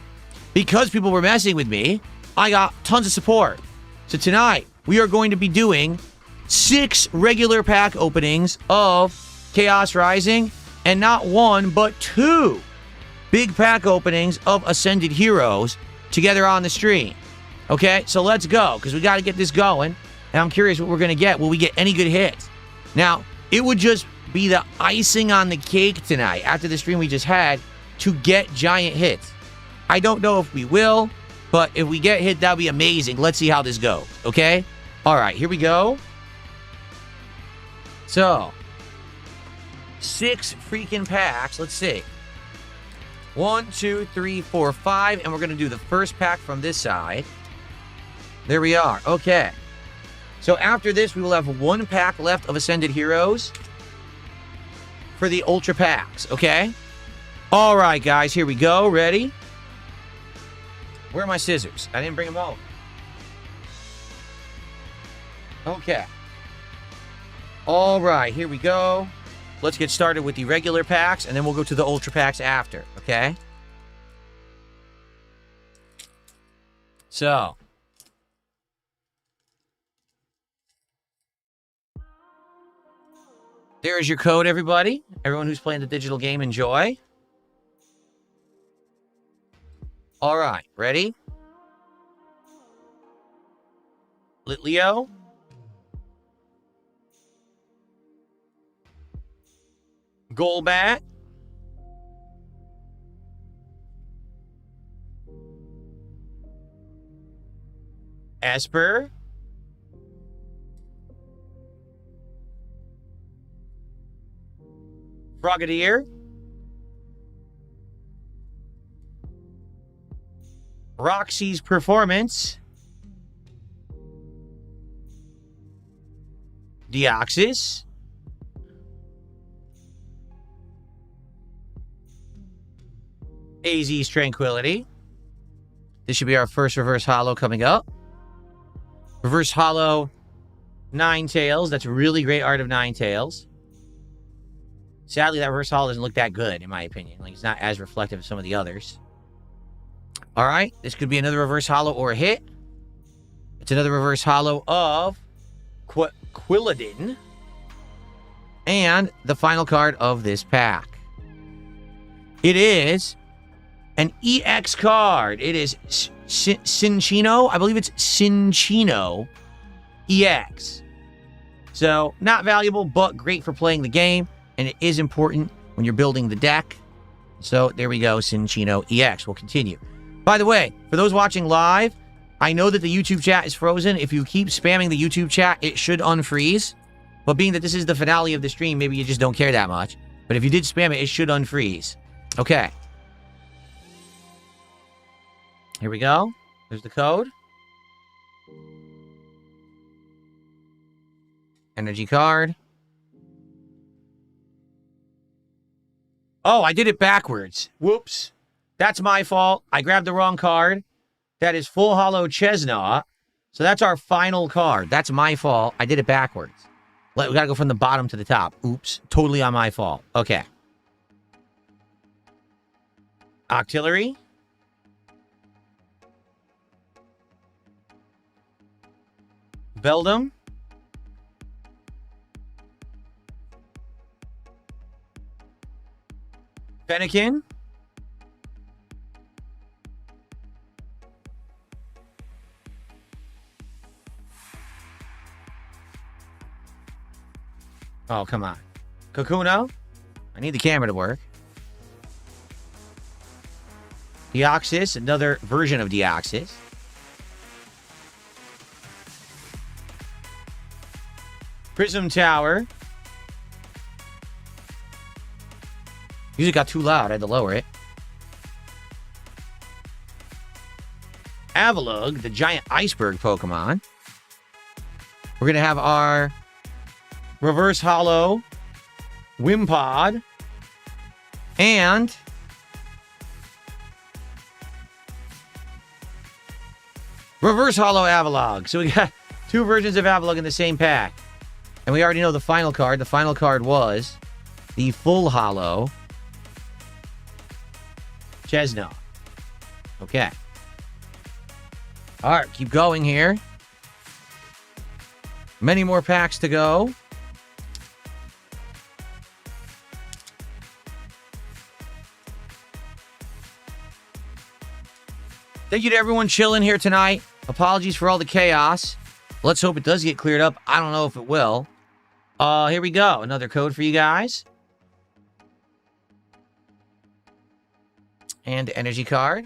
because people were messing with me, I got tons of support. So tonight, we are going to be doing 6 regular pack openings of Chaos Rising, and not 1, but 2 big pack openings of Ascended Heroes together on the stream. Okay, so let's go, because we got to get this going, and I'm curious what we're going to get. Will we get any good hits? Now, it would just be the icing on the cake tonight, after the stream we just had, to get giant hits. I don't know if we will, but if we get hit, that'll be amazing. Let's see how this goes, okay? All right, here we go. So, 6 freaking packs. Let's see. 1, 2, 3, 4, 5. And we're going to do the first pack from this side. There we are. Okay. So after this, we will have 1 pack left of Ascended Heroes for the Ultra Packs. Okay? All right, guys. Here we go. Ready? Where are my scissors? I didn't bring them home. Okay. All right. Here we go. Let's get started with the regular packs, and then we'll go to the Ultra Packs after, okay? So. There is your code, everybody. Everyone who's playing the digital game, enjoy. All right, ready? Litleo. Golbat. Esper. Frogadier. Roxy's Performance. Deoxys. AZ's Tranquility. This should be our first reverse holo coming up. Reverse holo Ninetales. That's really great art of Ninetales. Sadly, that reverse holo doesn't look that good, in my opinion. Like, it's not as reflective as some of the others. All right. This could be another reverse holo or a hit. It's another reverse holo of Quilladin. And the final card of this pack. It is an EX card. It is Cinccino. I believe it's Cinccino EX. So, not valuable, but great for playing the game. And it is important when you're building the deck. So, there we go, Cinccino EX. We'll continue. By the way, for those watching live, I know that the YouTube chat is frozen. If you keep spamming the YouTube chat, it should unfreeze. But being that this is the finale of the stream, maybe you just don't care that much. But if you did spam it, it should unfreeze. Okay. Here we go. There's the code. Energy card. Oh, I did it backwards. Whoops. That's my fault. I grabbed the wrong card. That is Full Holo Chesnaught. So that's our final card. That's my fault. I did it backwards. We gotta go from the bottom to the top. Oops. Totally on my fault. Okay. Octillery. Beldum. Fennekin. Oh, come on. Kakuno. I need the camera to work. Deoxys, another version of Deoxys. Prism Tower. Music got too loud. I had to lower it. Avalugg, the giant iceberg Pokemon. We're going to have our reverse holo Wimpod. And reverse holo Avalugg. So we got 2 versions of Avalugg in the same pack. And we already know the final card. The final card was the full holo Chesnaught. Okay. All right, keep going here. Many more packs to go. Thank you to everyone chilling here tonight. Apologies for all the chaos. Let's hope it does get cleared up. I don't know if it will. Here we go. Another code for you guys. And energy card.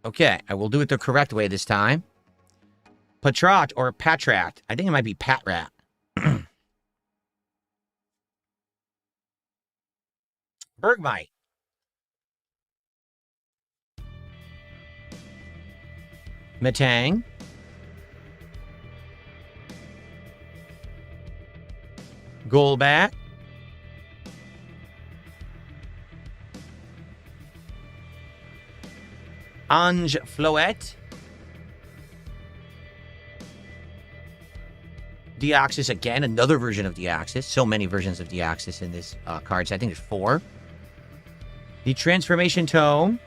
Okay, I will do it the correct way this time. Patrat or Patrat. I think it might be Patrat. Bergmite. Metang. Golbat. Ange Floette. Deoxys again, another version of Deoxys. So many versions of Deoxys in this card set. I think there's 4. The Transformation Tome.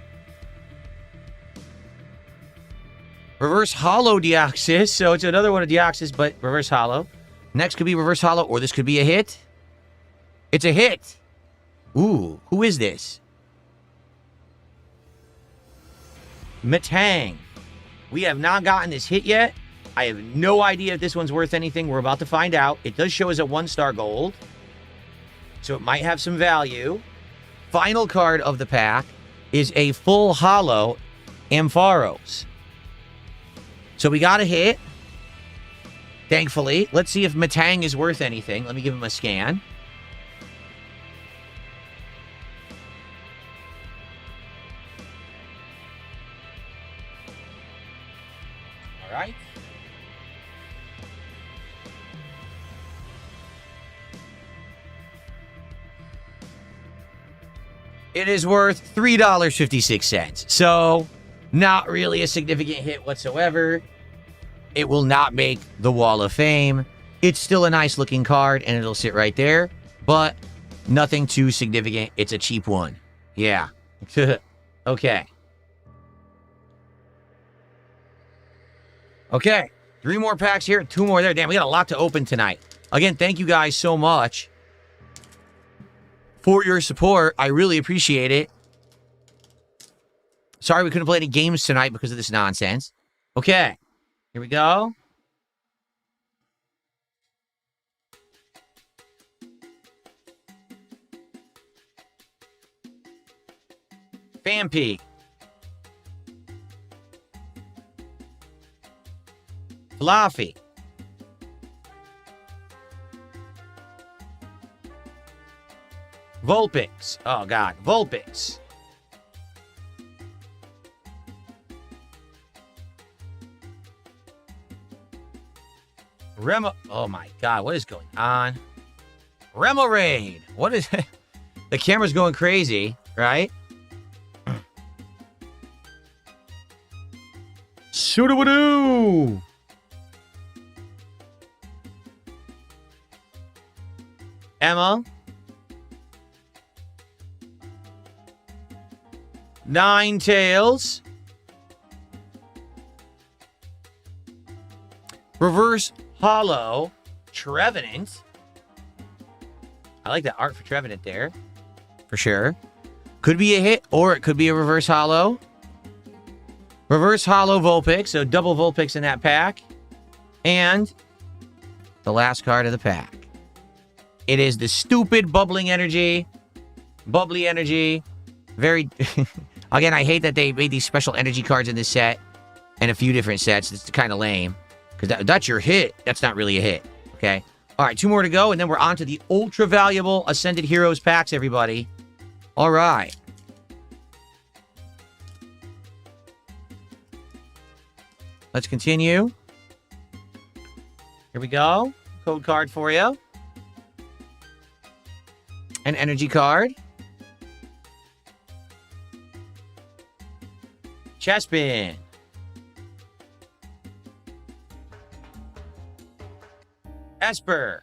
Reverse Hollow Deoxys. So it's another one of Deoxys, but Reverse Hollow. Next could be Reverse Hollow, or this could be a hit. It's a hit. Ooh, who is this? Metang. We have not gotten this hit yet. I have no idea if this one's worth anything. We're about to find out. It does show as a 1-star gold, so it might have some value. Final card of the pack is a full hollow Ampharos. So we got a hit, thankfully. Let's see if Metang is worth anything. Let me give him a scan. All right. It is worth $3.56. So, not really a significant hit whatsoever. It will not make the Wall of Fame. It's still a nice looking card, and it'll sit right there. But nothing too significant. It's a cheap one. Yeah. Okay. Okay. 3 more packs here, 2 more there. Damn, we got a lot to open tonight. Again, thank you guys so much for your support. I really appreciate it. Sorry we couldn't play any games tonight because of this nonsense. Okay. Here we go. Fampi. Fluffy. Vulpix. Oh, God. Vulpix. Remo. Oh, my God. What is going on? Remoraid. What is... The camera's going crazy, right? Sudowoodo. Emma. Ninetales. Reverse Hollow Trevenant. I like that art for Trevenant there. For sure. Could be a hit, or it could be a Reverse Hollow. Reverse Hollow Vulpix, so double Vulpix in that pack. And the last card of the pack. It is the stupid Bubbling Energy. Bubbly Energy. Very... Again, I hate that they made these special energy cards in this set and a few different sets. It's kind of lame because that's your hit. That's not really a hit. Okay. All right, 2 more to go, and then we're on to the ultra valuable Ascended Heroes packs, everybody. All right. Let's continue. Here we go. Code card for you. An energy card. Chespin. Esper.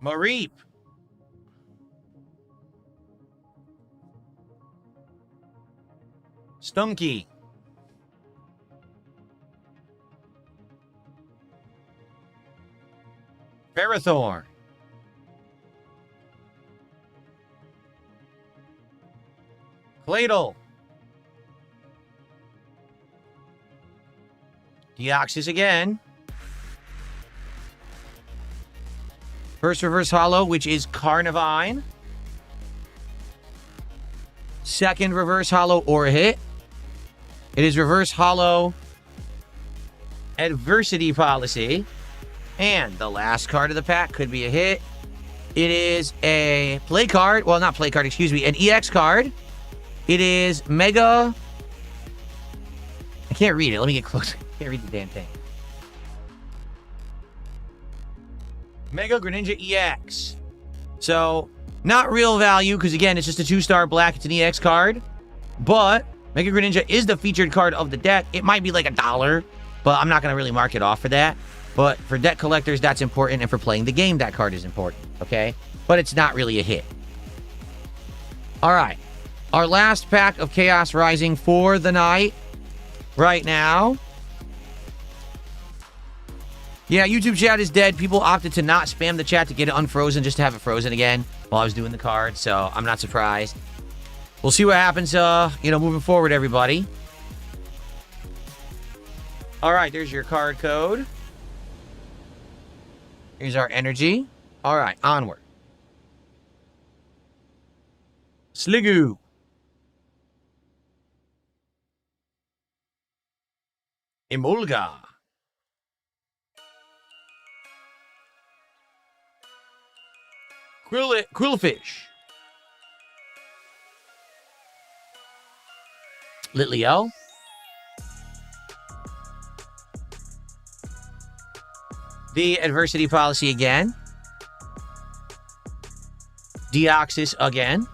Mareep. Stunky. Ferrothorn. Claydol. Deoxys again. First reverse holo, which is Carnivine. Second reverse holo or hit. It is reverse holo Adversity Policy. And the last card of the pack could be a hit. It is a play card. Well, not play card, excuse me. An EX card. It is Mega... I can't read it. Let me get close. I can't read the damn thing. Mega Greninja EX. So, not real value, because again, it's just a 2-star black. It's an EX card. But, Mega Greninja is the featured card of the deck. It might be like $1, but I'm not going to really mark it off for that. But for deck collectors, that's important. And for playing the game, that card is important. Okay? But it's not really a hit. Alright. Our last pack of Chaos Rising for the night. Right now. Yeah, YouTube chat is dead. People opted to not spam the chat to get it unfrozen just to have it frozen again while I was doing the card. So I'm not surprised. We'll see what happens, moving forward, everybody. All right, there's your card code. Here's our energy. All right, onward. Sliggoo. Emolga. Quillfish. Litleo. The Adversity Policy again. Deoxys again.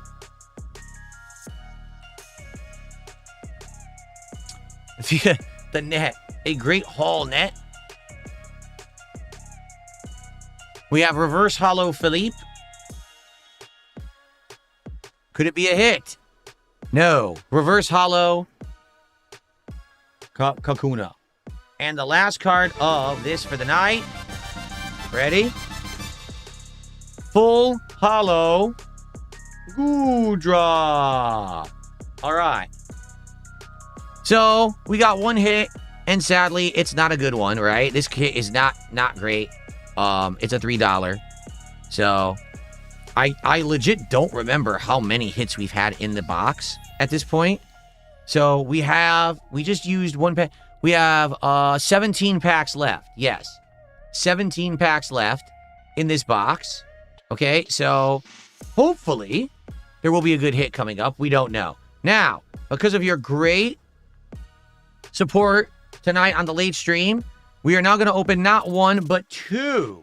The net. A Great Hall net. We have Reverse Holo Philippe. Could it be a hit? No. Reverse Holo Kakuna. And the last card of this for the night. Ready? Full Holo Goodra. All right. So, we got one hit, and sadly, it's not a good one, right? This kit is not great. It's a $3. So, I legit don't remember how many hits we've had in the box at this point. So, we just used one pack. We have 17 packs left. Yes. 17 packs left in this box. Okay, so hopefully there will be a good hit coming up. We don't know. Now, because of your great support tonight on the late stream, we are now going to open not one, but 2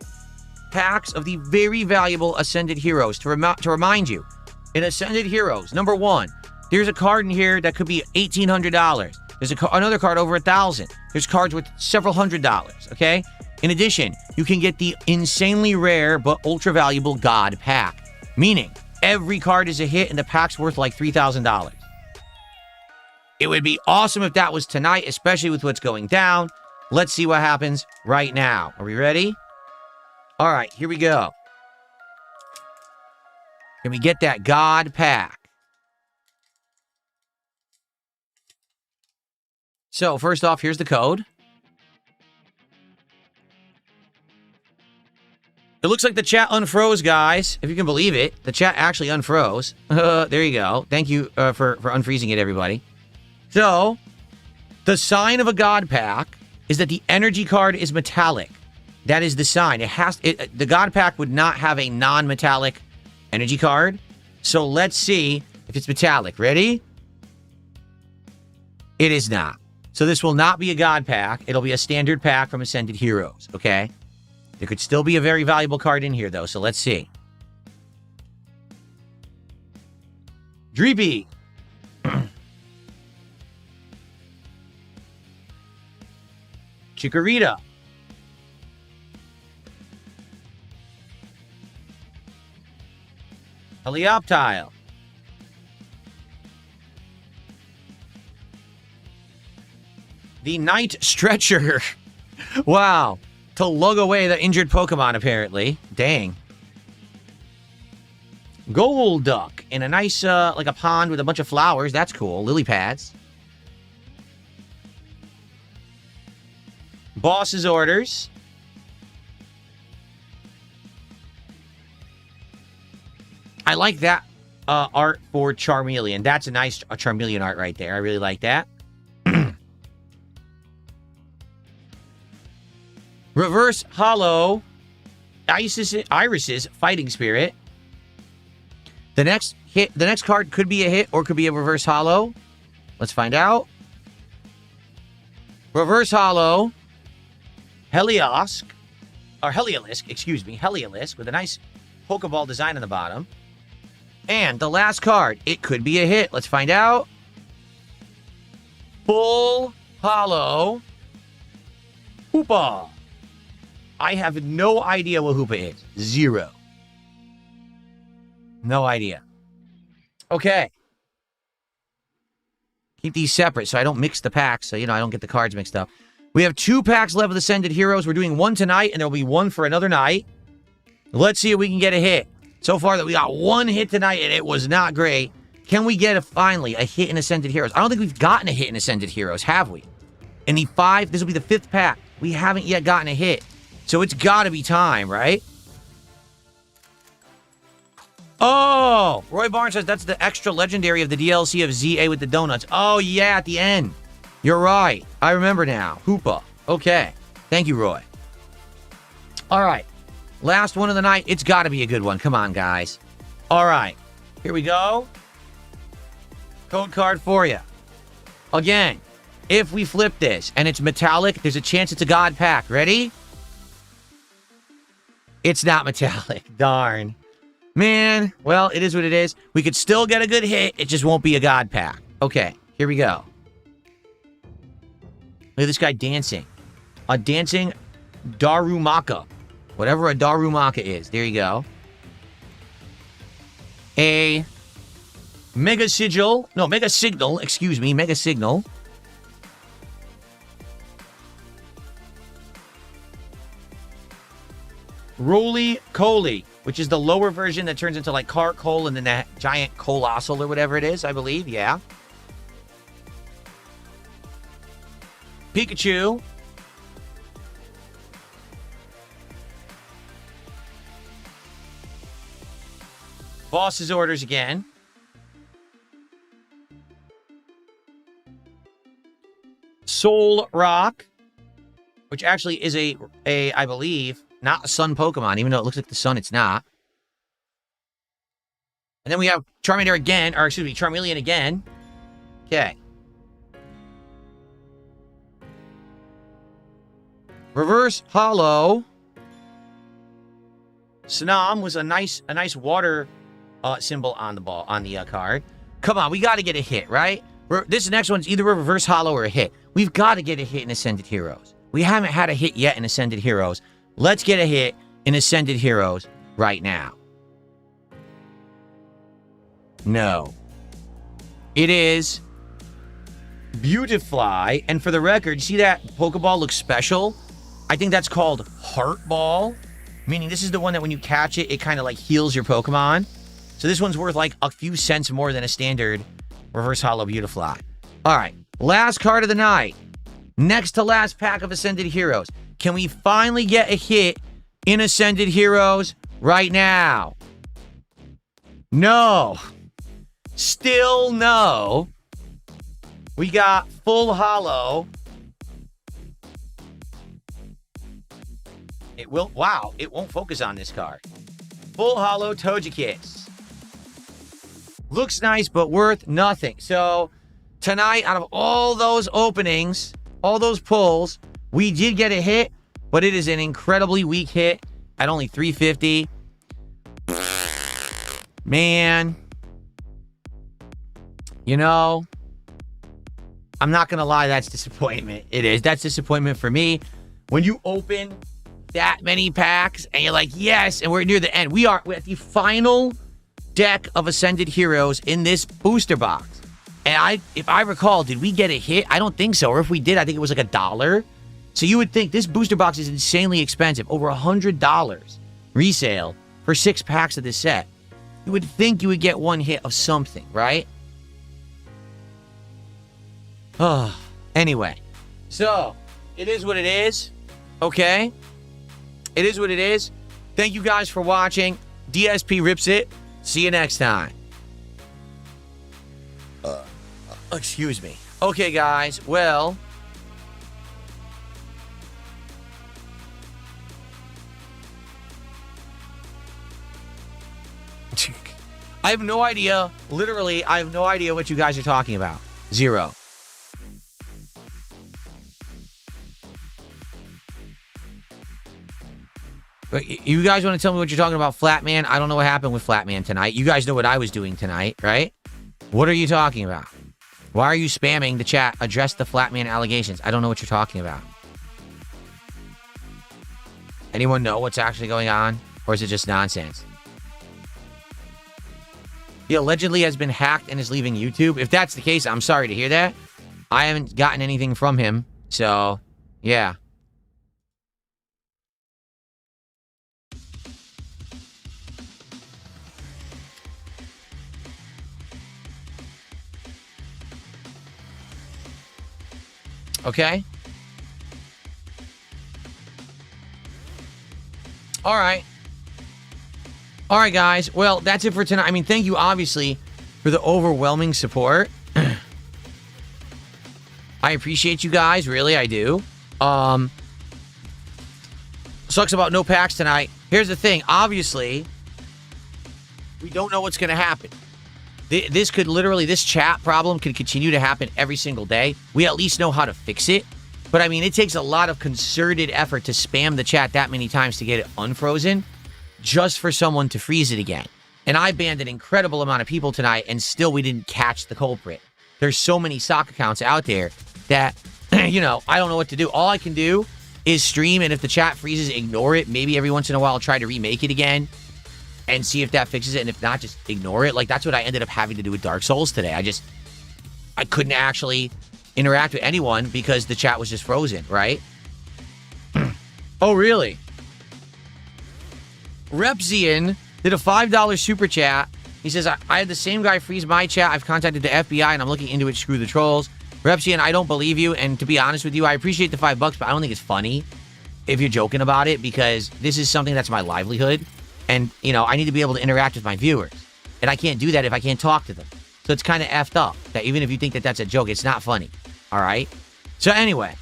packs of the very valuable Ascended Heroes. To remind you, in Ascended Heroes, number 1, there's a card in here that could be $1,800. There's another card over $1,000. There's cards with several $100s, okay? In addition, you can get the insanely rare but ultra valuable God pack, meaning every card is a hit and the pack's worth like $3,000. It would be awesome if that was tonight, especially with what's going down. Let's see what happens right now. Are we ready? All right, here we go. Can we get that God pack? So, first off, here's the code. It looks like the chat unfroze, guys. If you can believe it. The chat actually unfroze. There you go. Thank you for unfreezing it, everybody. So, the sign of a God pack is that the energy card is metallic. That is the sign. The God pack would not have a non-metallic energy card. So, let's see if it's metallic. Ready? It is not. So this will not be a God pack. It'll be a standard pack from Ascended Heroes, okay? There could still be a very valuable card in here, though, so let's see. Dreepy. Chikorita. Helioptile. The Night Stretcher. Wow. To lug away the injured Pokemon, apparently. Dang. Golduck in a nice, like a pond with a bunch of flowers. That's cool. Lily pads. Boss's Orders. I like that art for Charmeleon. That's a nice Charmeleon art right there. I really like that. Reverse Hollow Iris's Fighting Spirit. The next card could be a hit or could be a reverse hollow. Let's find out. Reverse hollow Heliolisk, Heliolisk with a nice Pokeball design on the bottom. And the last card, it could be a hit. Let's find out. Full hollow Hoopa. I have no idea what Hoopa is. Zero. No idea. Okay. Keep these separate so I don't mix the packs, so, I don't get the cards mixed up. We have 2 packs left of Ascended Heroes. We're doing 1 tonight, and there'll be 1 for another night. Let's see if we can get a hit. So far, that we got 1 hit tonight, and it was not great. Can we get, finally, a hit in Ascended Heroes? I don't think we've gotten a hit in Ascended Heroes, have we? In the 5, this will be the 5th pack. We haven't yet gotten a hit. So it's got to be time, right? Oh! Roy Barnes says that's the extra legendary of the DLC of ZA with the donuts. Oh, yeah, at the end. You're right. I remember now. Hoopa. Okay. Thank you, Roy. All right. Last one of the night. It's got to be a good one. Come on, guys. All right. Here we go. Code card for you. Again, if we flip this and it's metallic, there's a chance it's a God pack. Ready? It's not metallic. Darn. Man, well, it is what it is. We could still get a good hit. It just won't be a God pack. Okay, here we go. Look at this guy dancing. A dancing Darumaka. Whatever a Darumaka is. There you go. A Mega Sigil. No, Mega Signal. Excuse me. Mega Signal. Roly-Coly, which is the lower version that turns into like Coal and then that giant Colossal or whatever it is, I believe. Yeah. Pikachu. Boss's Orders again. Soul Rock, which actually is a I believe, not a sun Pokemon, even though it looks like the sun, it's not. And then we have Charmander again, or excuse me, Charmeleon again. Okay. Reverse Hollow. Snom was a nice water symbol on the card. Come on, we got to get a hit, right? This next one's either a reverse hollow or a hit. We've got to get a hit in Ascended Heroes. We haven't had a hit yet in Ascended Heroes. Let's get a hit in Ascended Heroes right now. No. It is Beautifly. And for the record, see that Pokeball looks special? I think that's called Heart Ball. Meaning this is the one that when you catch it, it kind of like heals your Pokemon. So this one's worth like a few cents more than a standard Reverse Hollow Beautifly. All right. Last card of the night. Next to last pack of Ascended Heroes. Can we finally get a hit in Ascended Heroes right now? No. Still no. We got Full Hollow. It will, wow, it won't focus on this card. Full Hollow Togekiss. Looks nice, but worth nothing. So, tonight, out of all those openings, all those pulls, we did get a hit, but it is an incredibly weak hit at only 350. Man. You know, I'm not going to lie, that's disappointment. It is. That's disappointment for me. When you open that many packs and you're like, yes, and we're near the end. We're at the final deck of Ascended Heroes in this booster box. And if I recall, did we get a hit? I don't think so. Or if we did, I think it was like $1. So you would think this booster box is insanely expensive. Over $100 resale for 6 packs of this set. You would think you would get one hit of something, right? Oh, anyway. So, It is what it is. Okay? It is what it is. Thank you guys for watching. DSP rips it. See you next time. Excuse me. Okay, guys. Well... I have no idea. Literally, I have no idea what you guys are talking about. Zero. But you guys want to tell me what you're talking about, Flatman? I don't know what happened with Flatman tonight. You guys know what I was doing tonight, right? What are you talking about? Why are you spamming the chat? Address the Flatman allegations. I don't know what you're talking about. Anyone know what's actually going on? Or is it just nonsense? He allegedly has been hacked and is leaving YouTube. If that's the case, I'm sorry to hear that. I haven't gotten anything from him. So, yeah. Okay. All right. All right, guys. Well, that's it for tonight. I mean, thank you, obviously, for the overwhelming support. I appreciate you guys. Really, I do. Sucks about no packs tonight. Here's the thing. Obviously, we don't know what's going to happen. This could literally, this chat problem could continue to happen every single day. We at least know how to fix it. But, I mean, it takes a lot of concerted effort to spam the chat that many times to get it unfrozen, just for someone to freeze it again. And I banned an incredible amount of people tonight, and still we didn't catch the culprit. There's so many sock accounts out there that, you know, I don't know what to do. All I can do is stream, and if the chat freezes, ignore it. Maybe every once in a while I'll try to remake it again and see if that fixes it, and if not, just ignore it. Like, that's what I ended up having to do with Dark Souls today. I couldn't actually interact with anyone because the chat was just frozen, right? Oh, really? Repzian did a $5 super chat. He says, I had the same guy freeze my chat. I've contacted the FBI, and I'm looking into it. Screw the trolls. Repzian, I don't believe you, and to be honest with you, I appreciate the $5, but I don't think it's funny if you're joking about it, because this is something that's my livelihood, and, you know, I need to be able to interact with my viewers, and I can't do that if I can't talk to them. So it's kind of effed up that even if you think that that's a joke, it's not funny, all right? So anyway...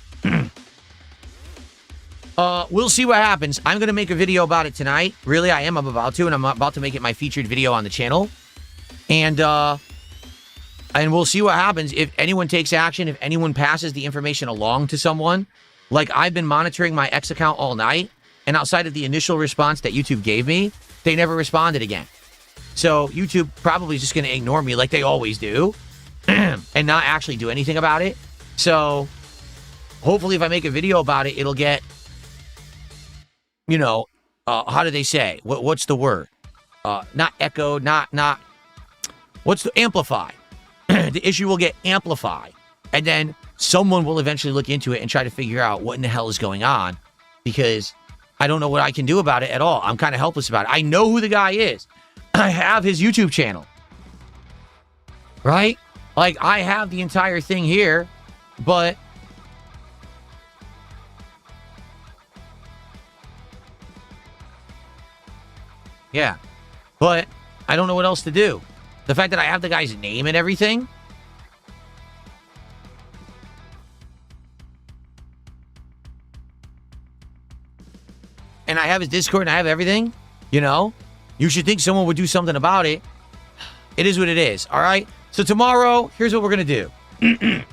we'll see what happens. I'm going to make a video about it tonight. Really, I am. I'm about to, and I'm about to make it my featured video on the channel. And we'll see what happens. If anyone takes action, if anyone passes the information along to someone. Like, I've been monitoring my X account all night, and outside of the initial response that YouTube gave me, they never responded again. So YouTube probably is just going to ignore me like they always do and not actually do anything about it. So hopefully if I make a video about it, it'll get... You know, how do they say? What's the word? Not echoed, not... What's the... Amplify. The issue will get amplified. And then someone will eventually look into it and try to figure out what in the hell is going on. Because I don't know what I can do about it at all. I'm kind of helpless about it. I know who the guy is. I have his YouTube channel. Right? Like, I have the entire thing here. But... Yeah, but I don't know what else to do. The fact that I have the guy's name and everything. And I have his Discord and I have everything, you know. You should think someone would do something about it. It is what it is, all right? So tomorrow, here's what we're going to do.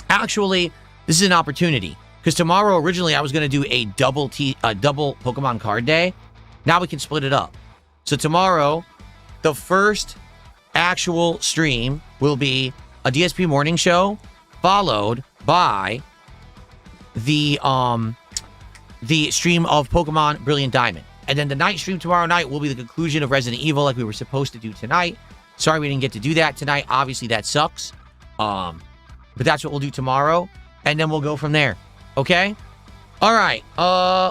Actually, this is an opportunity. Because tomorrow, originally, I was going to do a double Pokemon card day. Now we can split it up. So tomorrow, the first actual stream will be a DSP morning show, followed by the stream of Pokemon Brilliant Diamond. And then the night stream tomorrow night will be the conclusion of Resident Evil like we were supposed to do tonight. Sorry we didn't get to do that tonight. Obviously, that sucks. But that's what we'll do tomorrow. And then we'll go from there. Okay? All right.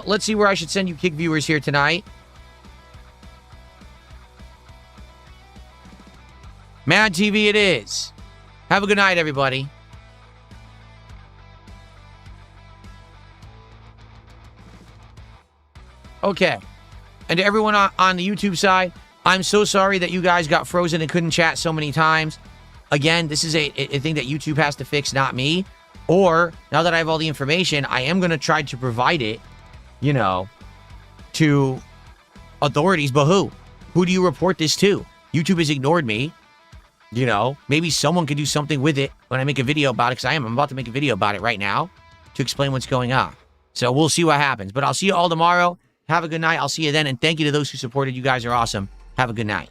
Let's see where I should send you Kick viewers here tonight. Mad TV it is. Have a good night, everybody. Okay. And to everyone on the YouTube side, I'm so sorry that you guys got frozen and couldn't chat so many times. Again, this is a thing that YouTube has to fix, not me. Or, now that I have all the information, I am going to try to provide it, you know, to authorities. But who? Who do you report this to? YouTube has ignored me. You know, maybe someone could do something with it when I make a video about it, because I'm about to make a video about it right now to explain what's going on. So we'll see what happens. But I'll see you all tomorrow. Have a good night. I'll see you then. And thank you to those who supported. You guys are awesome. Have a good night.